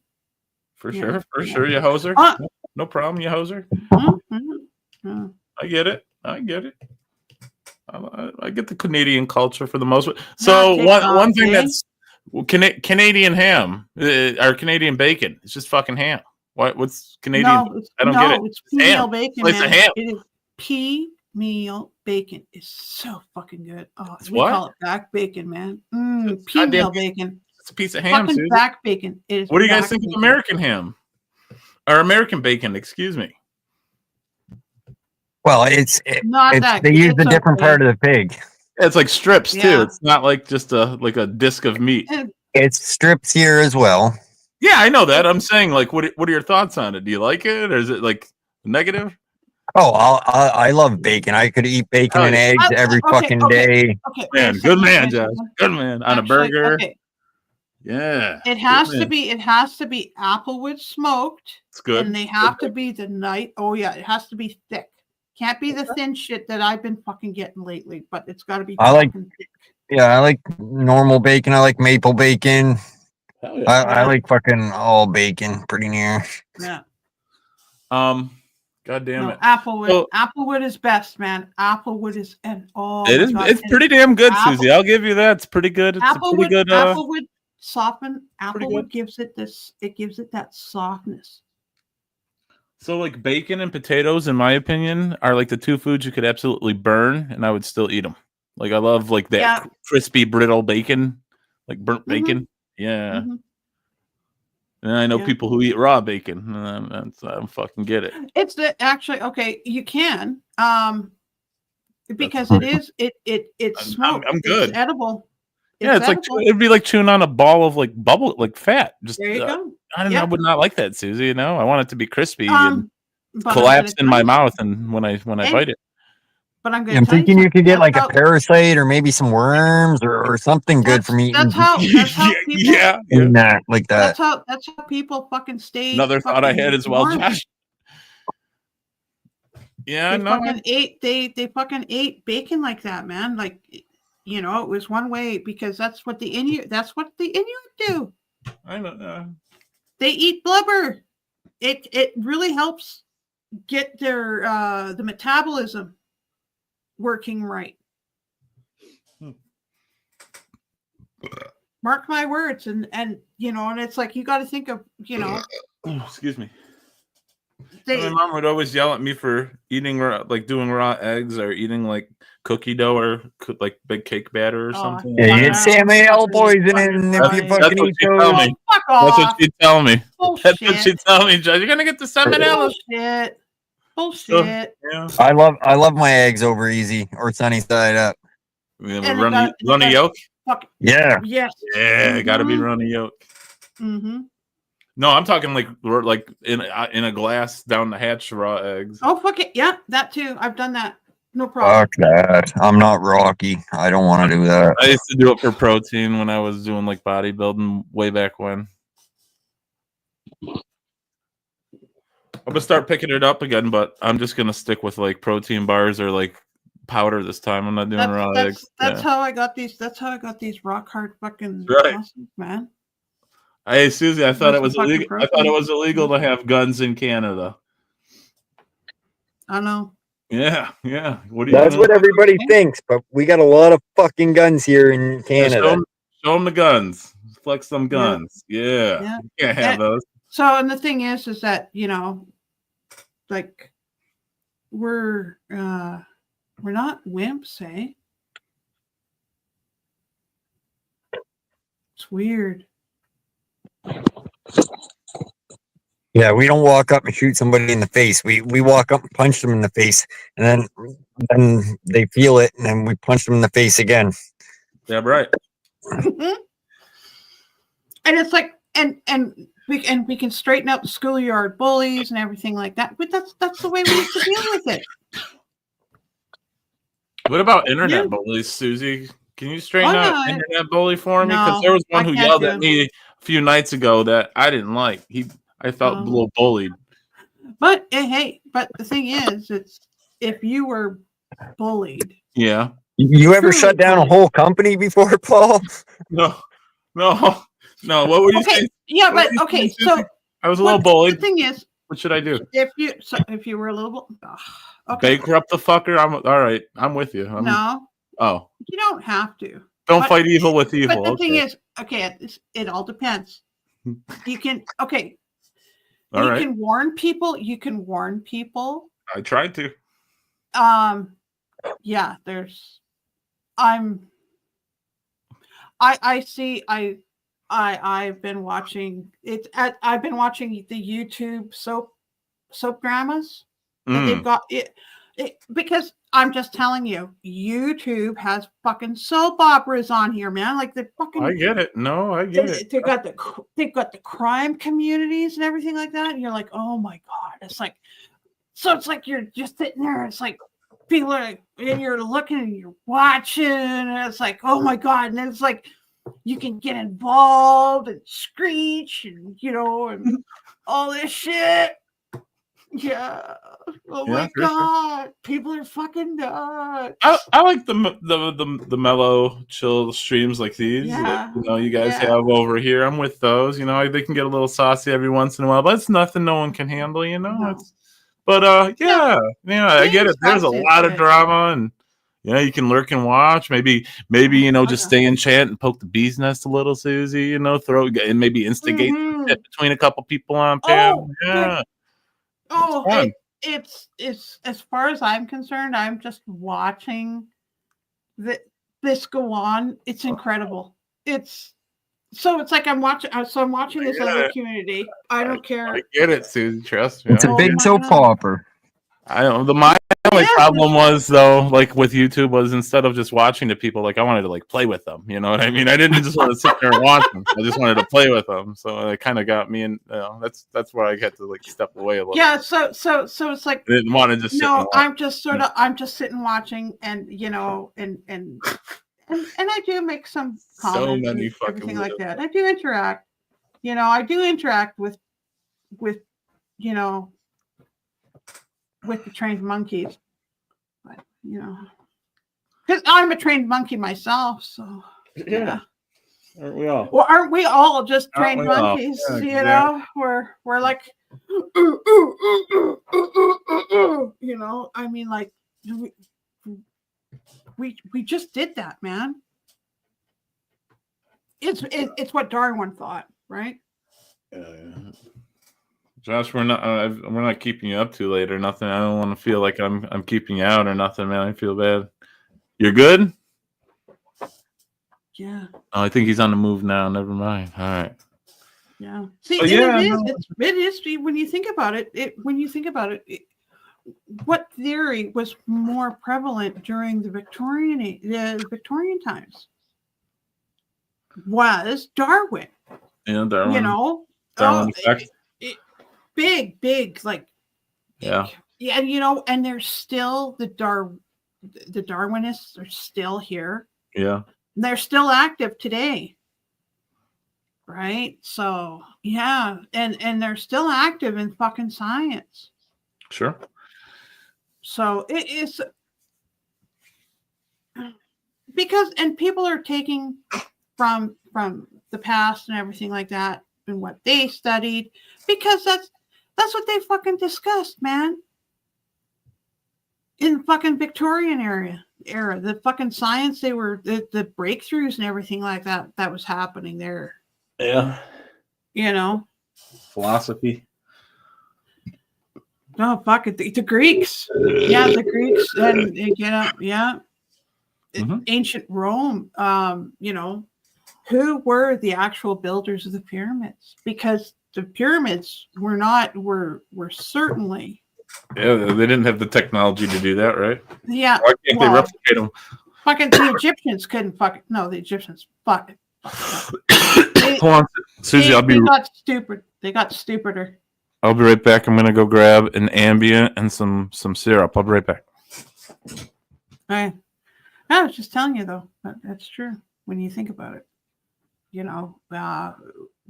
For Yeah. sure, you hoser. Uh, No problem, you hoser. Yeah. I get it. I get the Canadian culture for the most part. So one thing that's Canadian ham or Canadian bacon. It's just fucking ham. What's Canadian? I don't get it. It's pea meal ham. bacon. It's a Man. ham. It is pea meal bacon. It's so fucking good. Oh, It's we what? call it back bacon, man. Pea goddamn meal piece- bacon. It's a piece of ham. Fucking Susan. back bacon. It is. What do you guys back think of bacon. American ham or American bacon? Excuse me. Well, they use a different part of the pig. It's like strips too. Yeah. It's not like just a disc of meat. It's strips here as well. Yeah, I know that. I'm saying, like, what are your thoughts on it? Do you like it, or is it like negative? Oh, I love bacon. I could eat bacon and eggs every fucking day. Okay. Man, good man, Josh. Good man. On a burger. Okay. Yeah. It has good to man. be. It has to be applewood smoked. It's good. And they have to be the night. Oh yeah, it has to be thick. Can't be the thin shit that I've been fucking getting lately. But it's got to be. I like fucking thick. Yeah, I like normal bacon. I like maple bacon. Hell yeah. I like fucking all bacon pretty near. Yeah. God damn No, it. Applewood. So- Applewood is best, man. Applewood is and oh It my is. God, It's and pretty damn good, Apple- Susie. I'll give you that. It's pretty good. It's a pretty Applewood. good. Applewood soften. pretty Applewood good. gives it this. It gives it that softness. So like bacon and potatoes, in my opinion, are like the two foods you could absolutely burn, and I would still eat them. Like I love like that Yeah. crispy brittle bacon, like burnt Mhm. bacon. Yeah. Mhm. And I know Yeah. people who eat raw bacon. And I don't fucking get it. It's actually okay. You can because it is it's smoked. I'm good. It's edible. Yeah, it's like edible. it'd be like chewing on a ball of like bubble, like fat. Just There you go. I don't know. I Yeah. would not like that, Susie. You know, I want it to be crispy and but I'm gonna collapse in tell my you- mouth, and when I Hey, bite it. But I'm going I'm to tell thinking you could get that's like a how- parasite or maybe some worms or something good from eating. That's how people. Yeah, in that like that. That's how people fucking stay. Another thought I fucking had as well, warm. Josh. Yeah, They no. fucking ate. They fucking ate bacon like that, man. Like, you know, it was one way because that's what the Inuit. That's what the Inuit do. I don't know. They eat blubber. It really helps get their the metabolism working right. Mark my words, and you know, and it's like you got to think of, you know, Oh, excuse me. they My mom would always yell at me for eating like doing raw eggs or eating like cookie dough or like big cake batter or something. Yeah, you get salmonella poisoning if you That's fucking what eat she'd tell me. those. Fuck That's what off. she'd tell me. That's what Bullshit. she'd tell me, Josh. You're gonna get the salmonella. Bullshit. Bullshit. Yeah. I love my eggs over easy or sunny side up. Yeah, And they runny, got- they runny got- yolk. Fuck. Yeah. Yes. Yeah, gotta be Mhm. runny yolk. Mm-hmm. No, I'm talking like we're like in a glass down the hatch raw eggs. Oh fuck it. Yeah, that too. I've done that. No problem. Fuck that. I'm not Rocky. I don't want to do that. I used to do it for protein when I was doing like bodybuilding way back when. I'm gonna start picking it up again, but I'm just gonna stick with like protein bars or like powder this time. I'm not doing raw eggs. That's Yeah. how I got these. That's how I got these rock hard fucking Right. muscles, man. Hey Susie, I thought it was Those are fucking illegal. I thought it was illegal to have guns in Canada. I know. Yeah, yeah. What do you? That's what everybody thinks, but we got a lot of fucking guns here in Canada. Show them the guns. Flex them guns. Yeah. Yeah. You can't have And- those. So, and the thing is that, you know, like we're not wimps, eh? It's weird. Yeah, we don't walk up and shoot somebody in the face. We walk up and punch them in the face, and then they feel it, and then we punch them in the face again. Yeah, right. And it's like, and we can straighten out the schoolyard bullies and everything like that. But that's the way we used to deal with it. What about internet Yeah. bullies, Susie? Can you straighten Oh, out no, internet bully for me? Because No, there was I one who can't yelled do at it. me a few nights ago that I didn't like. I felt a No. little bullied. But hey, but the thing is, it's if you were bullied, Yeah. You ever shut down a whole company before, Paul? No. What were you okay, saying? yeah, What but were you okay, saying, so Susie? I was a little the bullied. thing is, What should I do? if you were a little, okay, Bankrupt the fucker? I'm all right. I'm with you. no, Oh. you don't have to. Don't But- fight evil with evil. But the thing Okay. is, okay, it all depends. You can okay. All you right. can warn people. You can warn people. I tried to. Yeah. I see. I've been watching it. I've been watching the YouTube soap dramas. That they've got it because I'm just telling you, YouTube has fucking soap operas on here, man. Like the fucking. I get it. No, I get it. They've got the crime communities and everything like that. And you're like, oh my god, it's like, so it's like you're just sitting there. It's like people are, and you're looking and you're watching, and it's like, oh my god, and then it's like you can get involved and screech and and all this shit. Yeah. Oh Yeah, my for sure. god. People are fucking nuts. I like the mellow, chill streams like these. That, Yeah. you know, you guys Yeah. have over here. I'm with those. You know, they can get a little saucy every once in a while, but it's nothing no one can handle. You know, No. it's. But yeah, I get it. There's a That's it, lot of shit. drama, and you can lurk and watch. Maybe just stay in chat and poke the bee's nest a little, Susie. You know, throw and maybe instigate some shit between a couple people on Pam. Oh, Yeah. Oh, fun. it's as far as I'm concerned, I'm just watching this go on. It's incredible. It's like I'm watching. So I'm watching this other community. I don't care. I get it, Susie. Trust me. It's a big soap opera. I don't. My only problem was though, like with YouTube, was instead of just watching the people, like I wanted to like play with them. You know what I mean? I didn't just want to sit there and watch them. I just wanted to play with them. So it kind of got me, and that's where I had to like step away a little. Yeah. So it's like I didn't want to just sit and no. watch. I'm just sitting watching, and and I do make some comments many and fucking everything like weirdos. that. I do interact. I do interact with with the trained monkeys, but because I'm a trained monkey myself, so yeah. Aren't we all? Well, aren't we all just Aren't trained we all? monkeys? Yeah, We're like, I mean, like we just did that, man. It's what Darwin thought, right? Yeah. Josh, we're not keeping you up too late or nothing. I don't want to feel like I'm keeping you out or nothing, man. I feel bad. You're good? Yeah. Oh, I think he's on the move now. Never mind. All right. Yeah. See, But it is when you think about it. What theory was more prevalent during the Victorian times? Was Darwin. Yeah, Darwin. Darwin effect. Big, like Yeah. yeah, and there's still the Darwinists are still here. Yeah. They're still active today. Right? So yeah, and they're still active in fucking science. Sure. So it is because people are taking from the past and everything like that and what they studied because that's what they fucking discussed, man. In the fucking Victorian era, the fucking science the breakthroughs and everything like that was happening there. Yeah. Philosophy. No, fuck it. The Greeks. Yeah, the Greeks and ancient Rome. Who were the actual builders of the pyramids? Because the pyramids were certainly. Yeah, they didn't have the technology to do that, right? Yeah. Why can't they replicate them? Fucking the Egyptians couldn't fucking. No, the Egyptians fucking. Hold on, Susie. They got stupid. They got stupider. I'll be right back. I'm gonna go grab an Ambient and some syrup. I'll be right back. I was just telling you though, that's true when you think about it.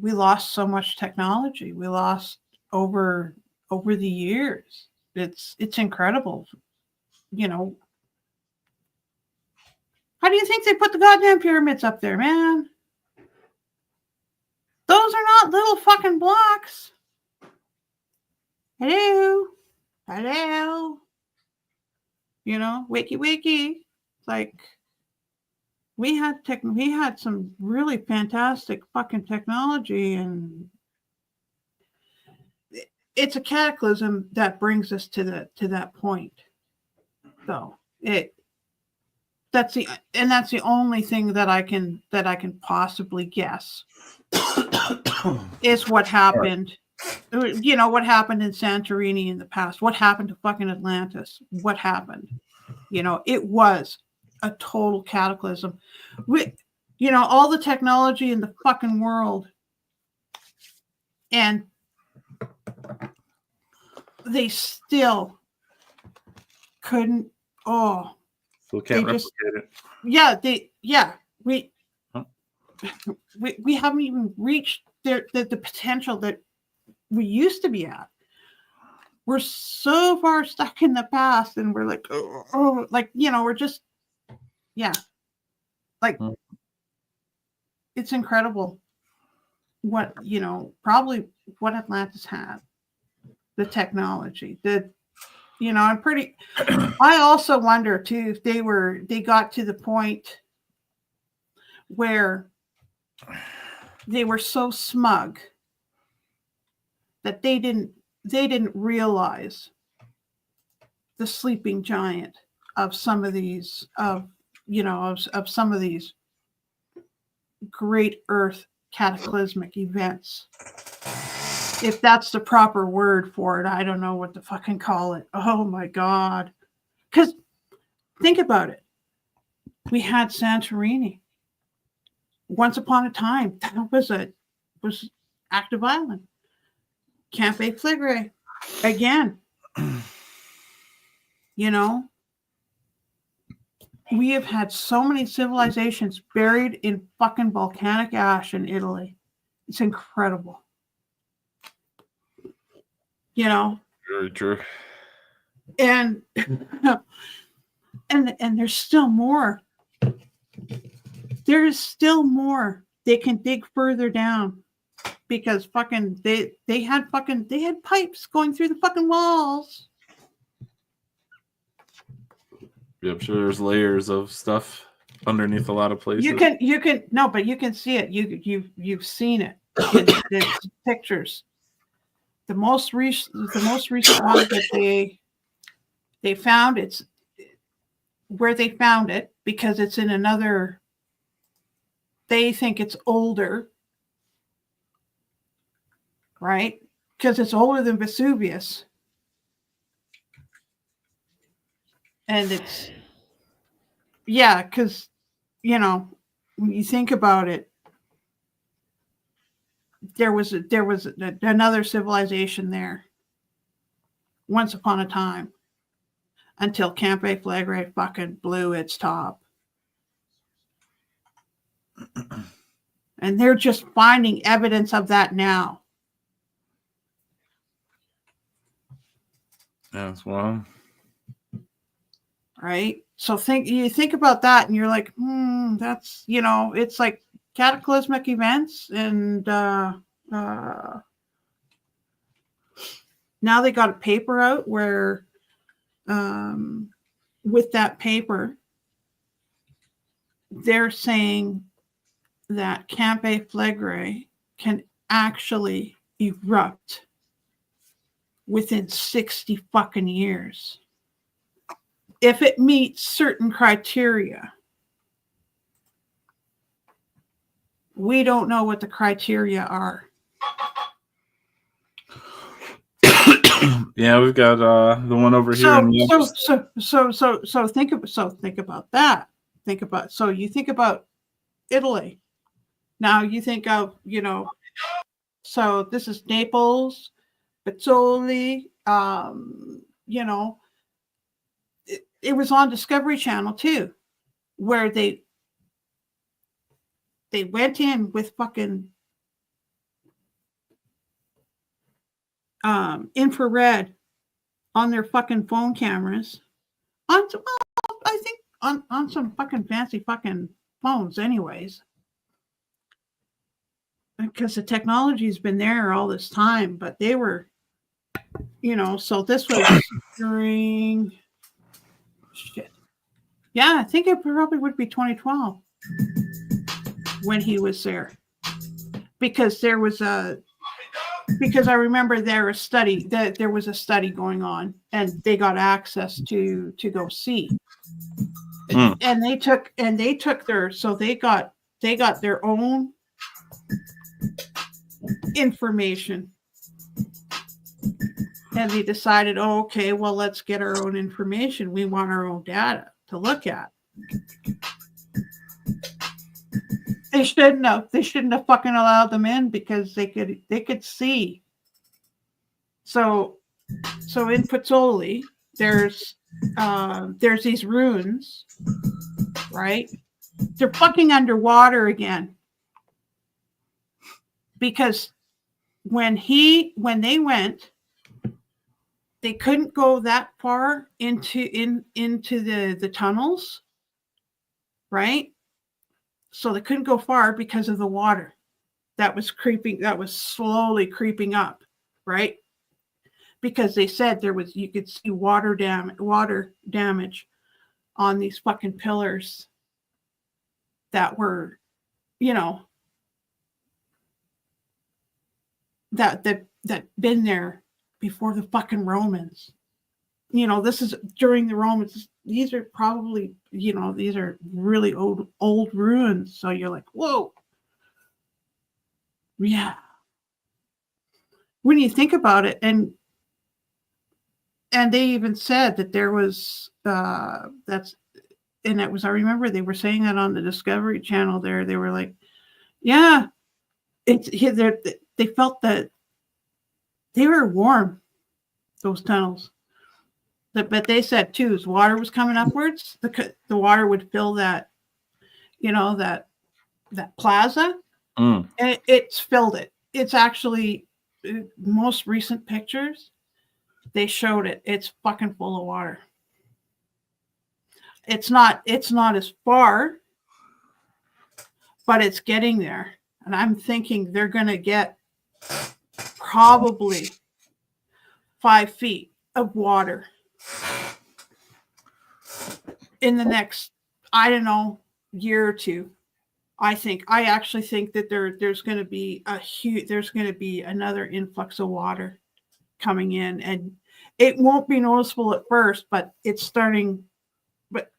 We lost so much technology. We lost over the years. It's incredible. How do you think they put the goddamn pyramids up there, man? Those are not little fucking blocks. Hello. Wiki. Like we had some really fantastic fucking technology, and it's a cataclysm that brings us to that point. So that's the only thing that I can possibly guess is what happened. What happened in Santorini in the past? What happened to fucking Atlantis? What happened? It was a total cataclysm. All the technology in the fucking world, and they still couldn't. Oh, so can't they replicate it. We haven't even reached the potential that we used to be at. we're so far stuck in the past, and we're like, oh, like, you know, we're just, yeah, like, it's incredible what, you know, probably what Atlantis had, the technology, you know, I also wonder too if they got to the point where they were so smug that they didn't realize the sleeping giant of some of these of some of these great earth cataclysmic events. If that's the proper word for it, I don't know what to fucking call it. Oh my God. Because think about it. We had Santorini. Once upon a time, that was active island. Camp Flegrei again. You know, we have had so many civilizations buried in fucking volcanic ash in Italy. It's incredible. You know, Very true. and there's still more. There is still more. They can dig further down because fucking they had pipes going through the fucking walls. Yeah, I'm sure there's layers of stuff underneath a lot of places. You can no, but you can see it. You've seen it. It's pictures. The most recent one that they found, it's where they found it because it's in another. They think it's older, right? Because it's older than Vesuvius. And it's, yeah, because, you know, when you think about it, there was another civilization there once upon a time until Camp Flegrei fucking blew its top. And they're just finding evidence of that now. Yes, well. Right? So you think about that and you're like, that's, you know, it's like cataclysmic events and now they got a paper out where with that paper they're saying that Camp Flegrei can actually erupt within 60 fucking years if it meets certain criteria. We don't know what the criteria are. Yeah, we've got the one over here. So think about that. So you think about Italy. Now you think of, you know, so this is Naples, Pozzuoli, you know, it was on Discovery Channel too, where they went in with fucking infrared on their fucking phone cameras I think on some fucking fancy fucking phones anyways, because the technology's been there all this time, but they were, you know, so this was during shit. Yeah, I think it probably would be 2012 when he was there, because there was because I remember there was a study going on and they got access to go see. And they took their, so they got their own information. And they decided, oh, okay, well, let's get our own information. We want our own data to look at. They shouldn't have fucking allowed them in because they could see. So in Pozzuoli, there's these ruins, right? They're fucking underwater again. Because when they went, they couldn't go that far into the tunnels, right? So they couldn't go far because of the water that was slowly creeping up, right? Because they said you could see water damage on these fucking pillars that were, that been there before the fucking Romans. This is during the Romans. These are probably, these are really old ruins. So you're like, whoa. Yeah. When you think about it, and they even said that there was I remember they were saying that on the Discovery Channel there. They were like, yeah, they felt that they were warm, those tunnels. But they said too, as water was coming upwards, the water would fill that, that plaza, and it's filled it. It's actually, most recent pictures, they showed it. It's fucking full of water. It's not as far, but it's getting there. And I'm thinking they're going to get probably 5 feet of water in the next, I don't know, year or two. I actually think that there's going to be another influx of water coming in, and it won't be noticeable at first, but it's starting. But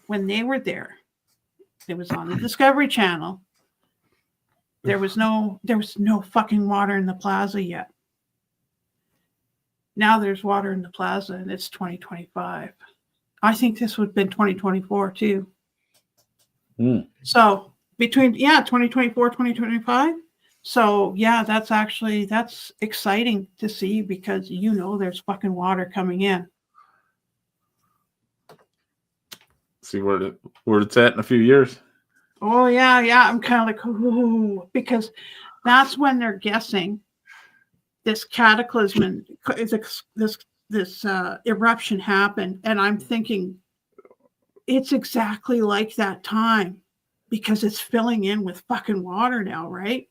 when they were there, it was on the Discovery Channel. There was no fucking water in the plaza yet. Now there's water in the plaza, and it's 2025. I think this would have been 2024 too. So between 2024, 2025. So yeah, that's exciting to see, because there's fucking water coming in. See where it's at in a few years. Oh yeah. I'm kind of like, ooh, because that's when they're guessing this cataclysm, this eruption happened, and I'm thinking it's exactly like that time, because it's filling in with fucking water now, right?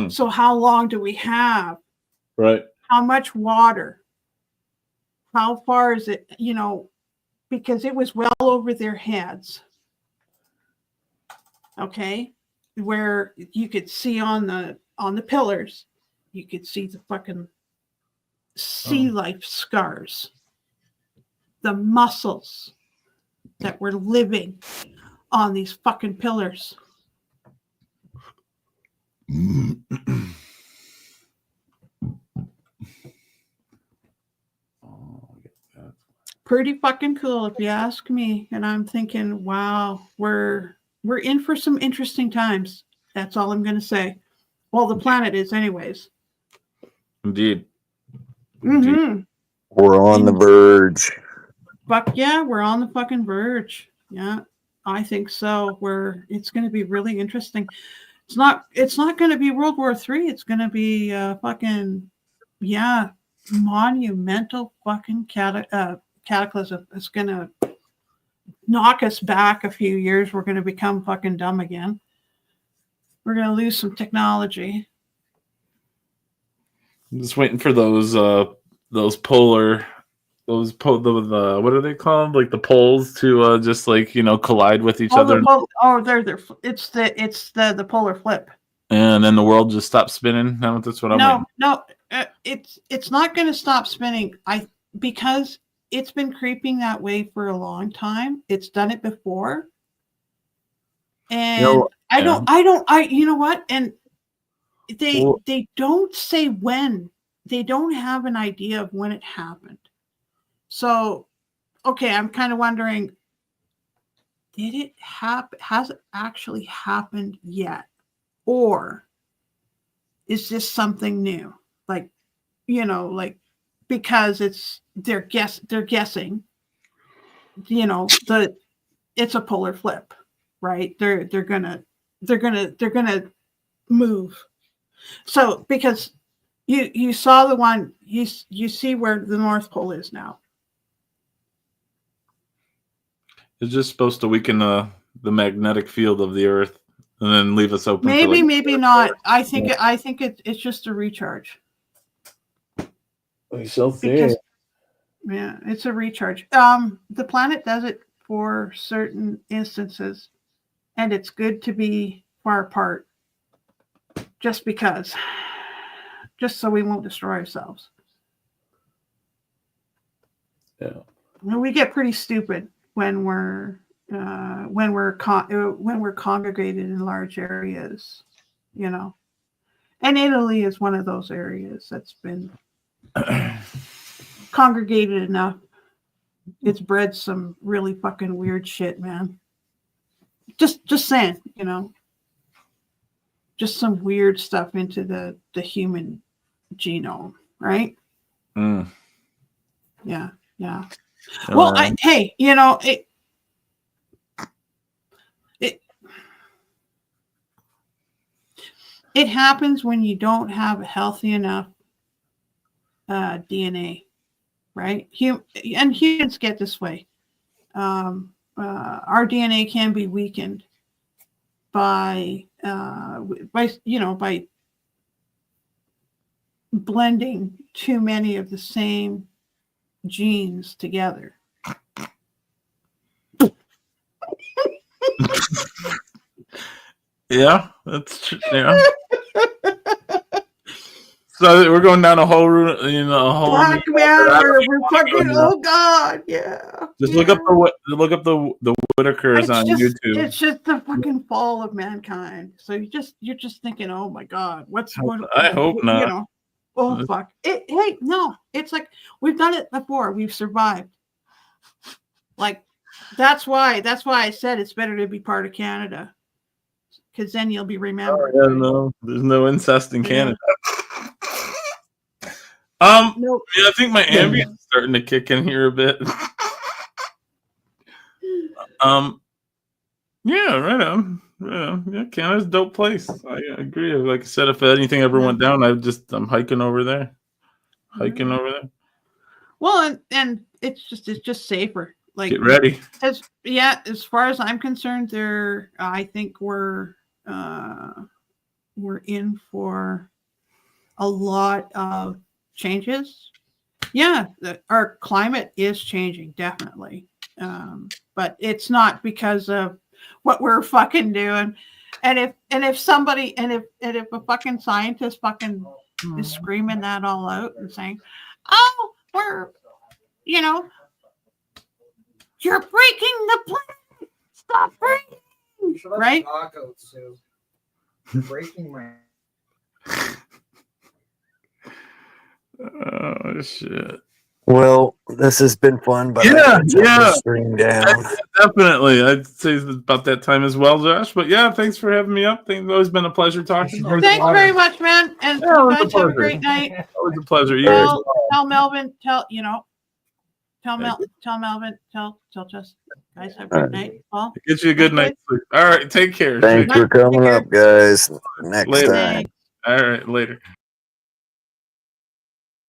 So how long do we have? Right. How much water? How far is it? Because it was well over their heads. Okay, where you could see on the pillars, you could see the fucking sea life scars, the mussels that were living on these fucking pillars. Pretty fucking cool, if you ask me. And I'm thinking, wow, we're in for some interesting times. That's all I'm going to say. Well, the planet is, anyways. Indeed. Mm-hmm. We're on the verge. Fuck yeah, we're on the fucking verge. Yeah, I think so. It's going to be really interesting. It's not going to be World War III. It's going to be fucking, yeah, monumental fucking cataclysm. It's going to knock us back a few years. We're going to become fucking dumb again. We're going to lose some technology. I'm just waiting for those polar, what are they called? Like the poles to just collide with each other. It's the polar flip. And then the world just stops spinning. That's what I'm waiting. No, it's not going to stop spinning. Because it's been creeping that way for a long time. It's done it before. And you know what? And they don't say when. They don't have an idea of when it happened. So, okay, I'm kind of wondering, did it happen? Has it actually happened yet? Or is this something new? Because they're guessing, it's a polar flip, right? They're gonna move. So because You saw the one. You see where the North Pole is now. It's just supposed to weaken the magnetic field of the Earth and then leave us open. Maybe, for like, maybe not. I think it's just a recharge. We shall see. Because, yeah, it's a recharge. The planet does it for certain instances, and it's good to be far apart. Just because, just so we won't destroy ourselves. Yeah. We get pretty stupid when we're congregated in large areas, you know. And Italy is one of those areas that's been congregated enough. It's bred some really fucking weird shit, man. Just saying, you know. Just some weird stuff into the human genome, right? Mm. Yeah. Well, hey, you know, it happens when you don't have a healthy enough DNA, right? And humans get this way. Our DNA can be weakened by blending too many of the same genes together. Yeah, that's true. Yeah. So we're going down a whole route, you know, a whole. Fuck, man, we're fucking. Oh God, yeah. Just look up the Whitakers on YouTube. It's just the fucking fall of mankind. So you're just thinking, oh my God, what's going? I hope not. You know, oh fuck. Hey, no, it's like we've done it before. We've survived. Like that's why I said it's better to be part of Canada, because then you'll be remembered. Oh, yeah, no, there's no incest in Canada. Nope. Yeah, I think my ambience is starting to kick in here a bit. Yeah, right on. Yeah, Canada's a dope place. I agree. Like I said, if anything ever went down, I'm hiking over there. Well, and it's just safer. Like Get ready. As far as I'm concerned, I think we're in for a lot of changes. Yeah, our climate is changing, definitely. But it's not because of what we're fucking doing. And if a fucking scientist fucking is screaming that all out and saying, "Oh, you're breaking the planet. Stop breaking." Right? Breaking my. Oh shit. Well, this has been fun, but yeah, stream down. Definitely. I'd say it's about that time as well, Josh. But yeah, thanks for having me up. It's always been a pleasure talking. Thanks very much, man. And you guys have a great night. Always a pleasure. Tell Melvin, tell Melvin, tell Jess. Guys, have a great night. Paul? Get you a good night. All right, take care. Thanks for coming up, guys. Next time. All right, later.